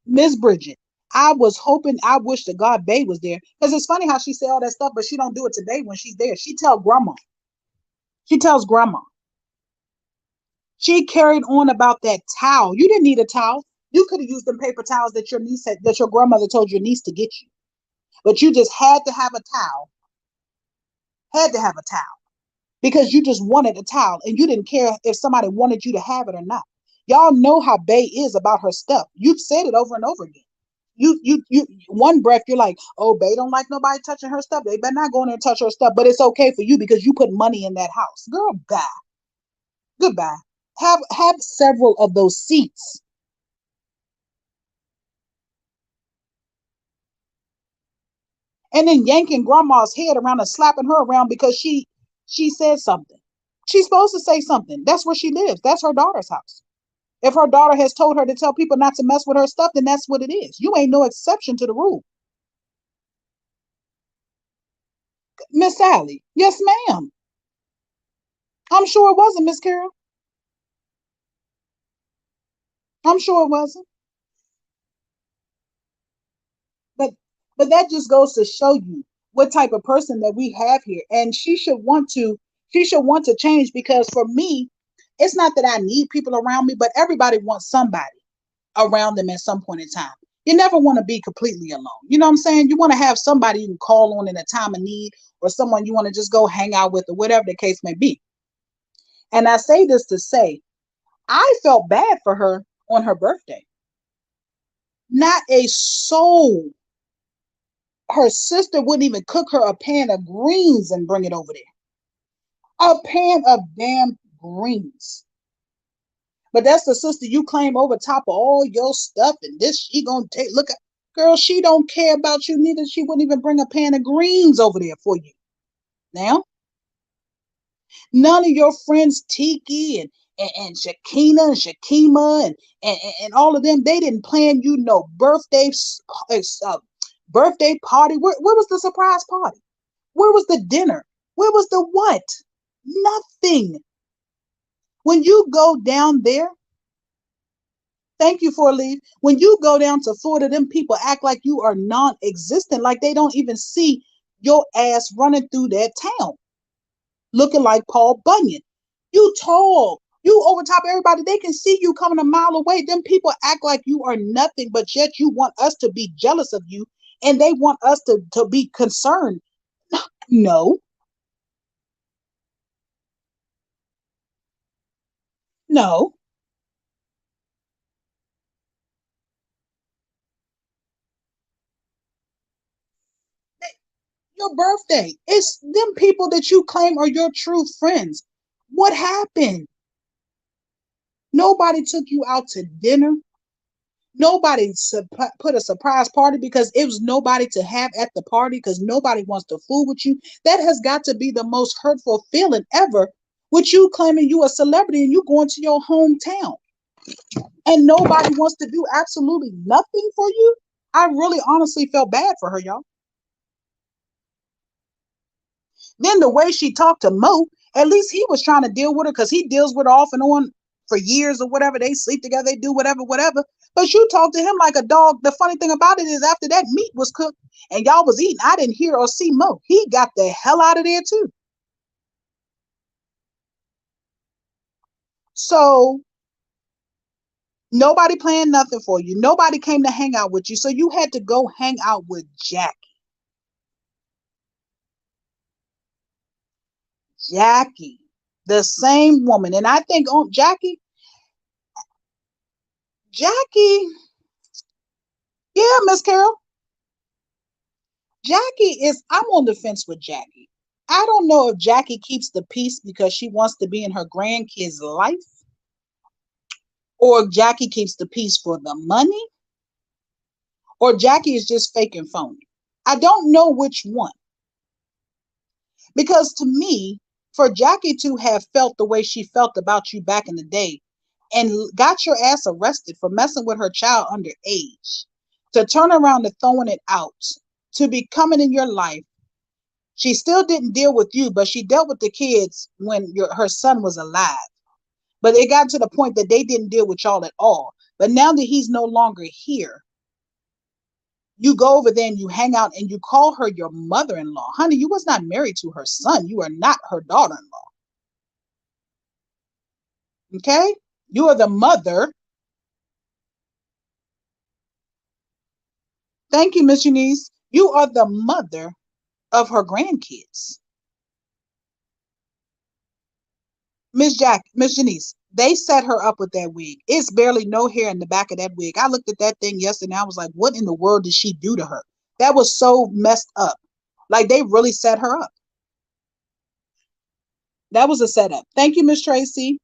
Miss Bridget, I was hoping, I wish to God Bay was there. Because it's funny how she say all that stuff, but she don't do it to Bay when she's there. She tell grandma. She tells grandma. She carried on about that towel. You didn't need a towel. You could have used them paper towels that that your grandmother told your niece to get you. But you just had to have a towel. Had to have a towel because you just wanted a towel and you didn't care if somebody wanted you to have it or not. Y'all know how Bay is about her stuff. You've said it over and over again. You one breath you're like, oh, Bay don't like nobody touching her stuff. They better not go in there and touch her stuff, but it's okay for you because you put money in that house. Girl, bye. Goodbye. Have several of those seats. And then yanking grandma's head around and slapping her around because she said something. She's supposed to say something. That's where she lives. That's her daughter's house. If her daughter has told her to tell people not to mess with her stuff, then that's what it is. You ain't no exception to the rule. Miss Sally. Yes, ma'am. I'm sure it wasn't, Miss Carol. I'm sure it wasn't. But but that just goes to show you what type of person that we have here. And she should want to change because for me, it's not that I need people around me, but everybody wants somebody around them at some point in time. You never want to be completely alone. You know what I'm saying? You want to have somebody you can call on in a time of need or someone you want to just go hang out with or whatever the case may be. And I say this to say, I felt bad for her on her birthday. Not a soul. Her sister wouldn't even cook her a pan of greens and bring it over there. A pan of damn greens. But that's the sister you claim over top of all your stuff, and this she gonna take. Look at girl, she don't care about you neither. She wouldn't even bring a pan of greens over there for you. Now, none of your friends Tiki and Shakina and Shakima and all of them, they didn't plan you no birthday party. Where was the surprise party? Where was the dinner? Where was the what? Nothing. When you go down there, thank you for a leave. When you go down to Florida, them people act like you are non-existent, like they don't even see your ass running through that town, looking like Paul Bunyan. You tall, you over top of everybody. They can see you coming a mile away. Them people act like you are nothing, but yet you want us to be jealous of you, and they want us to be concerned. No, no. Your birthday. It's them people that you claim are your true friends. What happened? Nobody took you out to dinner. Nobody put a surprise party because it was nobody to have at the party because nobody wants to fool with you. That has got to be the most hurtful feeling ever. With you claiming you a celebrity and you going to your hometown and nobody wants to do absolutely nothing for you. I really honestly felt bad for her, y'all. Then the way she talked to Mo, at least he was trying to deal with her because he deals with her off and on for years or whatever. They sleep together, they do whatever, whatever. But you talk to him like a dog. The funny thing about it is after that meat was cooked and y'all was eating, I didn't hear or see Mo. He got the hell out of there too. So nobody planned nothing for you. Nobody came to hang out with you. So you had to go hang out with Jackie. Jackie, the same woman. And I think on Jackie, yeah, Miss Carol. Jackie is, I'm on the fence with Jackie. I don't know if Jackie keeps the peace because she wants to be in her grandkids' life, or Jackie keeps the peace for the money, or Jackie is just fake and phony. I don't know which one. Because to me, for Jackie to have felt the way she felt about you back in the day and got your ass arrested for messing with her child underage, to turn around and throwing it out, to be coming in your life. She still didn't deal with you, but she dealt with the kids when her son was alive. But it got to the point that they didn't deal with y'all at all. But now that he's no longer here, you go over there and you hang out and you call her your mother-in-law. Honey, you was not married to her son. You are not her daughter-in-law. Okay? You are the mother. Thank you, Miss Eunice. You are the mother of her grandkids. Miss Janice, they set her up with that wig. It's barely no hair in the back of that wig. I looked at that thing yesterday and I was like, what in the world did she do to her? That was so messed up. Like they really set her up. That was a setup. Thank you, Miss Tracy.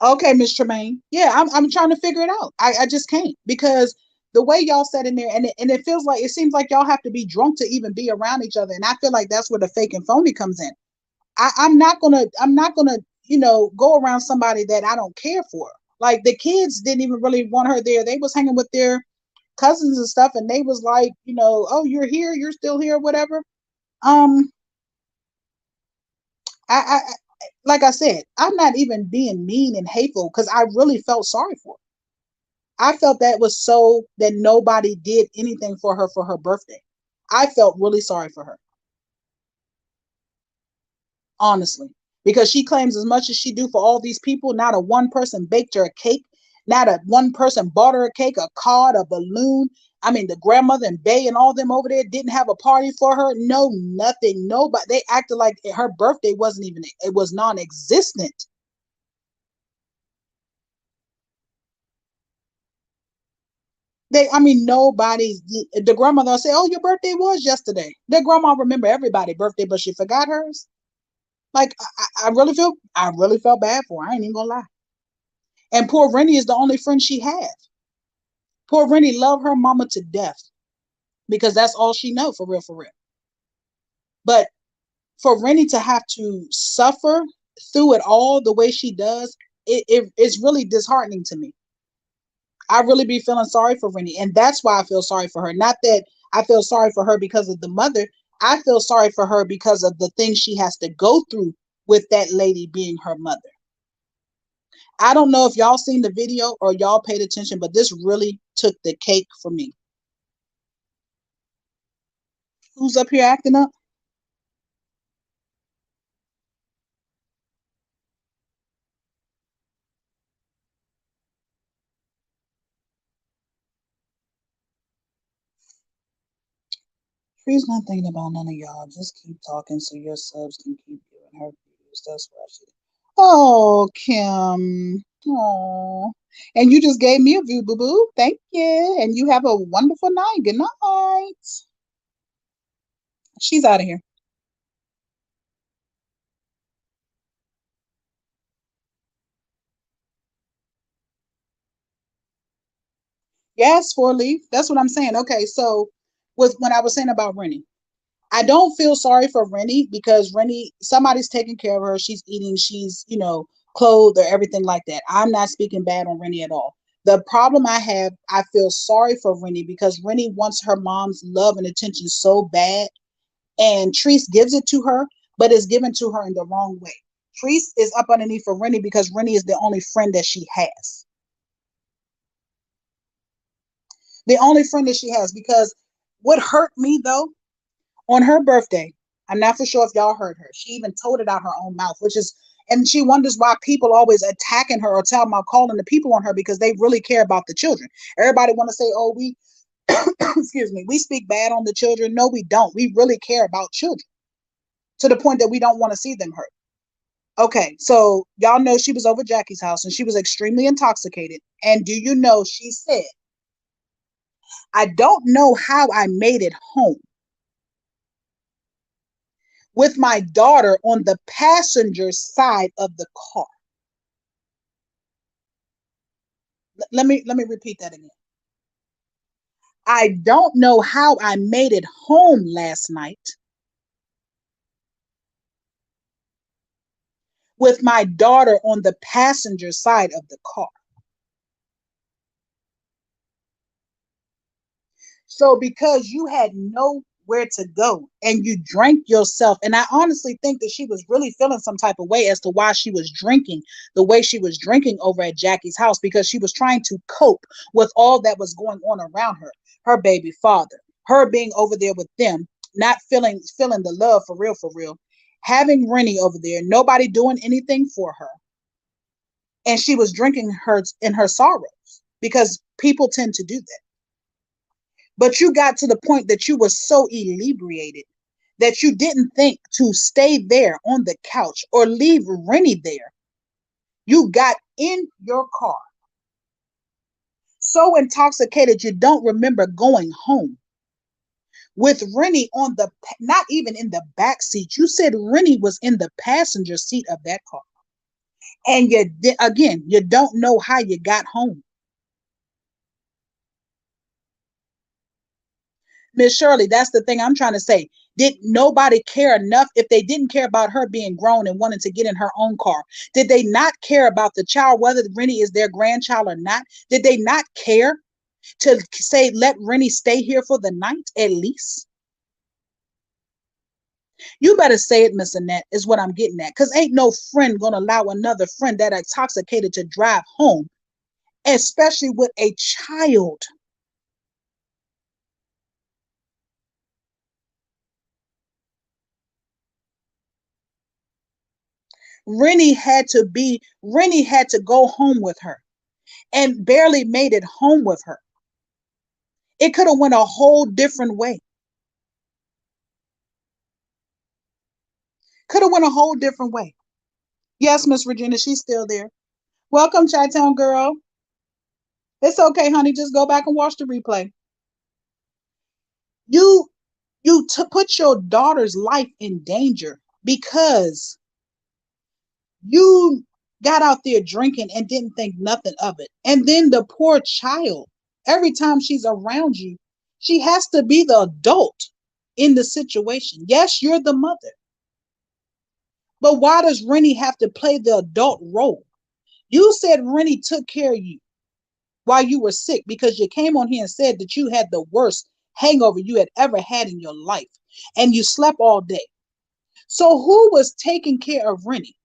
Okay, Miss Tremaine. Yeah, I'm trying to figure it out. I just can't because the way y'all sat in there and it feels like it seems like y'all have to be drunk to even be around each other. And I feel like that's where the fake and phony comes in. I'm not gonna, go around somebody that I don't care for. Like the kids didn't even really want her there. They was hanging with their cousins and stuff, and they was like, oh, you're here, you're still here, whatever. Um, I like I said, I'm not even being mean and hateful because I really felt sorry for her. I felt that was so that nobody did anything for her birthday. I felt really sorry for her. Honestly, because she claims as much as she do for all these people, not a one person baked her a cake, not a one person bought her a cake, a card, a balloon. I mean, the grandmother and Bay and all them over there didn't have a party for her. No, nothing. Nobody. They acted like her birthday wasn't even. It was non-existent. I mean, nobody. The grandmother say, "Oh, your birthday was yesterday." The grandma remember everybody's birthday, but she forgot hers. Like, I really felt bad for her. I ain't even gonna lie. And poor Rennie is the only friend she had. Poor Rennie loved her mama to death because that's all she know for real, for real. But for Rennie to have to suffer through it all the way she does, it's really disheartening to me. I really be feeling sorry for Rennie, and that's why I feel sorry for her. Not that I feel sorry for her because of the mother. I feel sorry for her because of the things she has to go through with that lady being her mother. I don't know if y'all seen the video or y'all paid attention, but this really took the cake for me. Who's up here acting up? She's not thinking about none of y'all. Just keep talking so your subs can keep giving her views. That's why she. Oh, Kim. Oh. And you just gave me a view, boo boo. Thank you. And you have a wonderful night. Good night. She's out of here. Yes, four leaf. That's what I'm saying. Okay, so with when I was saying about Rennie, I don't feel sorry for Rennie because Rennie, somebody's taking care of her. She's eating, she's, clothed or everything like that. I'm not speaking bad on Rennie at all. The problem I have, I feel sorry for Rennie because Rennie wants her mom's love and attention so bad. And Treese gives it to her, but it's given to her in the wrong way. Treese is up underneath for Rennie because Rennie is the only friend that she has. The only friend that she has because what hurt me though on her birthday. I'm not for sure if y'all heard her. She even told it out her own mouth, which is, and she wonders why people always attacking her or telling about calling the people on her because they really care about the children. Everybody want to say, oh, we, excuse me, we speak bad on the children. No, we don't. We really care about children to the point that we don't want to see them hurt. Okay, so y'all know she was over Jackie's house and she was extremely intoxicated. And do you know she said, I don't know how I made it home with my daughter on the passenger side of the car. Let me repeat that again. I don't know how I made it home last night with my daughter on the passenger side of the car. So because you had nowhere to go and you drank yourself, and I honestly think that she was really feeling some type of way as to why she was drinking the way she was drinking over at Jackie's house because she was trying to cope with all that was going on around her, her baby father, her being over there with them, not feeling the love for real, having Rennie over there, nobody doing anything for her, and she was drinking her in her sorrows because people tend to do that. But you got to the point that you were so inebriated that you didn't think to stay there on the couch or leave Rennie there. You got in your car so intoxicated you don't remember going home with Rennie on the, not even in the back seat. You said Rennie was in the passenger seat of that car. And you, again, you don't know how you got home. Miss Shirley, that's the thing I'm trying to say. Did nobody care enough if they didn't care about her being grown and wanting to get in her own car? Did they not care about the child, whether Rennie is their grandchild or not? Did they not care to say, let Rennie stay here for the night at least? You better say it, Miss Annette, is what I'm getting at. Because ain't no friend going to allow another friend that intoxicated to drive home, especially with a child. Rennie had to go home with her and barely made it home with her. It could have went a whole different way. Could have went a whole different way. Yes, Miss Regina, she's still there. Welcome, Chi-Town girl. It's okay, honey. Just go back and watch the replay. You put your daughter's life in danger because you got out there drinking and didn't think nothing of it. And then the poor child, every time she's around you, she has to be the adult in the situation. Yes, you're the mother. But why does Rennie have to play the adult role? You said Rennie took care of you while you were sick because you came on here and said that you had the worst hangover you had ever had in your life and you slept all day. So who was taking care of Rennie?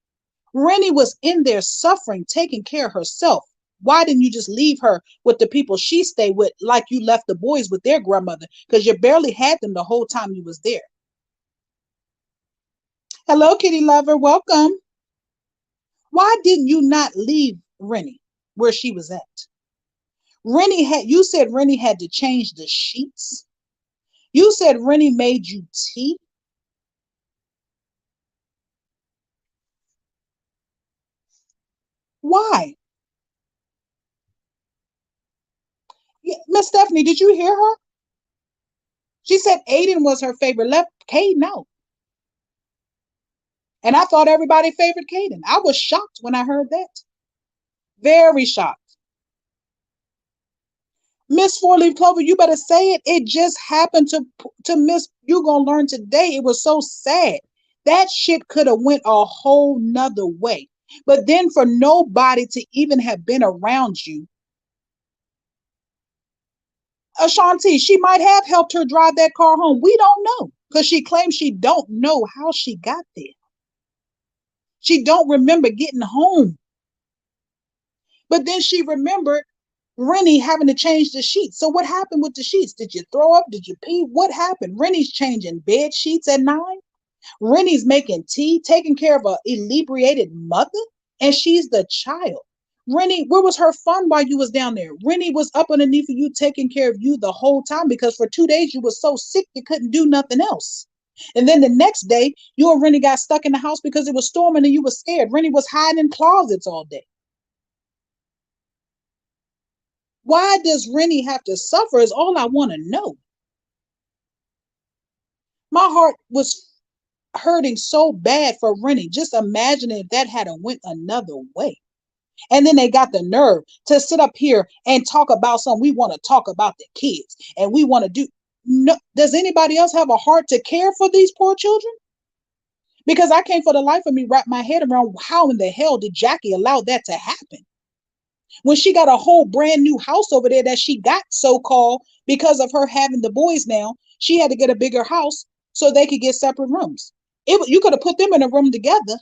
Rennie was in there suffering, taking care of herself. Why didn't you just leave her with the people she stayed with like you left the boys with their grandmother? Because you barely had them the whole time you was there. Hello, kitty lover. Welcome. Why didn't you not leave Rennie where she was at? You said Rennie had to change the sheets. You said Rennie made you tea. Why? Yeah, Miss Stephanie, did you hear her? She said Aiden was her favorite. Left Caden out. And I thought everybody favored Caden. I was shocked when I heard that. Very shocked. Miss Four Leaf Clover, you better say it. It just happened to Miss. You gonna learn today. It was so sad. That shit could have went a whole nother way. But then for nobody to even have been around you, Ashanti, she might have helped her drive that car home. We don't know because she claims she don't know how she got there. She don't remember getting home. But then she remembered Rennie having to change the sheets. So what happened with the sheets? Did you throw up? Did you pee? What happened? Rennie's changing bed sheets at 9. Rennie's making tea, taking care of a inebriated mother, and she's the child. Rennie, where was her fun while you was down there? Rennie was up underneath of you, taking care of you the whole time because for 2 days you was so sick you couldn't do nothing else. And then the next day, you and Rennie got stuck in the house because it was storming and you were scared. Rennie was hiding in closets all day. Why does Rennie have to suffer is all I want to know. My heart was hurting so bad for Rennie. Just imagining if that had went another way. And then they got the nerve to sit up here and talk about something. We want to talk about the kids and we want to do. No, does anybody else have a heart to care for these poor children? Because I can't for the life of me wrap my head around how in the hell did Jackie allow that to happen? When she got a whole brand new house over there that she got so-called because of her having the boys now, she had to get a bigger house so they could get separate rooms. You could have put them in a room together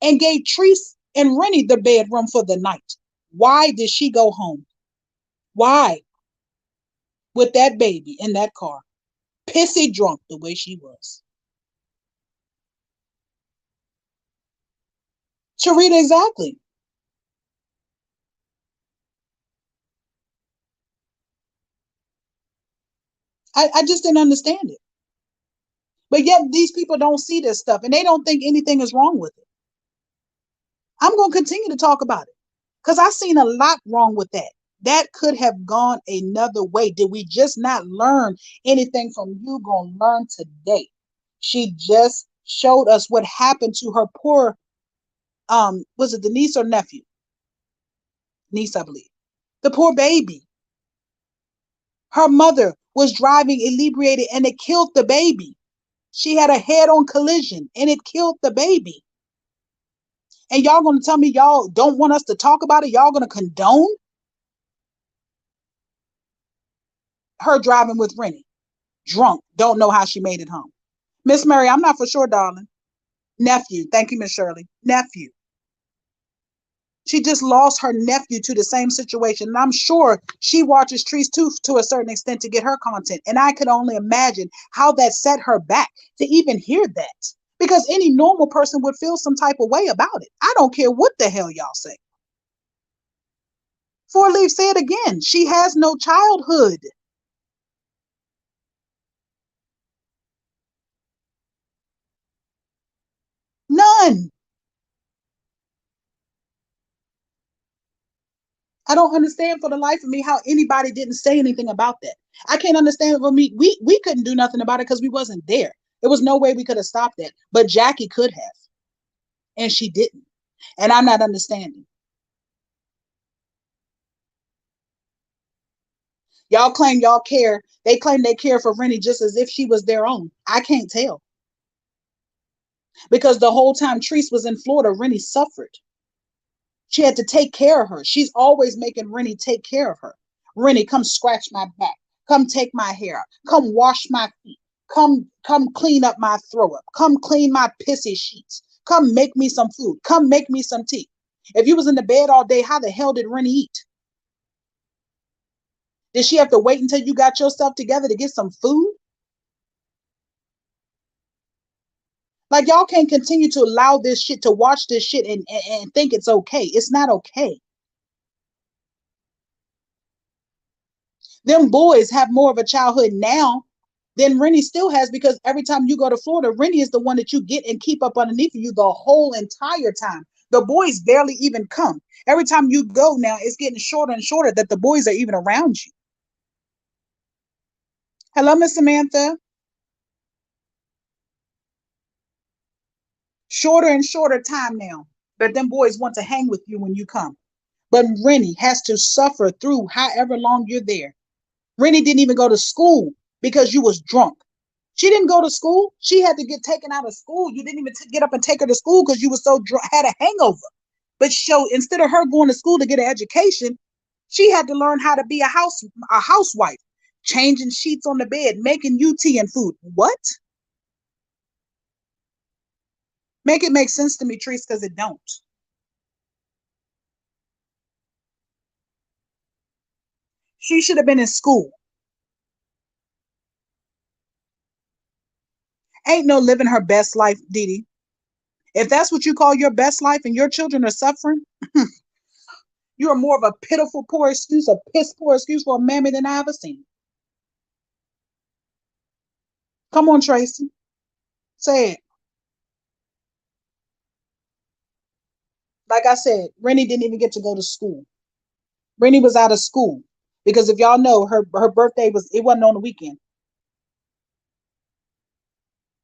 and gave Treese and Rennie the bedroom for the night. Why did she go home? Why? With that baby in that car, pissy drunk the way she was. Sharita, exactly. I just didn't understand it. But yet these people don't see this stuff and they don't think anything is wrong with it. I'm going to continue to talk about it because I seen a lot wrong with that. That could have gone another way. Did we just not learn anything from you? Going to learn today. She just showed us what happened to her poor, was it the niece or nephew? Niece, I believe. The poor baby. Her mother was driving inebriated and it killed the baby. She had a head-on collision and it killed the baby. And y'all gonna tell me y'all don't want us to talk about it? Y'all gonna condone her driving with Rennie, drunk, don't know how she made it home. Miss Mary, I'm not for sure, darling. Nephew, thank you, Miss Shirley. Nephew. She just lost her nephew to the same situation. And I'm sure she watches Trees too to a certain extent to get her content. And I could only imagine how that set her back to even hear that. Because any normal person would feel some type of way about it. I don't care what the hell y'all say. Four Leaf, say it again. She has no childhood. None. I don't understand for the life of me how anybody didn't say anything about that. I can't understand for me. We couldn't do nothing about it because we wasn't there. There was no way we could have stopped that. But Jackie could have, and she didn't. And I'm not understanding. Y'all claim y'all care. They claim they care for Rennie just as if she was their own. I can't tell. Because the whole time Treese was in Florida, Rennie suffered. She had to take care of her. She's always making Rennie take care of her. Rennie, come scratch my back. Come take my hair. Come wash my feet. Come clean up my throw up. Come clean my pissy sheets. Come make me some food. Come make me some tea. If you was in the bed all day, how the hell did Rennie eat? Did she have to wait until you got yourself together to get some food? Like y'all can't continue to allow this shit to watch this shit and think it's okay. It's not okay. Them boys have more of a childhood now than Rennie still has because every time you go to Florida, Rennie is the one that you get and keep up underneath of you the whole entire time. The boys barely even come. Every time you go now, it's getting shorter and shorter that the boys are even around you. Hello, Miss Samantha. Shorter and shorter time now. But them boys want to hang with you when you come. But Rennie has to suffer through however long you're there. Rennie didn't even go to school because you was drunk. She didn't go to school. She had to get taken out of school. You didn't even get up and take her to school because you was so drunk, had a hangover. But so instead of her going to school to get an education, she had to learn how to be a housewife, changing sheets on the bed, making you tea and food. What? Make it make sense to me, Treese, because it don't. She should have been in school. Ain't no living her best life, Dee Dee. If that's what you call your best life and your children are suffering, you are more of a pitiful, poor excuse, a piss poor excuse for a mammy than I ever seen. Come on, Tracy. Say it. Like I said, Rennie didn't even get to go to school. Rennie was out of school because if y'all know, her birthday it wasn't on the weekend.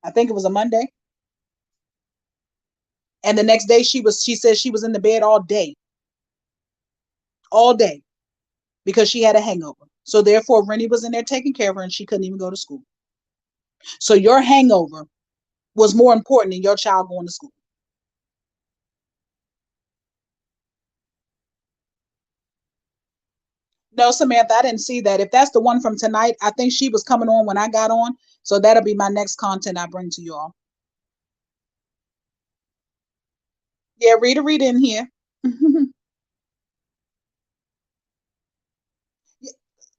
I think it was a Monday. And the next day she said she was in the bed all day because she had a hangover. So therefore, Rennie was in there taking care of her and she couldn't even go to school. So your hangover was more important than your child going to school. No, Samantha, I didn't see that. If that's the one from tonight, I think she was coming on when I got on. So that'll be my next content I bring to you all. Yeah, read in here.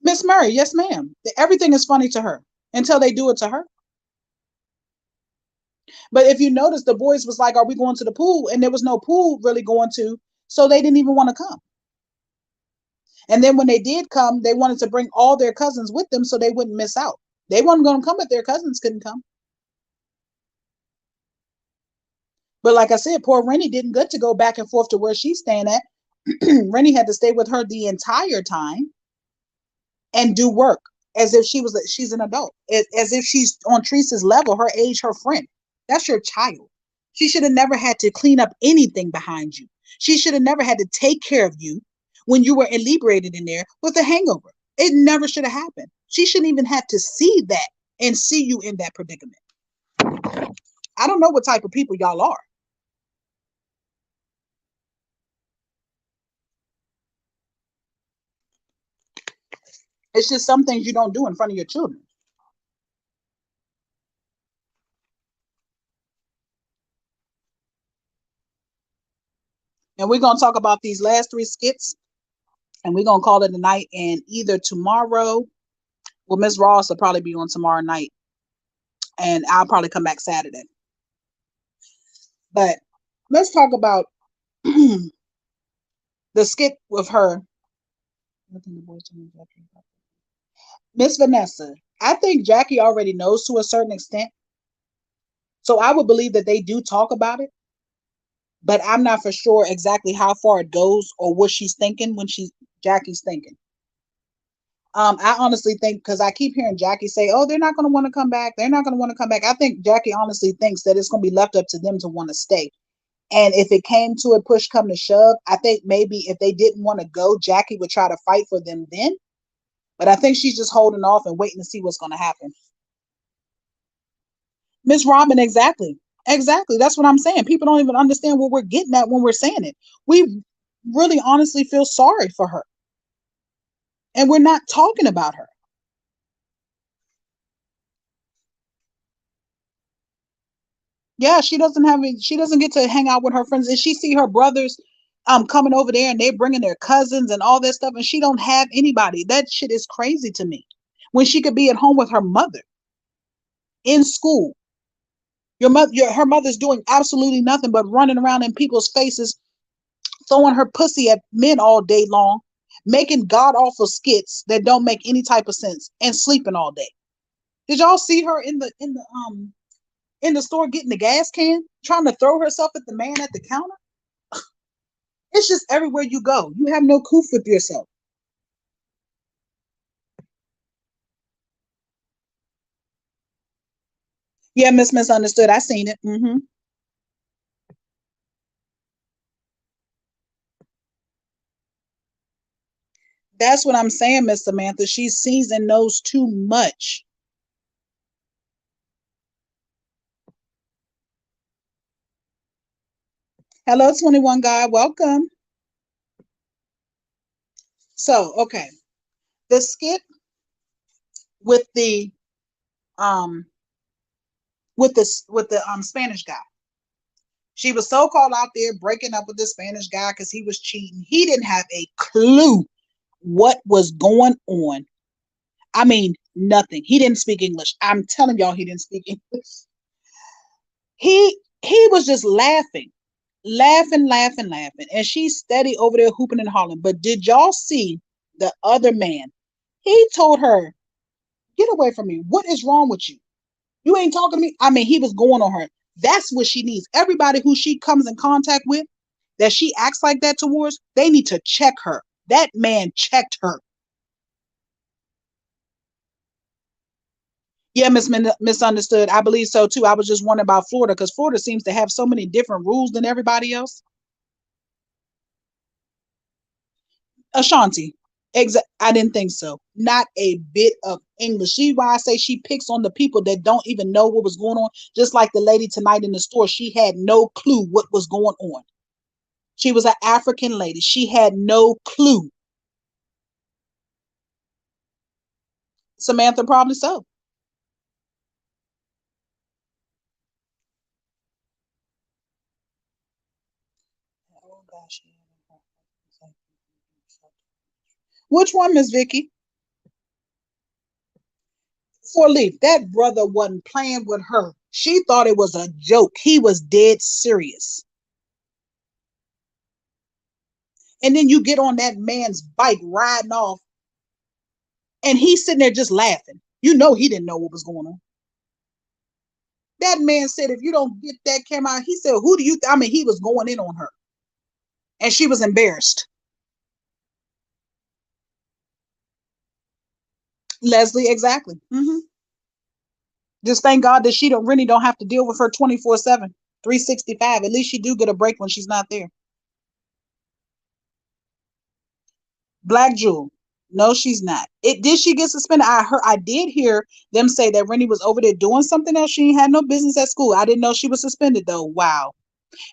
Miss Murray, yes, ma'am. Everything is funny to her until they do it to her. But if you notice, the boys was like, "Are we going to the pool?" And there was no pool really going to, so they didn't even want to come. And then when they did come, they wanted to bring all their cousins with them so they wouldn't miss out. They weren't going to come if their cousins couldn't come. But like I said, poor Rennie didn't get to go back and forth to where she's staying at. Rennie had to stay with her the entire time and do work as if she's an adult, as if she's on Teresa's level, her age, her friend. That's your child. She should have never had to clean up anything behind you. She should have never had to take care of you when you were inebriated in there with a hangover. It never should have happened. She shouldn't even have to see that and see you in that predicament. I don't know what type of people y'all are. It's just some things you don't do in front of your children. And we're going to talk about these last three skits, and we're going to call it a night. And either tomorrow, well, Miss Ross will probably be on tomorrow night, and I'll probably come back Saturday. But let's talk about the skit with her. Miss Vanessa. I think Jackie already knows to a certain extent. So I would believe that they do talk about it, but I'm not for sure exactly how far it goes or what she's thinking when Jackie's thinking. I honestly think, because I keep hearing Jackie say, "Oh, they're not going to want to come back. They're not going to want to come back." I think Jackie honestly thinks that it's going to be left up to them to want to stay. And if it came to a push come to shove, I think maybe if they didn't want to go, Jackie would try to fight for them then. But I think she's just holding off and waiting to see what's going to happen. Miss Robin, exactly. Exactly. That's what I'm saying. People don't even understand what we're getting at when we're saying it. We really honestly feel sorry for her. And we're not talking about her. Yeah, she doesn't get to hang out with her friends. And she see her brothers coming over there and they bringing their cousins and all that stuff, and she don't have anybody. That shit is crazy to me. When she could be at home with her mother in school. Her mother's doing absolutely nothing but running around in people's faces, throwing her pussy at men all day long, making god awful skits that don't make any type of sense, and sleeping all day. Did y'all see her in the store getting the gas can, trying to throw herself at the man at the counter? It's just everywhere you go. You have no coof with yourself. Yeah, Miss Misunderstood. I seen it. That's what I'm saying, Miss Samantha. She sees and knows too much. Hello, 21 guy. Welcome. So, okay. The skit with the um with the Spanish guy. She was so called out there breaking up with the Spanish guy because he was cheating. He didn't have a clue what was going on. I mean, nothing. He didn't speak English. I'm telling y'all, he didn't speak English. He was just laughing, laughing, and she's steady over there hooping and hollering. But did y'all see the other man? He told her, "Get away from me. What is wrong with you? You ain't talking to me." I mean, he was going on her. That's what she needs. Everybody who she comes in contact with, that she acts like that towards, they need to check her. That man checked her. Yeah, Misunderstood. I believe so too. I was just wondering about Florida because Florida seems to have so many different rules than everybody else. Ashanti. I didn't think so. Not a bit of English. She why I say she picks on the people that don't even know what was going on. Just like the lady tonight in the store, she had no clue what was going on. She was an African lady. She had no clue. Samantha, probably so. Oh gosh. Which one, Miss Vicky? For Leaf, that brother wasn't playing with her. She thought it was a joke. He was dead serious. And then you get on that man's bike riding off, and he's sitting there just laughing. You know he didn't know what was going on. That man said, if you don't get that camera out, he said, who do you I mean, he was going in on her. And she was embarrassed. Leslie, exactly. Just thank God that she don't really don't have to deal with her 24/7, 365. At least she do get a break when she's not there. Black Jewel. No, she's not. It did she get suspended? I did hear them say that Rennie was over there doing something else. She had no business at school. I didn't know she was suspended though. Wow.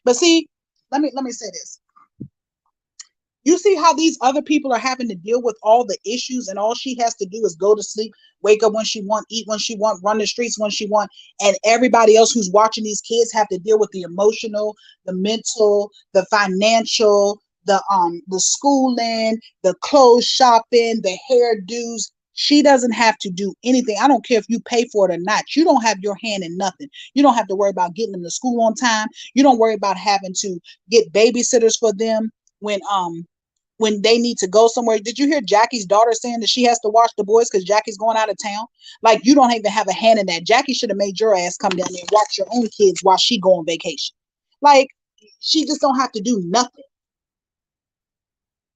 But see, let me say this. You see how these other people are having to deal with all the issues, and all she has to do is go to sleep, wake up when she want, eat when she want, run the streets when she want, and everybody else who's watching these kids have to deal with the emotional, the mental, the financial, the schooling, the clothes shopping, the hairdos. She doesn't have to do anything. I don't care if you pay for it or not. You don't have your hand in nothing. You don't have to worry about getting them to school on time. You don't worry about having to get babysitters for them when they need to go somewhere. Did you hear Jackie's daughter saying that she has to watch the boys because Jackie's going out of town? Like, you don't even have a hand in that. Jackie should have made your ass come down there and watch your own kids while she go on vacation. Like, she just don't have to do nothing.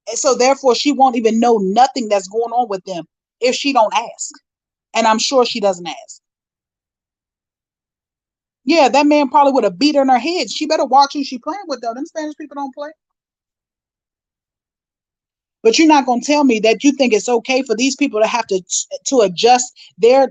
And so therefore she won't even know nothing that's going on with them if she don't ask. And I'm sure she doesn't ask. Yeah, that man probably would have beat her in her head. She better watch who she playing with though. Them Spanish people don't play. But you're not going to tell me that you think it's okay for these people to have to adjust their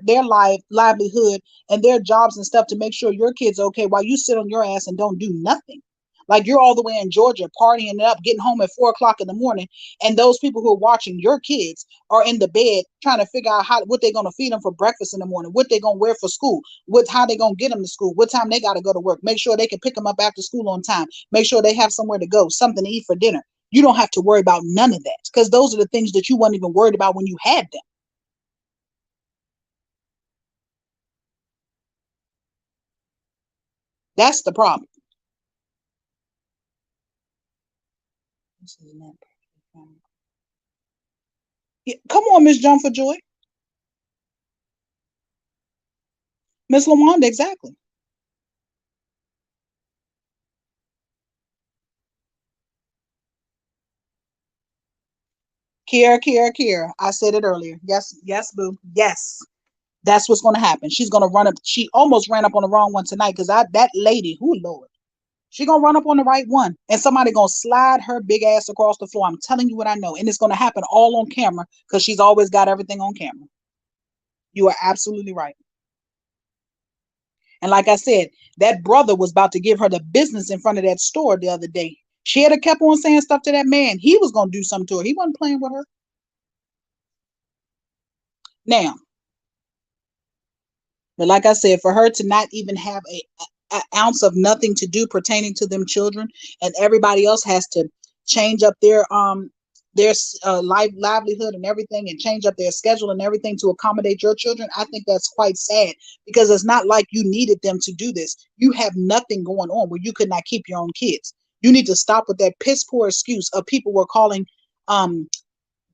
livelihood and their jobs and stuff to make sure your kid's okay while you sit on your ass and don't do nothing. Like, you're all the way in Georgia partying it up, getting home at 4 o'clock in the morning, and those people who are watching your kids are in the bed trying to figure out what they're going to feed them for breakfast in the morning, what they're going to wear for school, how they're going to get them to school, what time they got to go to work, make sure they can pick them up after school on time, make sure they have somewhere to go, something to eat for dinner. You don't have to worry about none of that because those are the things that you weren't even worried about when you had them. That's the problem. Yeah, come on, Miss John for Joy. Miss Lamond, exactly. Kiera. I said it earlier. Yes, yes, boo. Yes. That's what's gonna happen. She's gonna run up. She almost ran up on the wrong one tonight because that lady, who Lord, she gonna run up on the right one, and somebody gonna slide her big ass across the floor. I'm telling you what I know, and it's gonna happen all on camera because she's always got everything on camera. You are absolutely right. And like I said, that brother was about to give her the business in front of that store the other day. She had kept on saying stuff to that man. He was gonna do something to her. He wasn't playing with her. Now, but like I said, for her to not even have a ounce of nothing to do pertaining to them children, and everybody else has to change up their livelihood and everything, and change up their schedule and everything to accommodate your children, I think that's quite sad because it's not like you needed them to do this. You have nothing going on where you could not keep your own kids. You need to stop with that piss poor excuse of people were calling um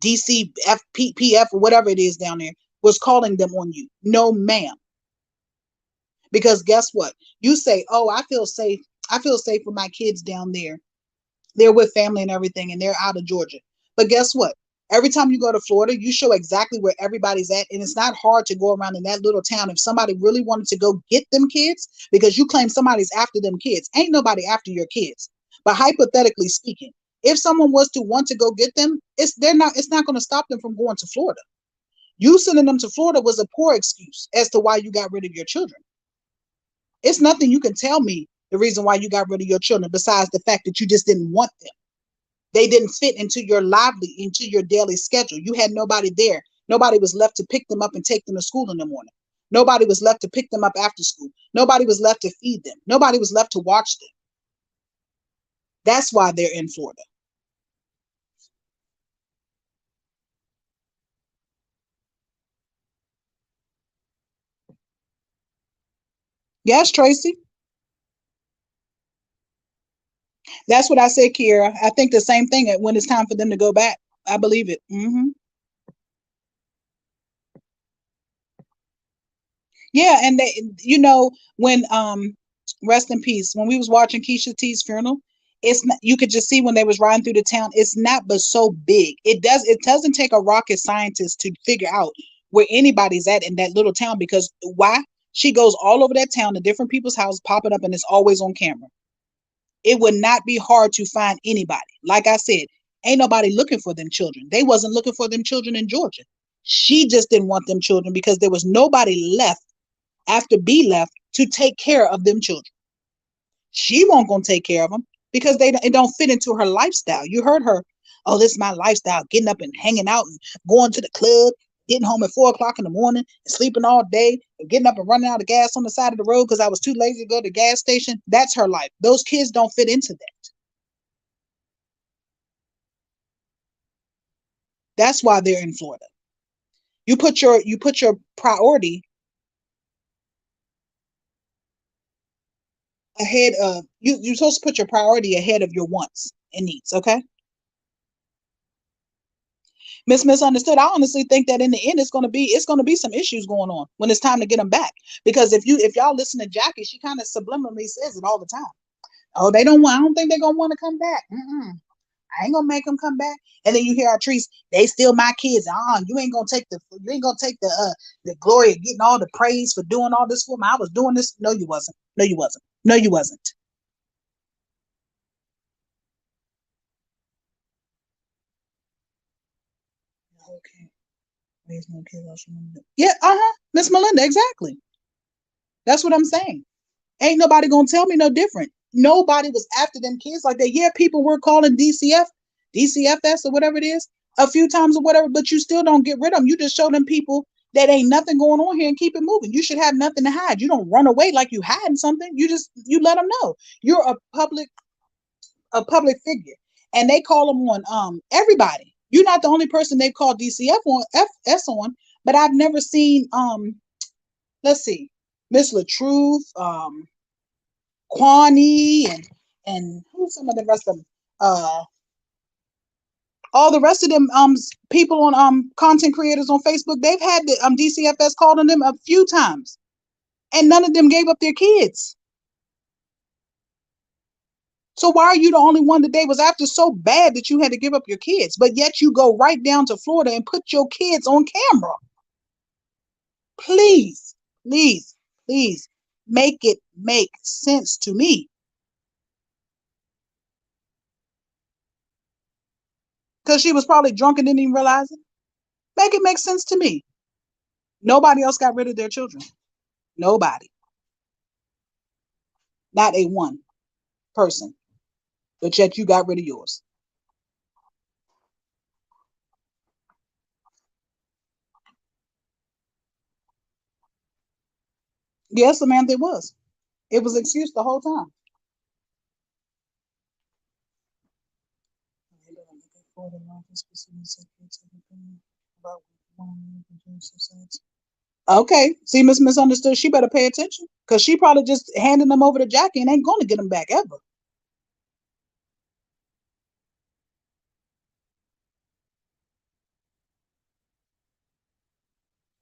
DCFPPF or whatever it is down there was calling them on you. No, ma'am. Because guess what? You say, "Oh, I feel safe. I feel safe with my kids down there. They're with family and everything, and they're out of Georgia." But guess what? Every time you go to Florida, you show exactly where everybody's at, and it's not hard to go around in that little town if somebody really wanted to go get them kids because you claim somebody's after them kids. Ain't nobody after your kids. But hypothetically speaking, if someone was to want to go get them, it's not going to stop them from going to Florida. You sending them to Florida was a poor excuse as to why you got rid of your children. It's nothing you can tell me the reason why you got rid of your children besides the fact that you just didn't want them. They didn't fit into your daily schedule. You had nobody there. Nobody was left to pick them up and take them to school in the morning. Nobody was left to pick them up after school. Nobody was left to feed them. Nobody was left to watch them. That's why they're in Florida. Yes, Tracy. That's what I said, Kiera. I think the same thing when it's time for them to go back. I believe it. Yeah, and they, when rest in peace. When we was watching Keisha T's funeral, it's not, you could just see when they was riding through the town. It's not but so big. It doesn't take a rocket scientist to figure out where anybody's at in that little town because why? She goes all over that town to different people's houses, popping up, and it's always on camera. It would not be hard to find anybody. Like I said, ain't nobody looking for them children. They wasn't looking for them children in Georgia. She just didn't want them children because there was nobody left after B left to take care of them children. She won't gonna take care of them because it don't fit into her lifestyle. You heard her. Oh, this is my lifestyle: getting up and hanging out and going to the club, getting home at 4 o'clock in the morning, and sleeping all day, and getting up and running out of gas on the side of the road because I was too lazy to go to the gas station. That's her life. Those kids don't fit into that. That's why they're in Florida. You put your priority ahead of you're supposed to put your priority ahead of your wants and needs, okay? Misunderstood. I honestly think that in the end it's gonna be some issues going on when it's time to get them back. Because if y'all listen to Jackie, she kind of subliminally says it all the time. Oh, they don't want. I don't think they're gonna want to come back. I ain't gonna make them come back. And then you hear Artrice, they still my kids. You ain't gonna take the glory of getting all the praise for doing all this for me. I was doing this. No, you wasn't. No, you wasn't. No, you wasn't. Okay. Raise no kids. Yeah, Miss Melinda, exactly. That's what I'm saying. Ain't nobody gonna tell me no different. Nobody was after them kids like that. Yeah, people were calling DCF, DCFS or whatever it is a few times or whatever, but you still don't get rid of them. You just show them people that ain't nothing going on here and keep it moving. You should have nothing to hide. You don't run away like you hiding something. You let them know you're a public figure, and they call them on everybody. You're not the only person they've called DCF on FS on, but I've never seen let's see, Miss Latruth, Kwani, and who's some of the rest of them? All the rest of them people on content creators on Facebook, they've had the DCFS called on them a few times, and none of them gave up their kids. So why are you the only one that they was after so bad that you had to give up your kids? But yet you go right down to Florida and put your kids on camera. Please, please, please make it make sense to me. Because she was probably drunk and didn't even realize it. Make it make sense to me. Nobody else got rid of their children. Nobody. Not a one person. But yet you got rid of yours. Yes, Samantha, it was. It was excuse the whole time. Okay, see, Miss Misunderstood. She better pay attention because she probably just handing them over to Jackie and ain't going to get them back ever.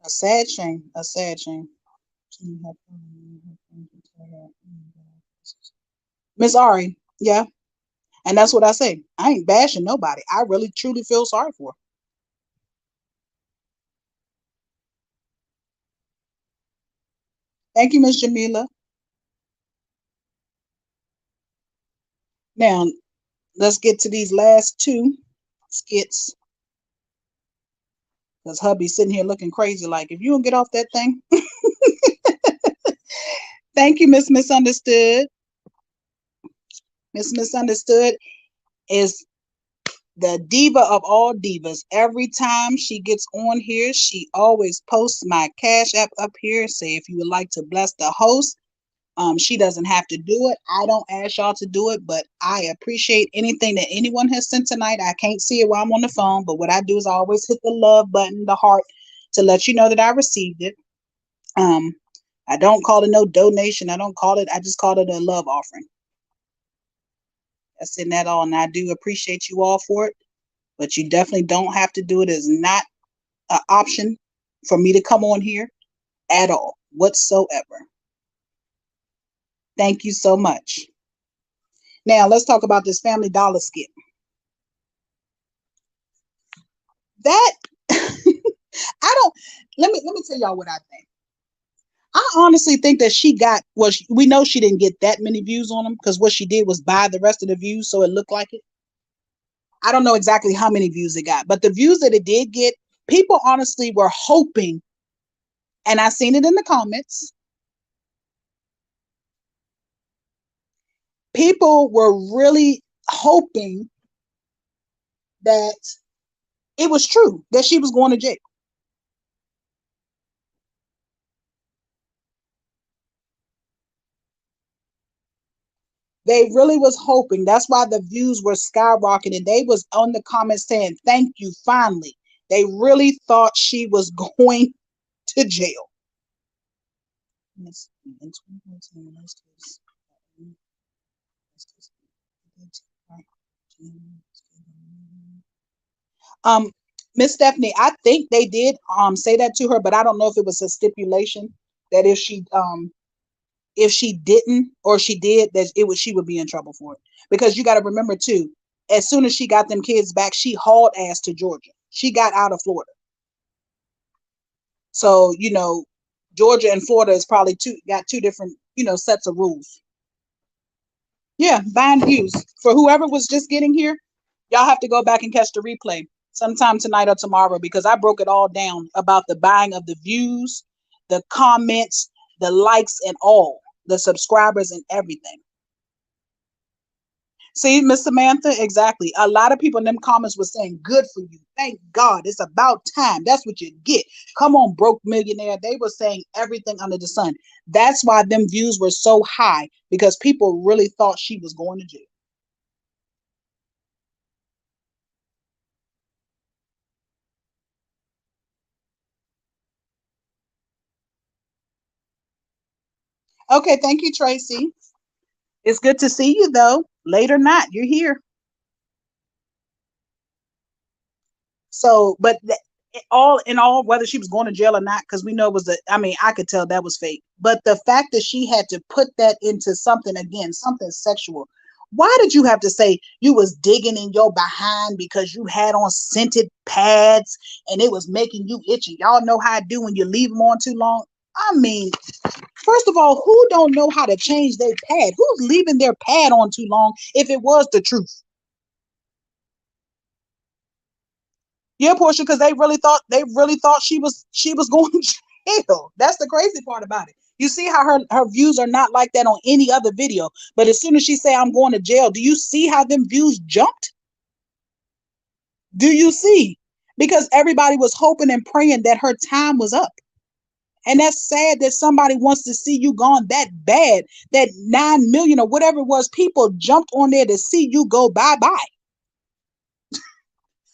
A sad shame. A sad shame. Miss Ari, yeah, and that's what I say. I ain't bashing nobody. I really truly feel sorry for her. Thank you, Miss Jamila. Now let's get to these last two skits because hubby's sitting here looking crazy. Like if you don't get off that thing. Thank you, Miss Misunderstood. Miss Misunderstood is the diva of all divas. Every time she gets on here, she always posts my Cash App up here. Say if you would like to bless the host. She doesn't have to do it. I don't ask y'all to do it, but I appreciate anything that anyone has sent tonight. I can't see it while I'm on the phone, but what I do is I always hit the love button, the heart, to let you know that I received it. Um, I don't call it no donation. I don't call it, I just call it a love offering. That's in that all. And I do appreciate you all for it, but you definitely don't have to do it. It's not an option for me to come on here at all, whatsoever. Thank you so much. Now let's talk about this Family Dollar skit. That I don't let me tell y'all what I think. I honestly think that she got we know she didn't get that many views on them because what she did was buy the rest of the views so it looked like it. I don't know exactly how many views it got, but the views that it did get, people honestly were hoping, and I seen it in the comments. People were really hoping that it was true that she was going to jail. They really was hoping. That's why the views were skyrocketing. They was on the comments saying, "Thank you, finally." They really thought she was going to jail. Miss Stephanie, I think they did say that to her, but I don't know if it was a stipulation that if she didn't or she did, that she would be in trouble for it. Because you got to remember too, as soon as she got them kids back, she hauled ass to Georgia. She got out of Florida. So, Georgia and Florida is probably got two different, sets of rules. Yeah, buying views. For whoever was just getting here, y'all have to go back and catch the replay sometime tonight or tomorrow because I broke it all down about the buying of the views, the comments, the likes, and all the subscribers and everything. See, Miss Samantha, exactly. A lot of people in them comments were saying, "Good for you. Thank God. It's about time. That's what you get. Come on, broke millionaire." They were saying everything under the sun. That's why them views were so high because people really thought she was going to jail. Okay, thank you, Tracy. It's good to see you, though. Late or not, you're here. So, but all in all, whether she was going to jail or not, because we know it was I mean, I could tell that was fake. But the fact that she had to put that into something again, something sexual. Why did you have to say you was digging in your behind because you had on scented pads and it was making you itchy? Y'all know how I do when you leave them on too long. I mean, first of all, who don't know how to change their pad? Who's leaving their pad on too long if it was the truth? Yeah, Portia, because they really thought she was going to jail. That's the crazy part about it. You see how her views are not like that on any other video, but as soon as she say I'm going to jail, do you see how them views jumped? Do you see? Because everybody was hoping and praying that her time was up. And that's sad that somebody wants to see you gone that bad, that 9 million or whatever it was, people jumped on there to see you go bye bye.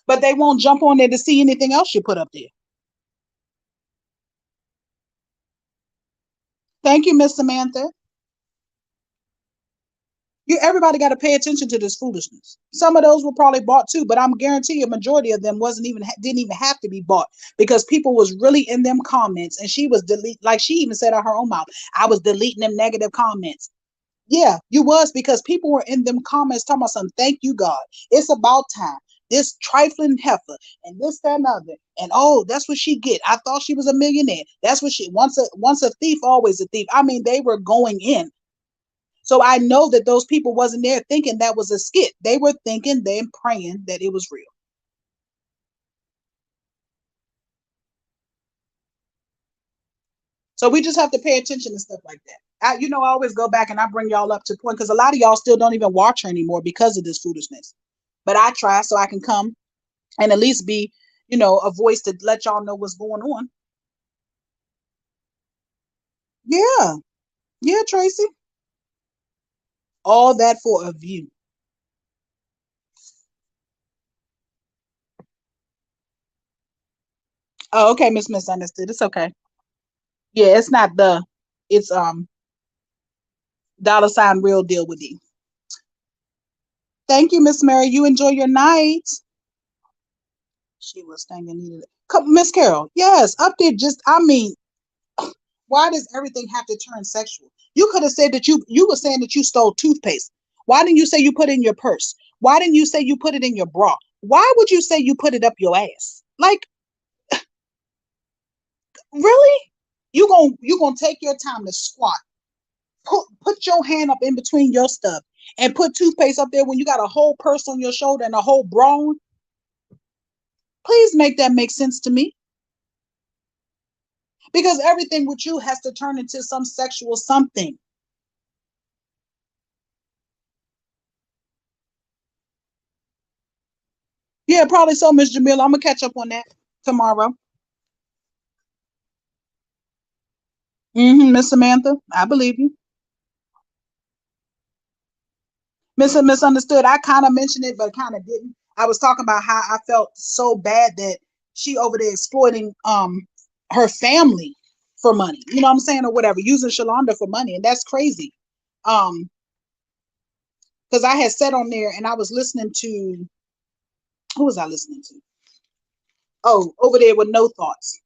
But they won't jump on there to see anything else you put up there. Thank you, Miss Samantha. Everybody got to pay attention to this foolishness. Some of those were probably bought too, but I'm guarantee a majority of them didn't even have to be bought because people was really in them comments and she was like she even said out her own mouth, I was deleting them negative comments. Yeah, you was because people were in them comments talking about something. Thank you, God. It's about time. This trifling heifer and this, that, and other. And oh, that's what she get. I thought she was a millionaire. That's what she once a thief, always a thief. I mean, they were going in. So I know that those people wasn't there thinking that was a skit. They were thinking, then praying that it was real. So we just have to pay attention to stuff like that. I always go back and I bring y'all up to point because a lot of y'all still don't even watch her anymore because of this foolishness. But I try so I can come and at least be, a voice to let y'all know what's going on. Yeah, yeah, Tracy. All that for a view. Oh, okay, Misunderstood. It's okay. Yeah, it's not the. It's $ real deal with you. Thank you, Miss Mary. You enjoy your night. She was thinking needed it. Come, Miss Carol. Yes, up there. Just I mean, why does everything have to turn sexual? You could have said that you were saying that you stole toothpaste. Why didn't you say you put it in your purse? Why didn't you say you put it in your bra? Why would you say you put it up your ass? Like, really? You gonna take your time to squat, put your hand up in between your stuff, and put toothpaste up there when you got a whole purse on your shoulder and a whole bra on? Please make that make sense to me. Because everything with you has to turn into some sexual something. Yeah, probably so, Miss Jamila. I'm gonna catch up on that tomorrow. Miss Samantha, I believe you. Misunderstood. I kind of mentioned it, but kind of didn't. I was talking about how I felt so bad that she over there exploiting her family for money. You know what I'm saying, or whatever, using Shalonda for money, and that's crazy. Um, because I had sat on there and I was listening to, who was I listening to? Oh, over there with No Thoughts.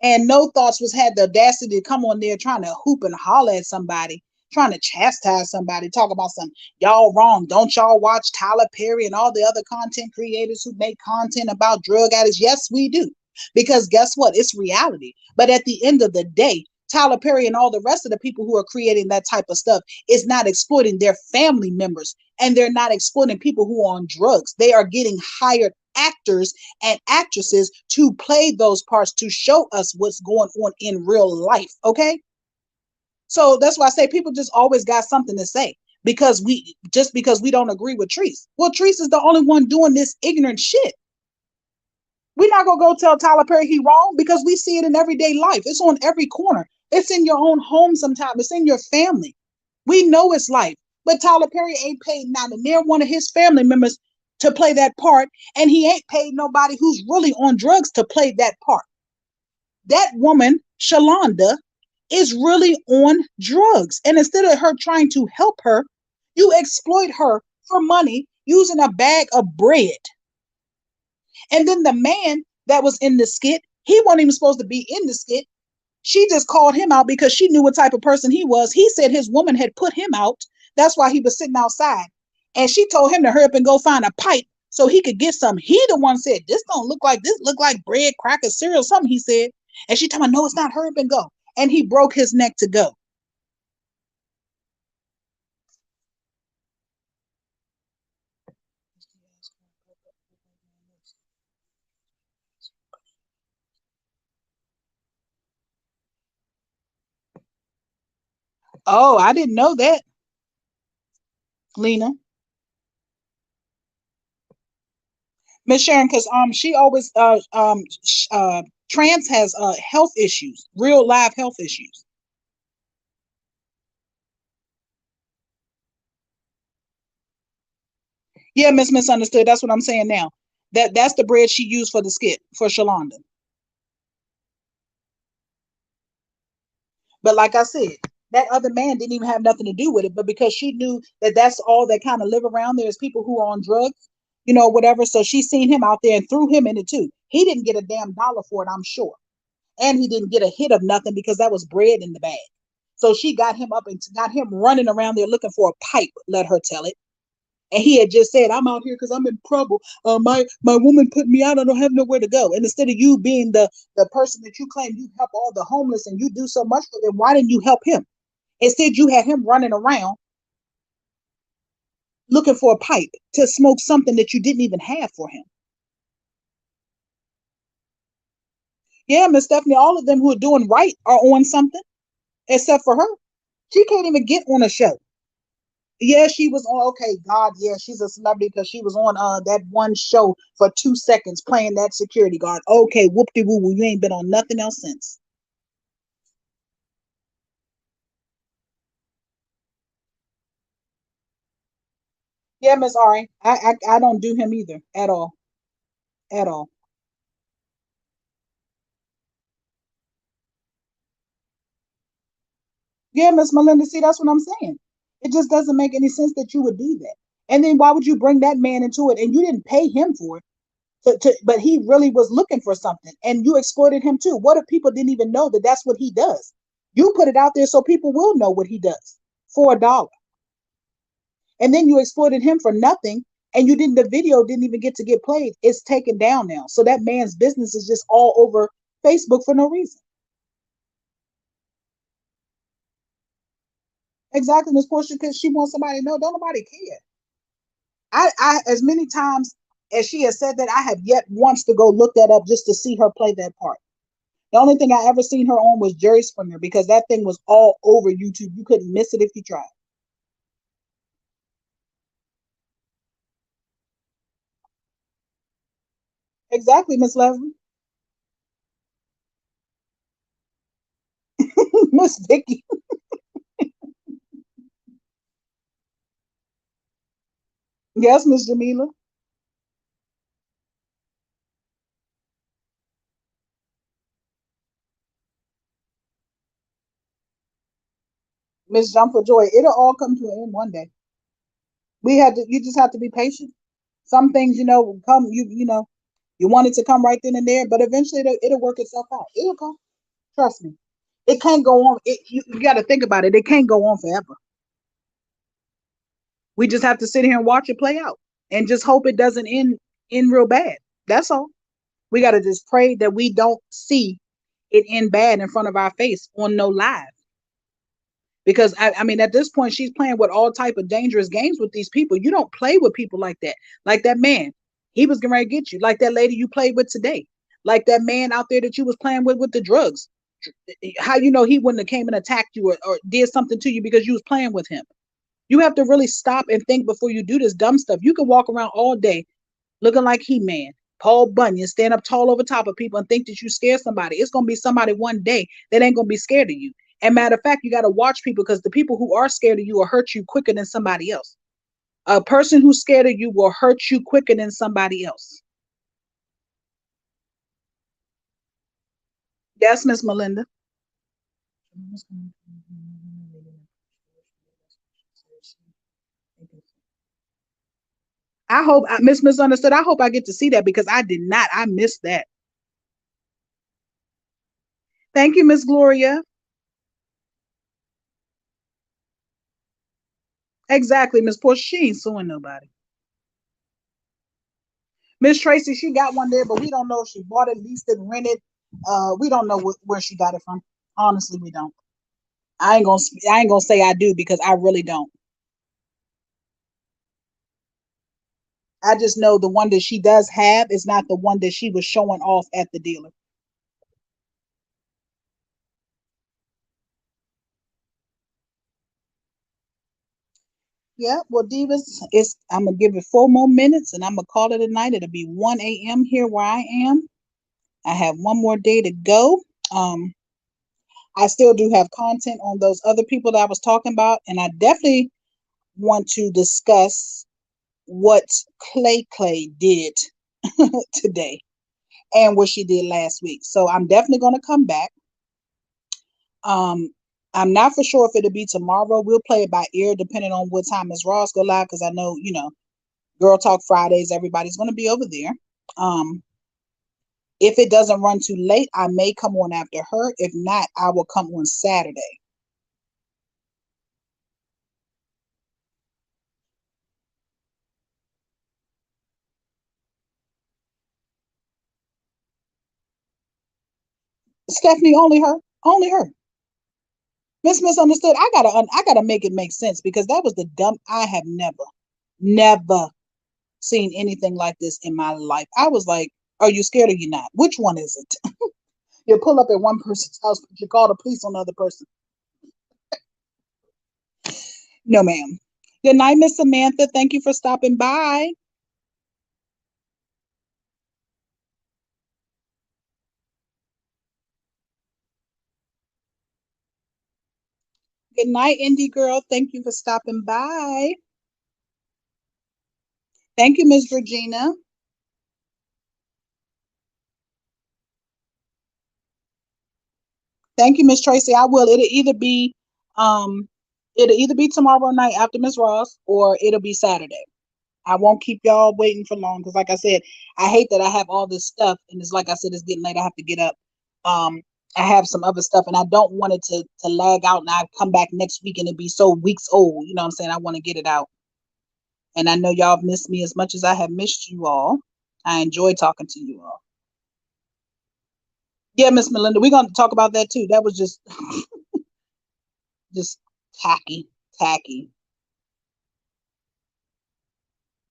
And No Thoughts was had the audacity to come on there trying to hoop and holler at somebody, trying to chastise somebody, talk about some y'all wrong. Don't y'all watch Tyler Perry and all the other content creators who make content about drug addicts? Yes, we do. Because guess what? It's reality. But at the end of the day, Tyler Perry and all the rest of the people who are creating that type of stuff is not exploiting their family members, and they're not exploiting people who are on drugs. They are getting hired actors and actresses to play those parts to show us what's going on in real life. Okay. So that's why I say people just always got something to say because we don't agree with Treese. Well, Treese is the only one doing this ignorant shit. We're not gonna go tell Tyler Perry he wrong because we see it in everyday life. It's on every corner. It's in your own home sometimes. It's in your family. We know it's life. But Tyler Perry ain't paid not near one of his family members to play that part, and he ain't paid nobody who's really on drugs to play that part. That woman, Shalonda, is really on drugs. And instead of her trying to help her, you exploit her for money using a bag of bread. And then the man that was in the skit, he wasn't even supposed to be in the skit. She just called him out because she knew what type of person he was. He said his woman had put him out. That's why he was sitting outside. And she told him to hurry up and go find a pipe so he could get some. He the one said, this don't look like this, look like bread, crackers, cereal, something, he said. And she told him, no, it's not, hurry up and go. And he broke his neck to go. Oh, I didn't know that, Lena. Miss Sharon, because she always trans has health issues, real live health issues. Yeah, misunderstood. That's what I'm saying now. That's the bread she used for the skit for Shalonda. But like I said, that other man didn't even have nothing to do with it. But because she knew that that's all that kind of live around there is people who are on drugs, whatever. So she seen him out there and threw him in it too. He didn't get a damn dollar for it, I'm sure. And he didn't get a hit of nothing because that was bread in the bag. So she got him up and got him running around there looking for a pipe, let her tell it. And he had just said, I'm out here because I'm in trouble. My woman put me out. I don't have nowhere to go. And instead of you being the person that you claim you help all the homeless and you do so much for them, why didn't you help him? Instead, you had him running around looking for a pipe to smoke something that you didn't even have for him. Yeah, Miss Stephanie, all of them who are doing right are on something, except for her. She can't even get on a show. Yeah, she was on. Okay, God, yeah, she's a celebrity because she was on that one show for 2 seconds playing that security guard. Okay, whoop de woo woo, you ain't been on nothing else since. Yeah, Miss Ari, I don't do him either at all, at all. Yeah, Miss Melinda, see, that's what I'm saying. It just doesn't make any sense that you would do that. And then why would you bring that man into it? And you didn't pay him for it. But he really was looking for something, and you exploited him too. What if people didn't even know that that's what he does? You put it out there so people will know what he does for $1, and then you exploited him for nothing. And you didn't. The video didn't even get to get played. It's taken down now, so that man's business is just all over Facebook for no reason. Exactly, Miss Portia, because she wants somebody to know. Don't nobody care. I as many times as she has said that, I have yet once to go look that up just to see her play that part. The only thing I ever seen her on was Jerry Springer because that thing was all over YouTube. You couldn't miss it if you tried. Exactly, Miss Leslie. Miss Vicky. Yes, Miss Jamila. Miss Jump for Joy. It'll all come to an end one day. You just have to be patient. Some things, will come, you want it to come right then and there, but eventually it'll work itself out. It'll come. Trust me. It can't go on. You got to think about it. It can't go on forever. We just have to sit here and watch it play out and just hope it doesn't end real bad. That's all. We got to just pray that we don't see it end bad in front of our face on no live. Because I mean, at this point, she's playing with all type of dangerous games with these people. You don't play with people like that. Like that man, he was going to get you. Like that lady you played with today. Like that man out there that you was playing with the drugs. How you know he wouldn't have came and attacked you or did something to you because you was playing with him? You have to really stop and think before you do this dumb stuff. You can walk around all day looking like He-Man, Paul Bunyan, stand up tall over top of people and think that you scare somebody. It's gonna be somebody one day that ain't gonna be scared of you. And matter of fact, you gotta watch people because the people who are scared of you will hurt you quicker than somebody else. A person who's scared of you will hurt you quicker than somebody else. Yes, Miss Melinda. I hope Miss Misunderstood. I hope I get to see that because I did not. I missed that. Thank you, Miss Gloria. Exactly, Miss Portia. She ain't suing nobody. Miss Tracy, she got one there, but we don't know if she bought it, leased it, rented. We don't know where she got it from. Honestly, we don't. I ain't gonna say I do because I really don't. I just know the one that she does have is not the one that she was showing off at the dealer. Yeah, well, Divas, I'm gonna give it 4 more minutes and I'm gonna call it a night. It'll be 1 a.m. here where I am. I have one more day to go. Um, I still do have content on those other people that I was talking about, and I definitely want to discuss what Clay did today and what she did last week. So I'm definitely going to come back. Um, I'm not for sure if it'll be tomorrow. We'll play it by ear depending on what time Ms. Ross go live because I know, Girl Talk Fridays, everybody's going to be over there. Um, if it doesn't run too late, I may come on after her. If not, I will come on Saturday. Stephanie, only her, only her. Miss Misunderstood. I gotta make it make sense because that was the dumb. I have never seen anything like this in my life. I was like, "Are you scared or you not? Which one is it?" You pull up at one person's house, but you call the police on the other person. No, ma'am. Good night, Miss Samantha. Thank you for stopping by. Good night, Indie girl. Thank you for stopping by. Thank you, Miss Regina. Thank you, Miss Tracy. I will. It'll either be Um, it'll either be tomorrow night after Miss Ross, or it'll be Saturday. I won't keep y'all waiting for long because, like I said, I hate that I have all this stuff, and it's like I said, it's getting late. I have to get up. Um, I have some other stuff, and I don't want it to lag out, and I come back next week and it be so weeks old. You know what I'm saying? I want to get it out, and I know y'all have missed me as much as I have missed you all. I enjoy talking to you all. Yeah, Miss Melinda, we're gonna talk about that too. That was just tacky, tacky.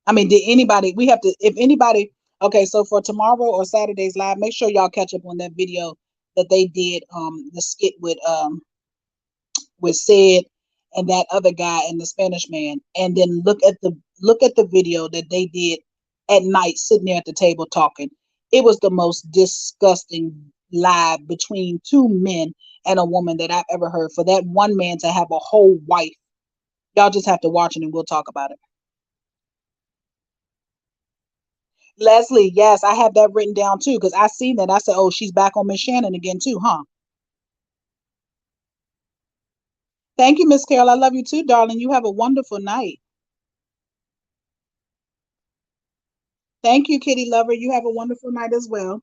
I mean, did anybody, we have to, if anybody, okay, so for tomorrow or Saturday's live, make sure y'all catch up on that video that they did, the skit with Sid and that other guy and the Spanish man, and then look at the video that they did at night sitting there at the table talking. It was the most disgusting live between two men and a woman that I've ever heard. For that one man to have a whole wife, y'all just have to watch it and we'll talk about it. Leslie, yes, I have that written down too because I seen that. I said, "Oh, she's back on Miss Shannon again too, huh?" Thank you, Miss Carol. I love you too, darling. You have a wonderful night. Thank you, Kitty Lover. You have a wonderful night as well.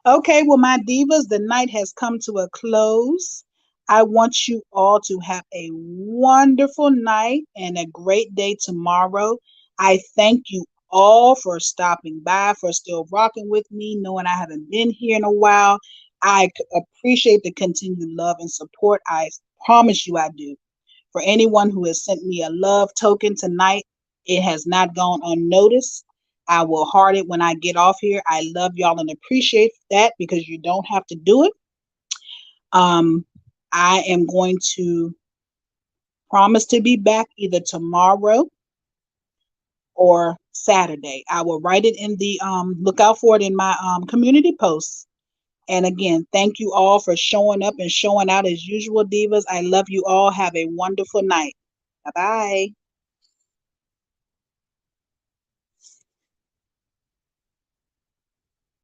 Okay, well, my divas, the night has come to a close. I want you all to have a wonderful night and a great day tomorrow. I thank you all for stopping by, for still rocking with me, knowing I haven't been here in a while. Appreciate the continued love and support. I promise you I do. For anyone who has sent me a love token tonight, it has not gone unnoticed. I will heart it when I get off here. I love y'all and appreciate that because you don't have to do it. Um, I am going to promise to be back either tomorrow or Saturday. I will write it in the look out for it in my community posts. And again, thank you all for showing up and showing out as usual, divas. I love you all. Have a wonderful night. Bye bye.